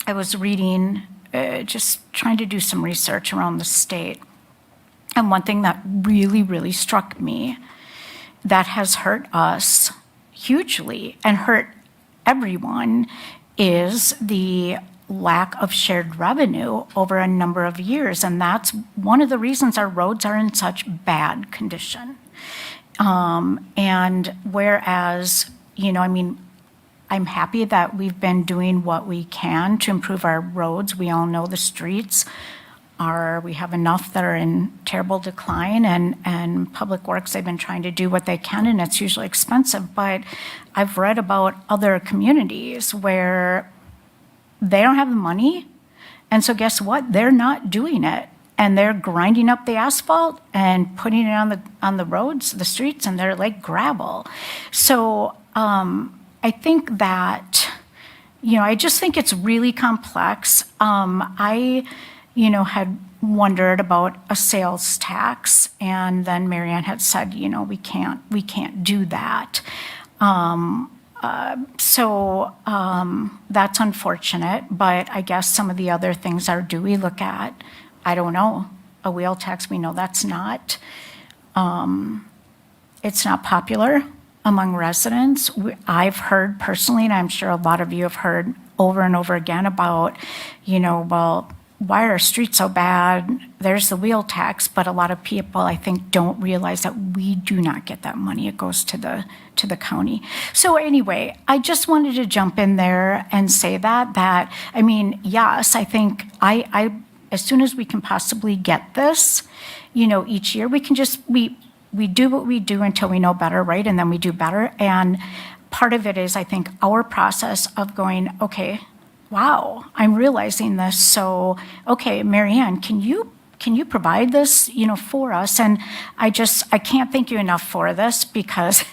I was reading, just trying to do some research around the state. And one thing that really, really struck me that has hurt us hugely and hurt everyone is the lack of shared revenue over a number of years. And that's one of the reasons our roads are in such bad condition. And whereas, I'm happy that we've been doing what we can to improve our roads. We all know the streets we have enough that are in terrible decline, and Public Works, they've been trying to do what they can, and it's usually expensive. But I've read about other communities where they don't have the money, and so guess what? They're not doing it, and they're grinding up the asphalt and putting it on the roads, the streets, and they're like gravel. So I think that, I just think it's really complex. I had wondered about a sales tax, and then Marianne had said, we can't do that. So that's unfortunate, but I guess some of the other things are, do we look at, I don't know, a wheel tax? We know that's not, it's not popular among residents. I've heard personally, and I'm sure a lot of you have heard over and over again about, well, why are our streets so bad? There's the wheel tax, but a lot of people, I think, don't realize that we do not get that money. It goes to the county. So anyway, I just wanted to jump in there and say that yes, I think I as soon as we can possibly get this, each year we can just, we do what we do until we know better, right? And then we do better. And part of it is, I think, our process of going, okay, wow, I'm realizing this. So, okay, Marianne, can you provide this, for us? And I can't thank you enough for this because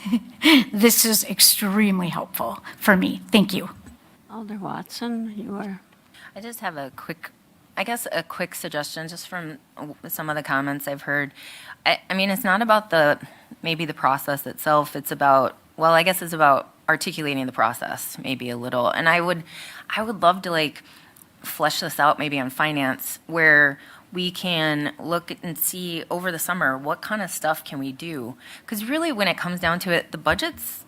this is extremely helpful for me. Thank you. Alder Watson, you are. I just have a quick suggestion just from some of the comments I've heard. I mean, it's not about maybe the process itself. It's about, well, I guess it's about articulating the process maybe a little. And I would love to flesh this out maybe on finance, where we can look and see over the summer what kind of stuff can we do. Because really when it comes down to it, the budget's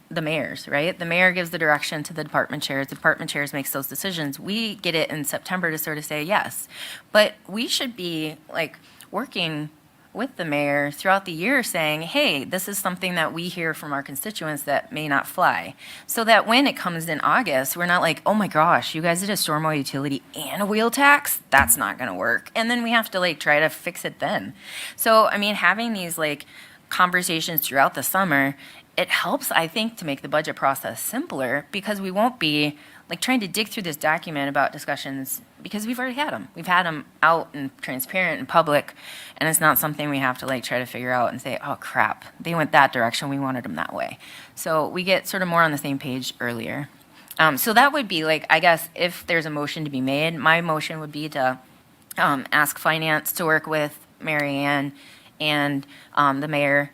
the mayor's, right? The mayor gives the direction to the department chairs. The department chairs makes those decisions. We get it in September to sort of say yes. But we should be like working with the mayor throughout the year saying, hey, this is something that we hear from our constituents that may not fly. So that when it comes in August, we're not like, oh my gosh, you guys did a stormwater utility and a wheel tax? That's not going to work. And then we have to like try to fix it then. So, I mean, having these like conversations throughout the summer, it helps, I think, to make the budget process simpler because we won't be like trying to dig through this document about discussions because we've already had them. We've had them out and transparent and public, and it's not something we have to like try to figure out and say, oh crap, they went that direction, we wanted them that way. So we get sort of more on the same page earlier. So that would be like, I guess, if there's a motion to be made, my motion would be to ask finance to work with Mary Ann and the mayor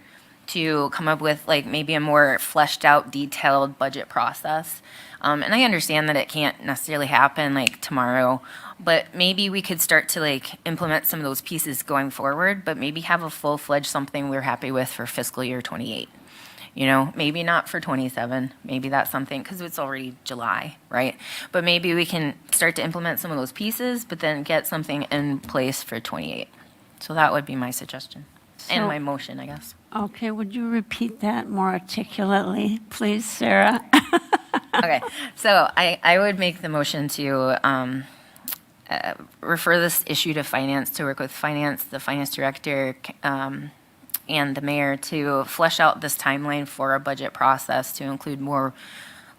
to come up with like maybe a more fleshed out, detailed budget process. And I understand that it can't necessarily happen like tomorrow, but maybe we could start to like implement some of those pieces going forward, but maybe have a full-fledged something we're happy with for fiscal year 28. You know, maybe not for 27, maybe that's something, because it's already July, right? But maybe we can start to implement some of those pieces, but then get something in place for 28. So that would be my suggestion, and So- my motion, I guess. Okay, would you repeat that more articulately, please, Sarah? Okay, so I would make the motion to refer this issue to finance, to work with finance, the finance director, and the mayor to flesh out this timeline for a budget process to include more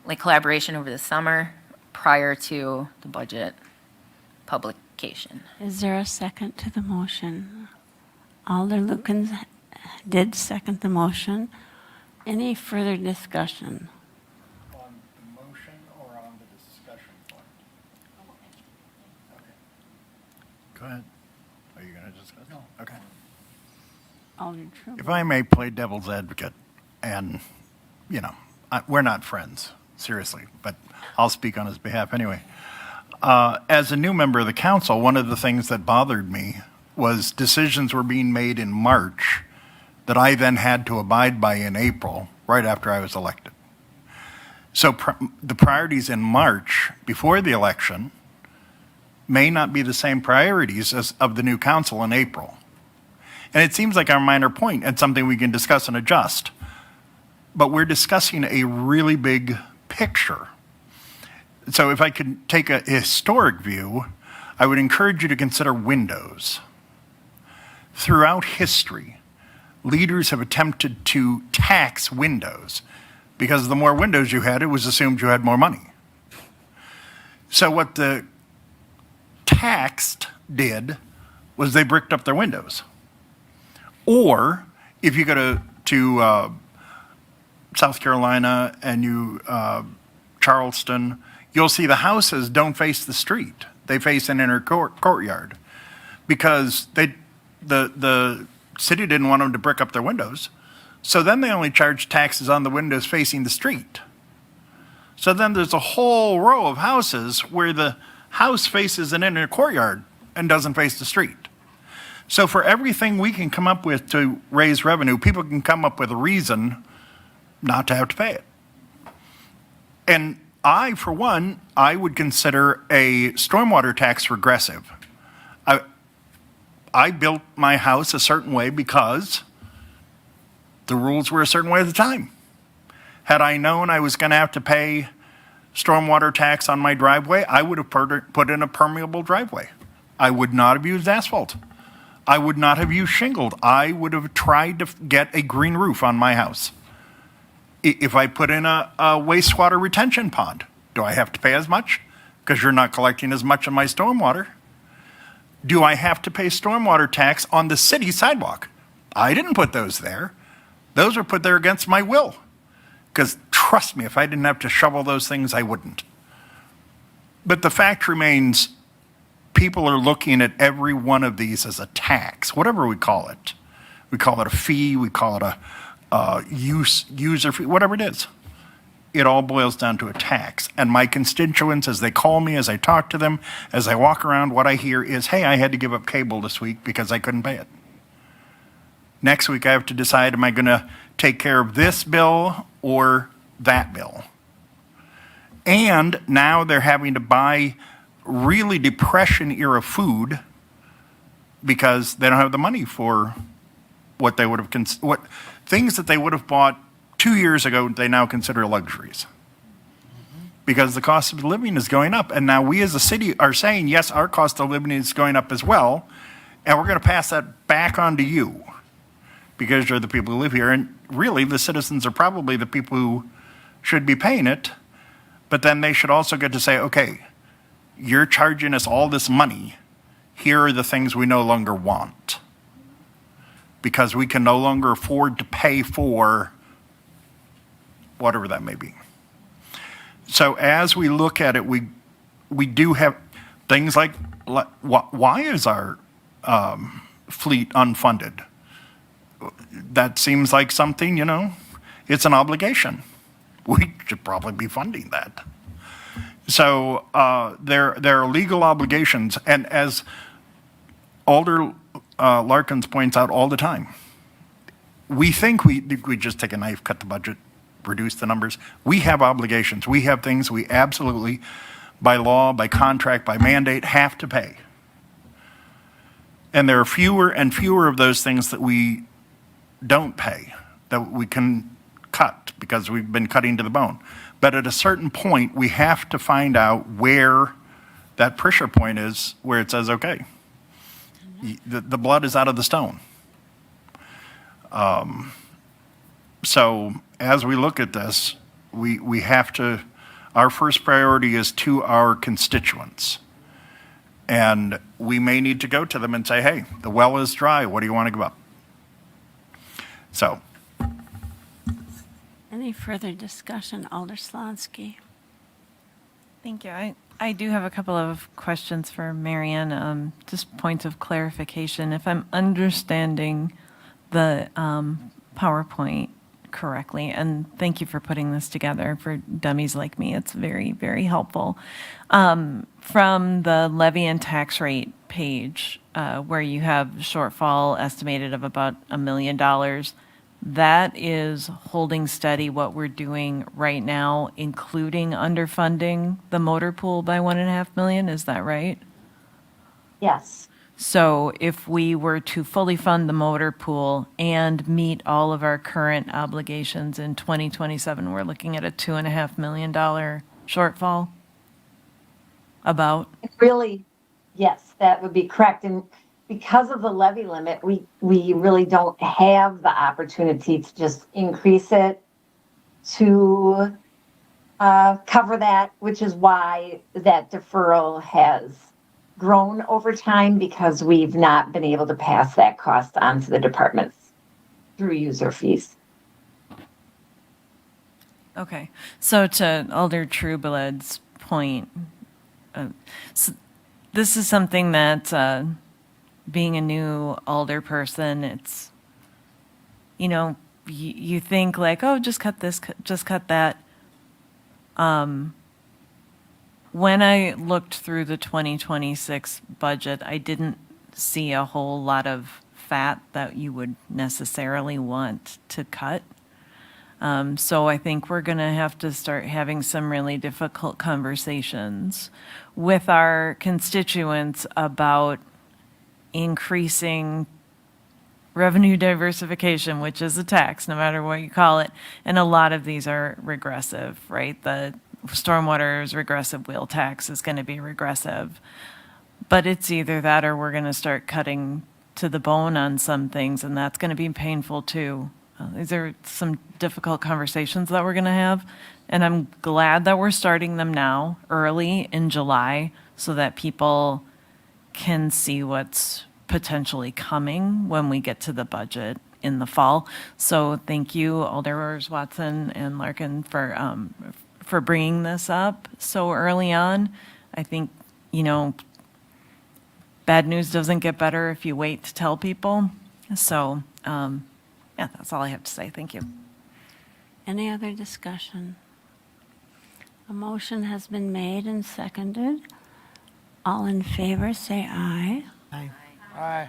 like collaboration over the summer prior to the budget publication. Is there a second to the motion? Alder Lukens did second the motion. Any further discussion? On the motion or on the discussion part? Go ahead. Are you going to discuss? No. Okay. Alder Truman? If I may play devil's advocate, and, you know, we're not friends, seriously, but I'll speak on his behalf anyway. As a new member of the council, one of the things that bothered me was decisions were being made in March that I then had to abide by in April, right after I was elected. So the priorities in March, before the election, may not be the same priorities as of the new council in April. And it seems like our minor point and something we can discuss and adjust. But we're discussing a really big picture. So if I could take a historic view, I would encourage you to consider windows. Throughout history, leaders have attempted to tax windows because the more windows you had, it was assumed you had more money. So what the taxed did was they bricked up their windows. Or if you go to South Carolina and you Charleston, you'll see the houses don't face the street. They face an inner courtyard because the city didn't want them to brick up their windows. So then they only charge taxes on the windows facing the street. So then there's a whole row of houses where the house faces an inner courtyard and doesn't face the street. So for everything we can come up with to raise revenue, people can come up with a reason not to have to pay it. And I, for one, I would consider a stormwater tax regressive. I built my house a certain way because the rules were a certain way at the time. Had I known I was going to have to pay stormwater tax on my driveway, I would have put in a permeable driveway. I would not have used asphalt. I would not have used shingled. I would have tried to get a green roof on my house. If I put in a wastewater retention pond, do I have to pay as much? Because you're not collecting as much of my stormwater. Do I have to pay stormwater tax on the city sidewalk? I didn't put those there. Those were put there against my will. Because trust me, if I didn't have to shovel those things, I wouldn't. But the fact remains, people are looking at every one of these as a tax, whatever we call it. We call it a fee, we call it a user fee, whatever it is. It all boils down to a tax. And my constituents, as they call me, as I talk to them, as I walk around, what I hear is, hey, I had to give up cable this week because I couldn't pay it. Next week, I have to decide, am I going to take care of this bill or that bill. And now they're having to buy really Depression-era food because they don't have the money for what they would have, things that they would have bought 2 years ago, they now consider luxuries. Because the cost of living is going up. And now we as a city are saying, yes, our cost of living is going up as well, and we're going to pass that back on to you because you're the people who live here. And really, the citizens are probably the people who should be paying it, but then they should also get to say, okay, you're charging us all this money. Here are the things we no longer want because we can no longer afford to pay for whatever that may be. So as we look at it, we do have things like why is our fleet unfunded? That seems like something, it's an obligation. We should probably be funding that. So there are legal obligations, and as Alder Larkins points out all the time, we think we just take a knife, cut the budget, reduce the numbers. We have obligations. We have things we absolutely, by law, by contract, by mandate, have to pay. And there are fewer and fewer of those things that we don't pay, that we can cut because we've been cutting to the bone. But at a certain point, we have to find out where that pressure point is, where it says, okay, the blood is out of the stone. So as we look at this, we have to, our first priority is to our constituents. And we may need to go to them and say, hey, the well is dry. What do you want to give up? So. Any further discussion, Alder Slonsky? Thank you. I do have a couple of questions for Marianne, just points of clarification. If I'm understanding the PowerPoint correctly, and thank you for putting this together for dummies like me. It's very, very helpful. From the levy and tax rate page, where you have shortfall estimated of about $1 million, that is holding steady what we're doing right now, including underfunding the motor pool by $1.5 million. Is that right? Yes. So if we were to fully fund the motor pool and meet all of our current obligations in 2027, we're looking at a $2.5 million shortfall? About? Really, yes, that would be correct. And because of the levy limit, we really don't have the opportunity to just increase it to cover that, which is why that deferral has grown over time, because we've not been able to pass that cost on to the departments through user fees. Okay. So to Alder Trubeled's point, so this is something that being a new Alder person, it's, you think like, oh, just cut this, just cut that. When I looked through the 2026 budget, I didn't see a whole lot of fat that you would necessarily want to cut. So I think we're going to have to start having some really difficult conversations with our constituents about increasing revenue diversification, which is a tax, no matter what you call it. And a lot of these are regressive, right? The stormwater's regressive wheel tax is going to be regressive. But it's either that or we're going to start cutting to the bone on some things, and that's going to be painful too. These are some difficult conversations that we're going to have, and I'm glad that we're starting them now, early in July, so that people can see what's potentially coming when we get to the budget in the fall. So thank you, Alderers Watson and Larkin, for bringing this up so early on. I think, bad news doesn't get better if you wait to tell people. So, yeah, that's all I have to say. Thank you. Any other discussion? A motion has been made and seconded. All in favor, say aye. Aye. Aye.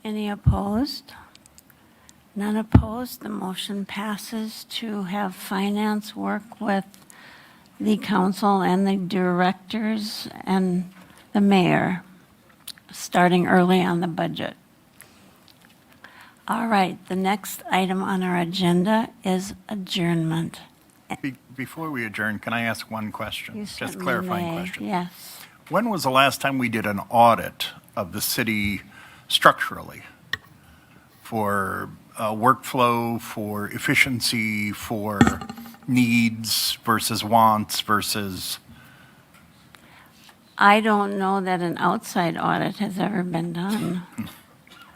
Any opposed? None opposed, the motion passes to have finance work with the council and the directors and the mayor, starting early on the budget. All right, the next item on our agenda is adjournment. Before we adjourn, can I ask one question? You Just certainly clarifying may. question. Yes. When was the last time we did an audit of the city structurally for workflow, for efficiency, for needs versus wants versus? I don't know that an outside audit has ever been done.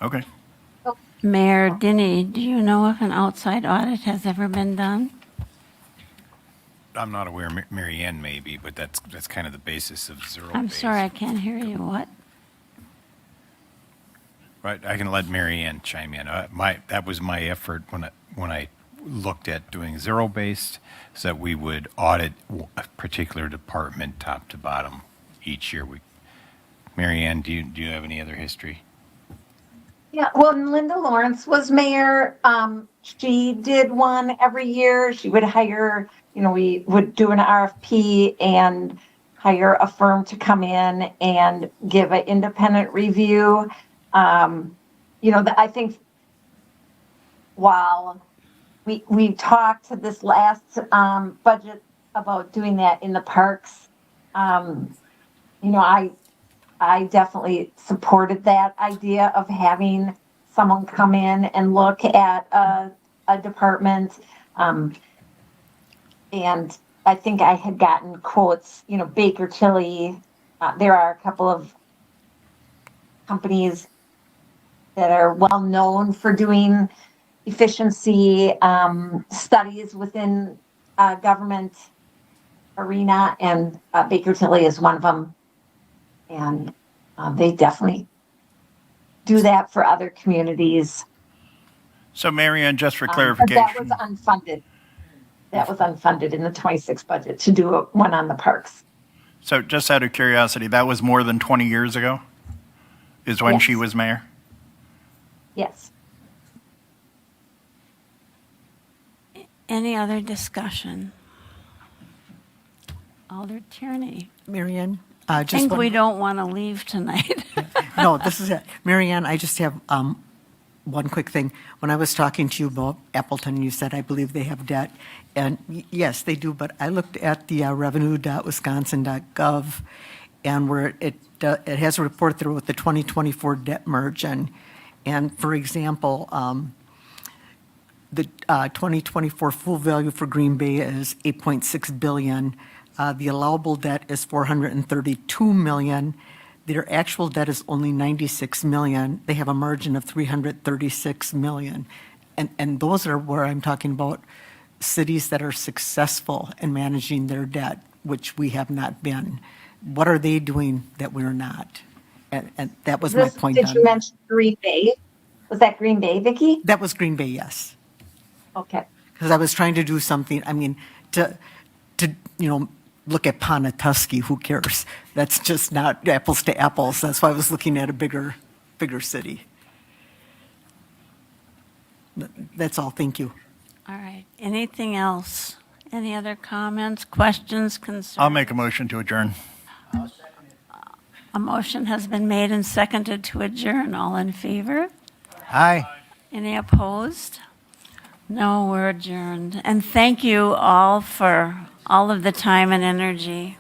Okay. Mayor Denny, do you know if an outside audit has ever been done? I'm not aware, Mary Ann maybe, but that's kind of the basis of zero-based. I'm sorry, I can't hear you. What? Right, I can let Mary Ann chime in. That was my effort when I looked at doing zero-based, is that we would audit a particular department top to bottom each year. Mary Ann, do you have any other history? Yeah, well, Linda Lawrence was mayor. She did one every year. She would hire, we would do an RFP and hire a firm to come in and give an independent review. I think while we talked this last budget about doing that in the parks, I definitely supported that idea of having someone come in and look at a department. And I think I had gotten quotes, Baker Tilly. There are a couple of companies that are well known for doing efficiency studies within government arena, and Baker Tilly is one of them. And they definitely do that for other communities. So Mary Ann, just for But clarification. that was unfunded. That was unfunded in the 26 budget to do one on the parks. So just out of curiosity, that was more than 20 years ago? Is when she Yes. was mayor? Yes. Any other discussion? Alder Tierney. Mary Ann, I just think one- we don't want to leave tonight. No, this is it. Mary Ann, I just have one quick thing. When I was talking to you about Appleton, you said, I believe they have debt. And yes, they do, but I looked at the revenue.wisconsin.gov, and where it has a report there with the 2024 debt margin. And for example, the 2024 full value for Green Bay is $8.6 billion. The allowable debt is $432 million. Their actual debt is only $96 million. They have a margin of $336 million. And those are where I'm talking about cities that are successful in managing their debt, which we have not been. What are they doing that we're not? And that was my point. Did you mention Green Bay? Was that Green Bay, Vicki? That was Green Bay, yes. Okay. Because I was trying to do something, to look at Ponatuskee, who cares? That's just not apples to apples. That's why I was looking at a bigger city. That's all, thank you. All right. Anything else? Any other comments, questions, concerns? I'll make a motion to adjourn. A motion has been made and seconded to adjourn. All in favor? Aye. Any opposed? No, we're adjourned. And thank you all for all of the time and energy.